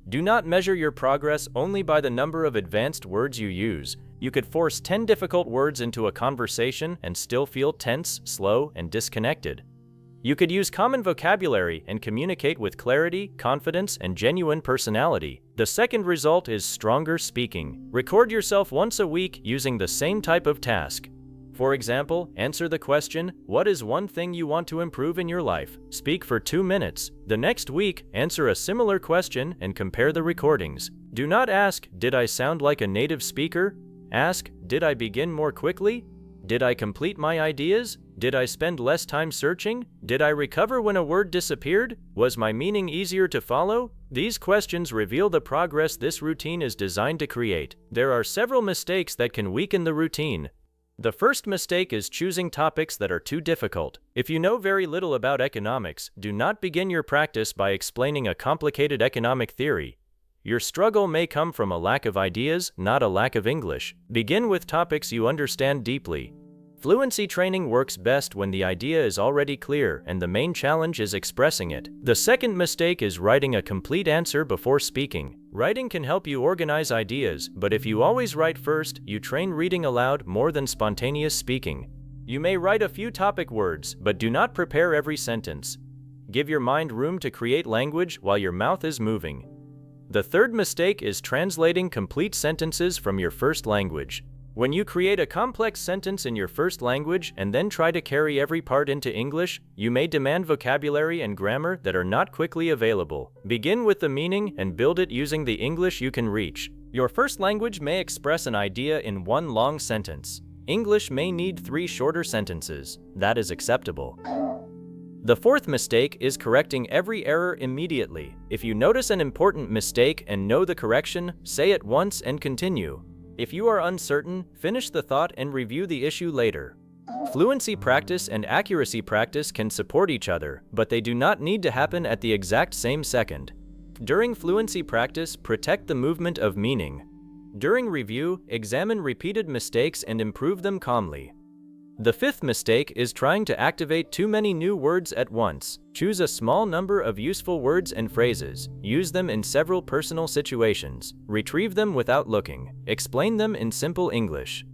Do not measure your progress only by the number of advanced words you use. You could force 10 difficult words into a conversation and still feel tense, slow, and disconnected. You could use common vocabulary and communicate with clarity, confidence, and genuine personality. The second result is stronger speaking. Record yourself once a week using the same type of task. For example, answer the question, what is one thing you want to improve in your life? Speak for 2 minutes. The next week, answer a similar question and compare the recordings. Do not ask, did I sound like a native speaker? Ask, did I begin more quickly? Did I complete my ideas? Did I spend less time searching? Did I recover when a word disappeared? Was my meaning easier to follow? These questions reveal the progress this routine is designed to create. There are several mistakes that can weaken the routine. The first mistake is choosing topics that are too difficult. If you know very little about economics, do not begin your practice by explaining a complicated economic theory. Your struggle may come from a lack of ideas, not a lack of English. Begin with topics you understand deeply. Fluency training works best when the idea is already clear and the main challenge is expressing it. The second mistake is writing a complete answer before speaking. Writing can help you organize ideas, but if you always write first, you train reading aloud more than spontaneous speaking. You may write a few topic words, but do not prepare every sentence. Give your mind room to create language while your mouth is moving. The third mistake is translating complete sentences from your first language. When you create a complex sentence in your first language and then try to carry every part into English, you may demand vocabulary and grammar that are not quickly available. Begin with the meaning and build it using the English you can reach. Your first language may express an idea in one long sentence. English may need 3 shorter sentences. That is acceptable. The fourth mistake is correcting every error immediately. If you notice an important mistake and know the correction, say it once and continue. If you are uncertain, finish the thought and review the issue later. Fluency practice and accuracy practice can support each other, but they do not need to happen at the exact same second. During fluency practice, protect the movement of meaning. During review, examine repeated mistakes and improve them calmly. The fifth mistake is trying to activate too many new words at once. Choose a small number of useful words and phrases. Use them in several personal situations. Retrieve them without looking. Explain them in simple English.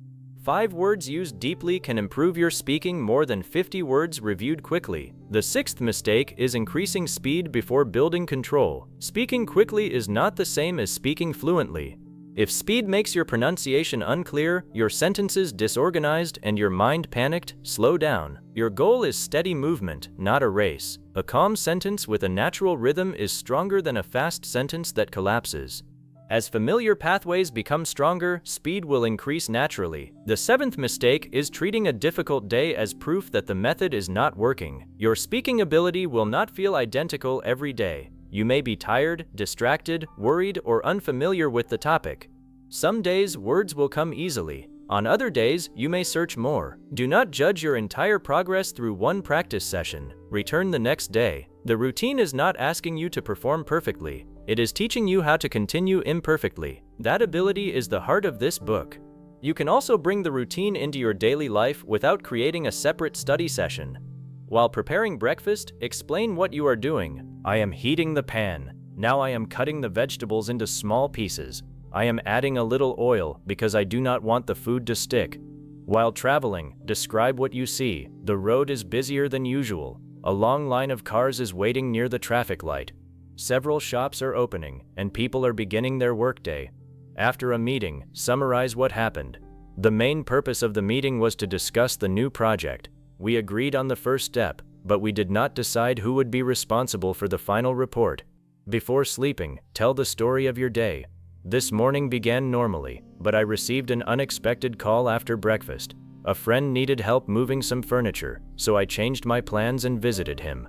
5 words used deeply can improve your speaking more than 50 words reviewed quickly. The sixth mistake is increasing speed before building control. Speaking quickly is not the same as speaking fluently. If speed makes your pronunciation unclear, your sentences disorganized, and your mind panicked, slow down. Your goal is steady movement, not a race. A calm sentence with a natural rhythm is stronger than a fast sentence that collapses. As familiar pathways become stronger, speed will increase naturally. The seventh mistake is treating a difficult day as proof that the method is not working. Your speaking ability will not feel identical every day. You may be tired, distracted, worried, or unfamiliar with the topic. Some days, words will come easily. On other days, you may search more. Do not judge your entire progress through one practice session. Return the next day. The routine is not asking you to perform perfectly. It is teaching you how to continue imperfectly. That ability is the heart of this book. You can also bring the routine into your daily life without creating a separate study session. While preparing breakfast, explain what you are doing. I am heating the pan. Now I am cutting the vegetables into small pieces. I am adding a little oil because I do not want the food to stick. While traveling, describe what you see. The road is busier than usual. A long line of cars is waiting near the traffic light. Several shops are opening, and people are beginning their workday. After a meeting, summarize what happened. The main purpose of the meeting was to discuss the new project. We agreed on the first step, but we did not decide who would be responsible for the final report. Before sleeping, tell the story of your day. This morning began normally, but I received an unexpected call after breakfast. A friend needed help moving some furniture, so I changed my plans and visited him.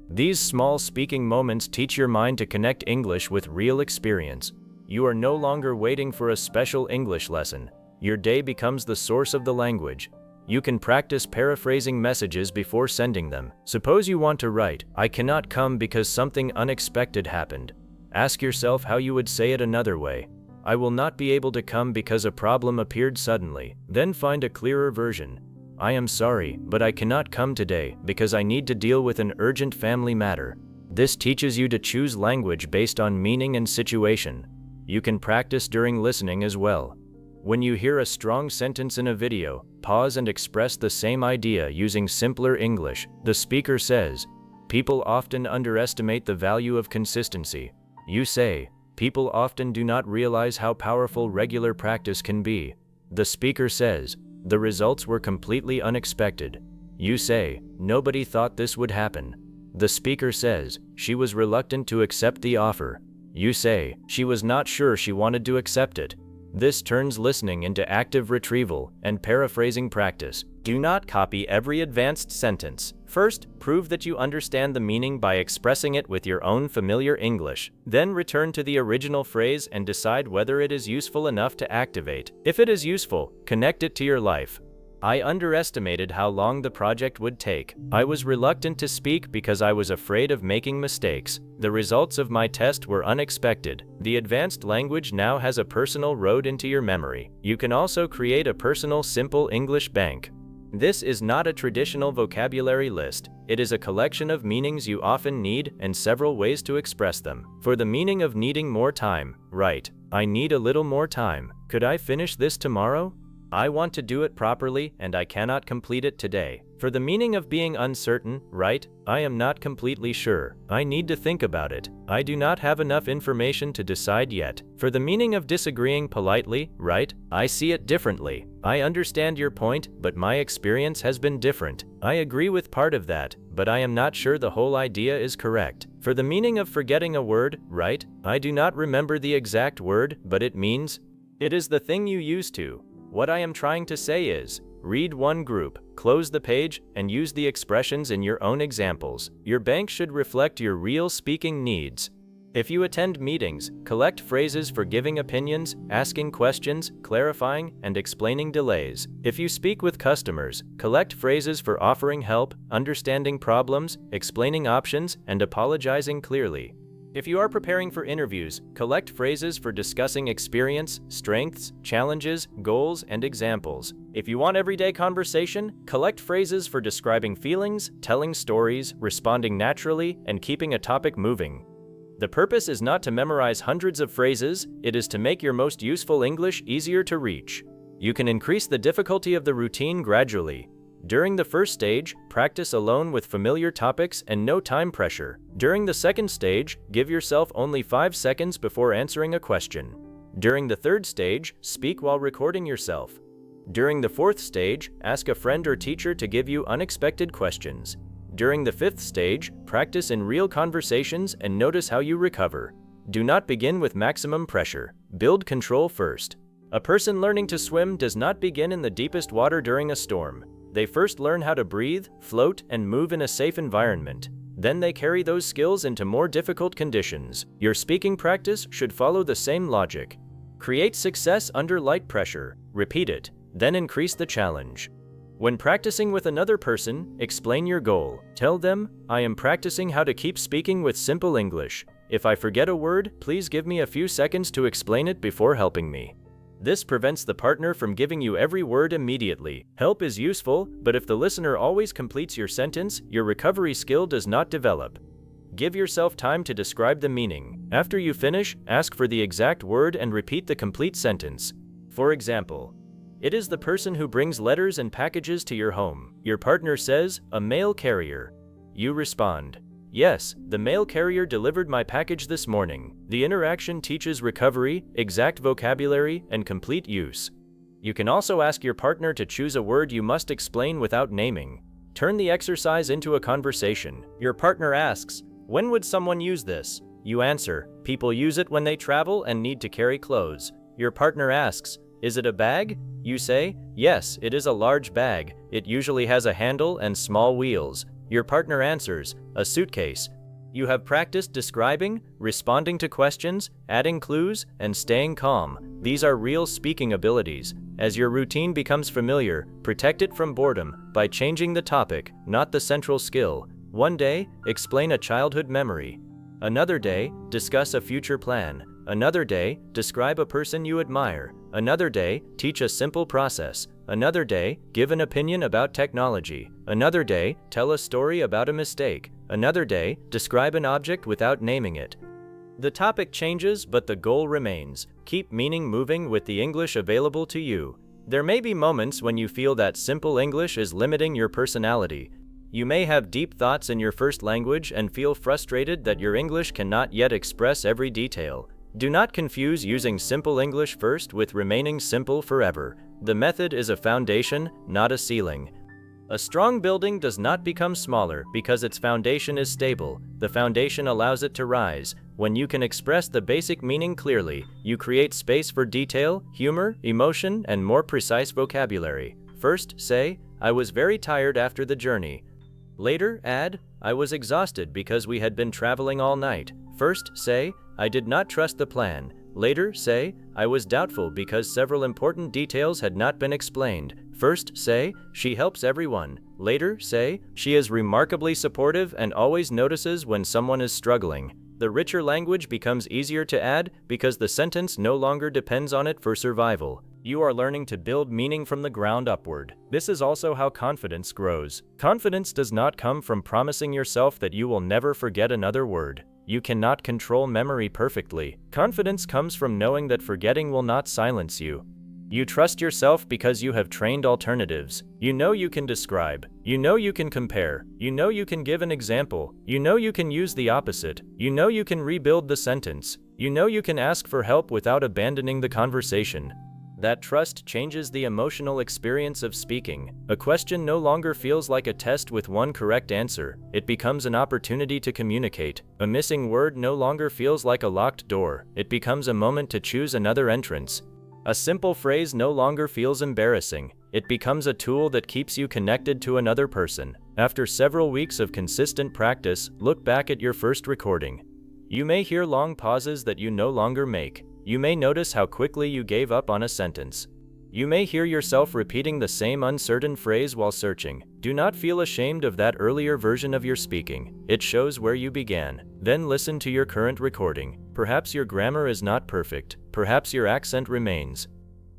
These small speaking moments teach your mind to connect English with real experience. You are no longer waiting for a special English lesson. Your day becomes the source of the language. You can practice paraphrasing messages before sending them. Suppose you want to write, "I cannot come because something unexpected happened." Ask yourself how you would say it another way. "I will not be able to come because a problem appeared suddenly." Then find a clearer version. "I am sorry, but I cannot come today because I need to deal with an urgent family matter." This teaches you to choose language based on meaning and situation. You can practice during listening as well. When you hear a strong sentence in a video, pause and express the same idea using simpler English. The speaker says, "People often underestimate the value of consistency." You say, "People often do not realize how powerful regular practice can be." The speaker says, "The results were completely unexpected." You say, "Nobody thought this would happen." The speaker says, "She was reluctant to accept the offer." You say, "She was not sure she wanted to accept it." This turns listening into active retrieval and paraphrasing practice. Do not copy every advanced sentence. First, prove that you understand the meaning by expressing it with your own familiar English. Then return to the original phrase and decide whether it is useful enough to activate. If it is useful, connect it to your life. I underestimated how long the project would take. I was reluctant to speak because I was afraid of making mistakes. The results of my test were unexpected. The advanced language now has a personal road into your memory. You can also create a personal simple English bank. This is not a traditional vocabulary list. It is a collection of meanings you often need and several ways to express them. For the meaning of needing more time, write, I need a little more time. Could I finish this tomorrow? I want to do it properly and I cannot complete it today. For the meaning of being uncertain, write, I am not completely sure. I need to think about it. I do not have enough information to decide yet. For the meaning of disagreeing politely, write, I see it differently. I understand your point, but my experience has been different. I agree with part of that, but I am not sure the whole idea is correct. For the meaning of forgetting a word, write, I do not remember the exact word, but it means, it is the thing you used to. What I am trying to say is, read one group, close the page, and use the expressions in your own examples. Your bank should reflect your real speaking needs. If you attend meetings, collect phrases for giving opinions, asking questions, clarifying, and explaining delays. If you speak with customers, collect phrases for offering help, understanding problems, explaining options, and apologizing clearly. If you are preparing for interviews, collect phrases for discussing experience, strengths, challenges, goals, and examples. If you want everyday conversation, collect phrases for describing feelings, telling stories, responding naturally, and keeping a topic moving. The purpose is not to memorize hundreds of phrases, it is to make your most useful English easier to reach. You can increase the difficulty of the routine gradually. During the first stage, practice alone with familiar topics and no time pressure. During the second stage, give yourself only 5 seconds before answering a question. During the third stage, speak while recording yourself. During the fourth stage, ask a friend or teacher to give you unexpected questions. During the fifth stage, practice in real conversations and notice how you recover. Do not begin with maximum pressure. Build control first. A person learning to swim does not begin in the deepest water during a storm. They first learn how to breathe, float, and move in a safe environment. Then they carry those skills into more difficult conditions. Your speaking practice should follow the same logic. Create success under light pressure. Repeat it, then increase the challenge. When practicing with another person, explain your goal. Tell them, I am practicing how to keep speaking with simple English. If I forget a word, please give me a few seconds to explain it before helping me. This prevents the partner from giving you every word immediately. Help is useful, but if the listener always completes your sentence, your recovery skill does not develop. Give yourself time to describe the meaning. After you finish, ask for the exact word and repeat the complete sentence. For example, it is the person who brings letters and packages to your home. Your partner says, a mail carrier. You respond, yes, the mail carrier delivered my package this morning. The interaction teaches recovery, exact vocabulary, and complete use. You can also ask your partner to choose a word you must explain without naming. Turn the exercise into a conversation. Your partner asks, when would someone use this? You answer, people use it when they travel and need to carry clothes. Your partner asks, is it a bag? You say, yes, it is a large bag. It usually has a handle and small wheels. Your partner answers, a suitcase. You have practiced describing, responding to questions, adding clues, and staying calm. These are real speaking abilities. As your routine becomes familiar, protect it from boredom by changing the topic, not the central skill. One day, explain a childhood memory. Another day, discuss a future plan. Another day, describe a person you admire. Another day, teach a simple process. Another day, give an opinion about technology. Another day, tell a story about a mistake. Another day, describe an object without naming it. The topic changes, but the goal remains. Keep meaning moving with the English available to you. There may be moments when you feel that simple English is limiting your personality. You may have deep thoughts in your first language and feel frustrated that your English cannot yet express every detail. Do not confuse using simple English first with remaining simple forever. The method is a foundation, not a ceiling. A strong building does not become smaller because its foundation is stable. The foundation allows it to rise. When you can express the basic meaning clearly, you create space for detail, humor, emotion, and more precise vocabulary. First, say, "I was very tired after the journey." Later, add, "I was exhausted because we had been traveling all night." First, say, "I did not trust the plan." Later, say, "I was doubtful because several important details had not been explained." First, say, "She helps everyone." Later, say, "She is remarkably supportive and always notices when someone is struggling." The richer language becomes easier to add because the sentence no longer depends on it for survival. You are learning to build meaning from the ground upward. This is also how confidence grows. Confidence does not come from promising yourself that you will never forget another word. You cannot control memory perfectly. Confidence comes from knowing that forgetting will not silence you. You trust yourself because you have trained alternatives. You know you can describe. You know you can compare. You know you can give an example. You know you can use the opposite. You know you can rebuild the sentence. You know you can ask for help without abandoning the conversation. That trust changes the emotional experience of speaking. A question no longer feels like a test with one correct answer. It becomes an opportunity to communicate. A missing word no longer feels like a locked door. It becomes a moment to choose another entrance. A simple phrase no longer feels embarrassing. It becomes a tool that keeps you connected to another person. After several weeks of consistent practice, look back at your first recording. You may hear long pauses that you no longer make. You may notice how quickly you gave up on a sentence. You may hear yourself repeating the same uncertain phrase while searching. Do not feel ashamed of that earlier version of your speaking. It shows where you began. Then listen to your current recording. Perhaps your grammar is not perfect. Perhaps your accent remains.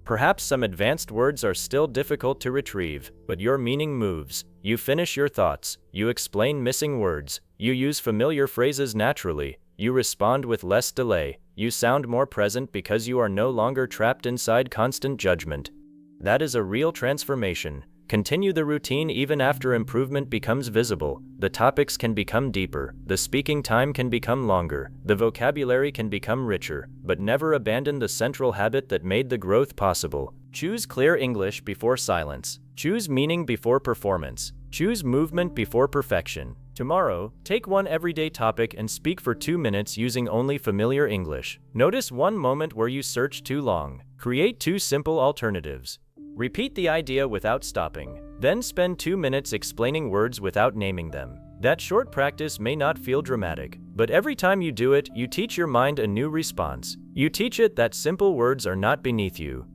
Perhaps some advanced words are still difficult to retrieve, but your meaning moves. You finish your thoughts. You explain missing words. You use familiar phrases naturally. You respond with less delay. You sound more present because you are no longer trapped inside constant judgment. That is a real transformation. Continue the routine even after improvement becomes visible. The topics can become deeper. The speaking time can become longer. The vocabulary can become richer. But never abandon the central habit that made the growth possible. Choose clear English before silence. Choose meaning before performance. Choose movement before perfection. Tomorrow, take one everyday topic and speak for 2 minutes using only familiar English. Notice one moment where you searched too long. Create 2 simple alternatives. Repeat the idea without stopping. Then spend 2 minutes explaining words without naming them. That short practice may not feel dramatic, but every time you do it, you teach your mind a new response. You teach it that simple words are not beneath you.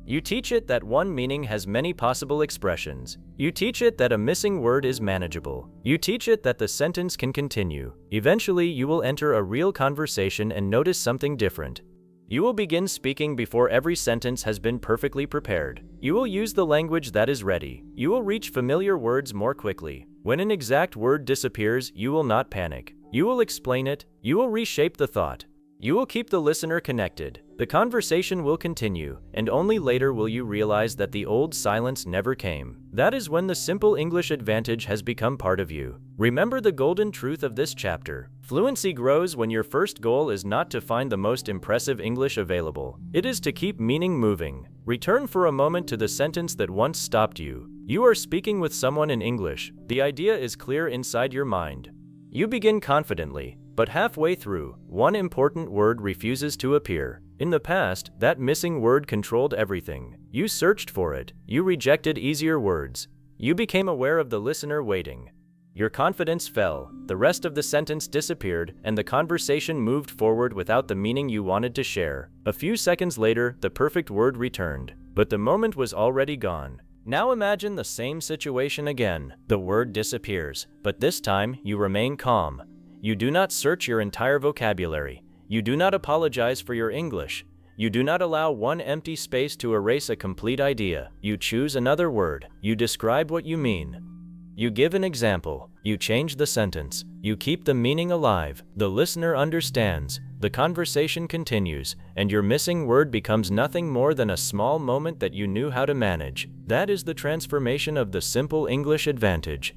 You teach it that one meaning has many possible expressions. You teach it that a missing word is manageable. You teach it that the sentence can continue. Eventually, you will enter a real conversation and notice something different. You will begin speaking before every sentence has been perfectly prepared. You will use the language that is ready. You will reach familiar words more quickly. When an exact word disappears, you will not panic. You will explain it. You will reshape the thought. You will keep the listener connected. The conversation will continue, and only later will you realize that the old silence never came. That is when the simple English advantage has become part of you. Remember the golden truth of this chapter. Fluency grows when your first goal is not to find the most impressive English available. It is to keep meaning moving. Return for a moment to the sentence that once stopped you. You are speaking with someone in English. The idea is clear inside your mind. You begin confidently, but halfway through, one important word refuses to appear. In the past, that missing word controlled everything. You searched for it. You rejected easier words. You became aware of the listener waiting. Your confidence fell, the rest of the sentence disappeared, and the conversation moved forward without the meaning you wanted to share. A few seconds later, the perfect word returned, but the moment was already gone. Now imagine the same situation again. The word disappears, but this time you remain calm. You do not search your entire vocabulary. You do not apologize for your English. You do not allow one empty space to erase a complete idea. You choose another word. You describe what you mean. You give an example. You change the sentence. You keep the meaning alive. The listener understands. The conversation continues, and your missing word becomes nothing more than a small moment that you knew how to manage. That is the transformation of the simple English advantage.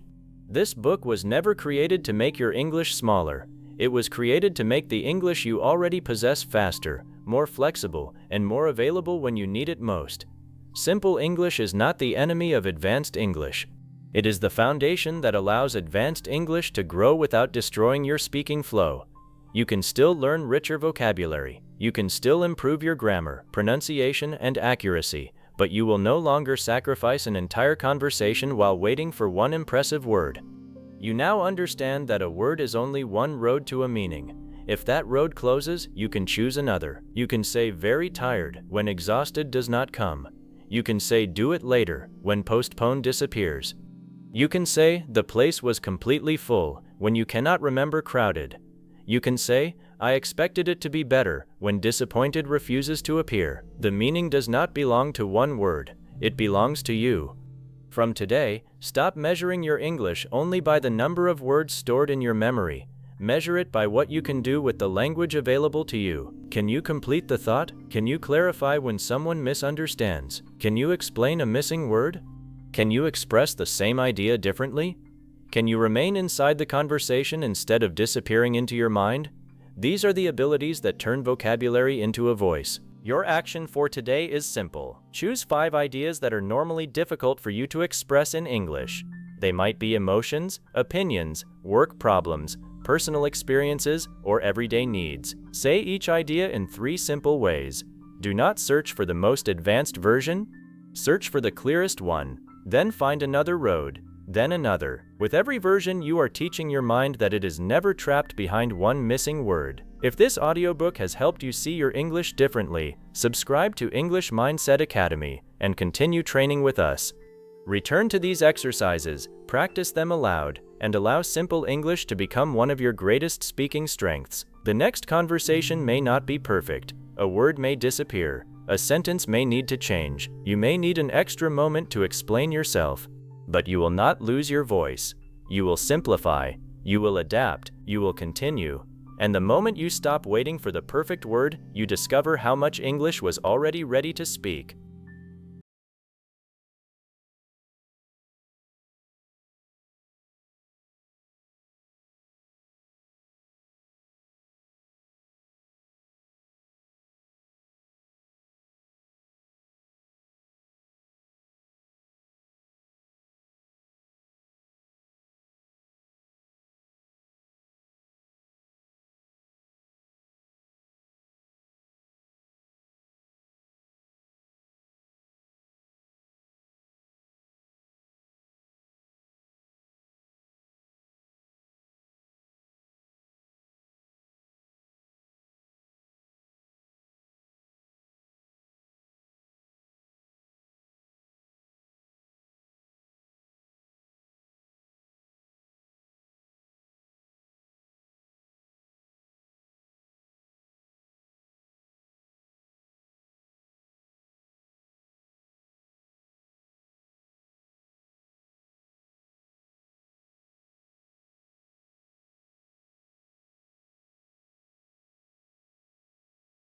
This book was never created to make your English smaller. It was created to make the English you already possess faster, more flexible, and more available when you need it most. Simple English is not the enemy of advanced English. It is the foundation that allows advanced English to grow without destroying your speaking flow. You can still learn richer vocabulary. You can still improve your grammar, pronunciation, and accuracy, but you will no longer sacrifice an entire conversation while waiting for one impressive word. You now understand that a word is only one road to a meaning. If that road closes, you can choose another. You can say very tired when exhausted does not come. You can say do it later when postponed disappears. You can say the place was completely full when you cannot remember crowded. You can say I expected it to be better when disappointed refuses to appear. The meaning does not belong to one word. It belongs to you. From today, stop measuring your English only by the number of words stored in your memory. Measure it by what you can do with the language available to you. Can you complete the thought? Can you clarify when someone misunderstands? Can you explain a missing word? Can you express the same idea differently? Can you remain inside the conversation instead of disappearing into your mind? These are the abilities that turn vocabulary into a voice. Your action for today is simple. Choose 5 ideas that are normally difficult for you to express in English. They might be emotions, opinions, work problems, personal experiences, or everyday needs. Say each idea in 3 simple ways. Do not search for the most advanced version. Search for the clearest one. Then find another road, then another. With every version, you are teaching your mind that it is never trapped behind one missing word. If this audiobook has helped you see your English differently, subscribe to English Mindset Academy and continue training with us. Return to these exercises, practice them aloud, and allow simple English to become one of your greatest speaking strengths. The next conversation may not be perfect. A word may disappear. A sentence may need to change. You may need an extra moment to explain yourself. But you will not lose your voice. You will simplify. You will adapt. You will continue. And the moment you stop waiting for the perfect word, you discover how much English was already ready to speak.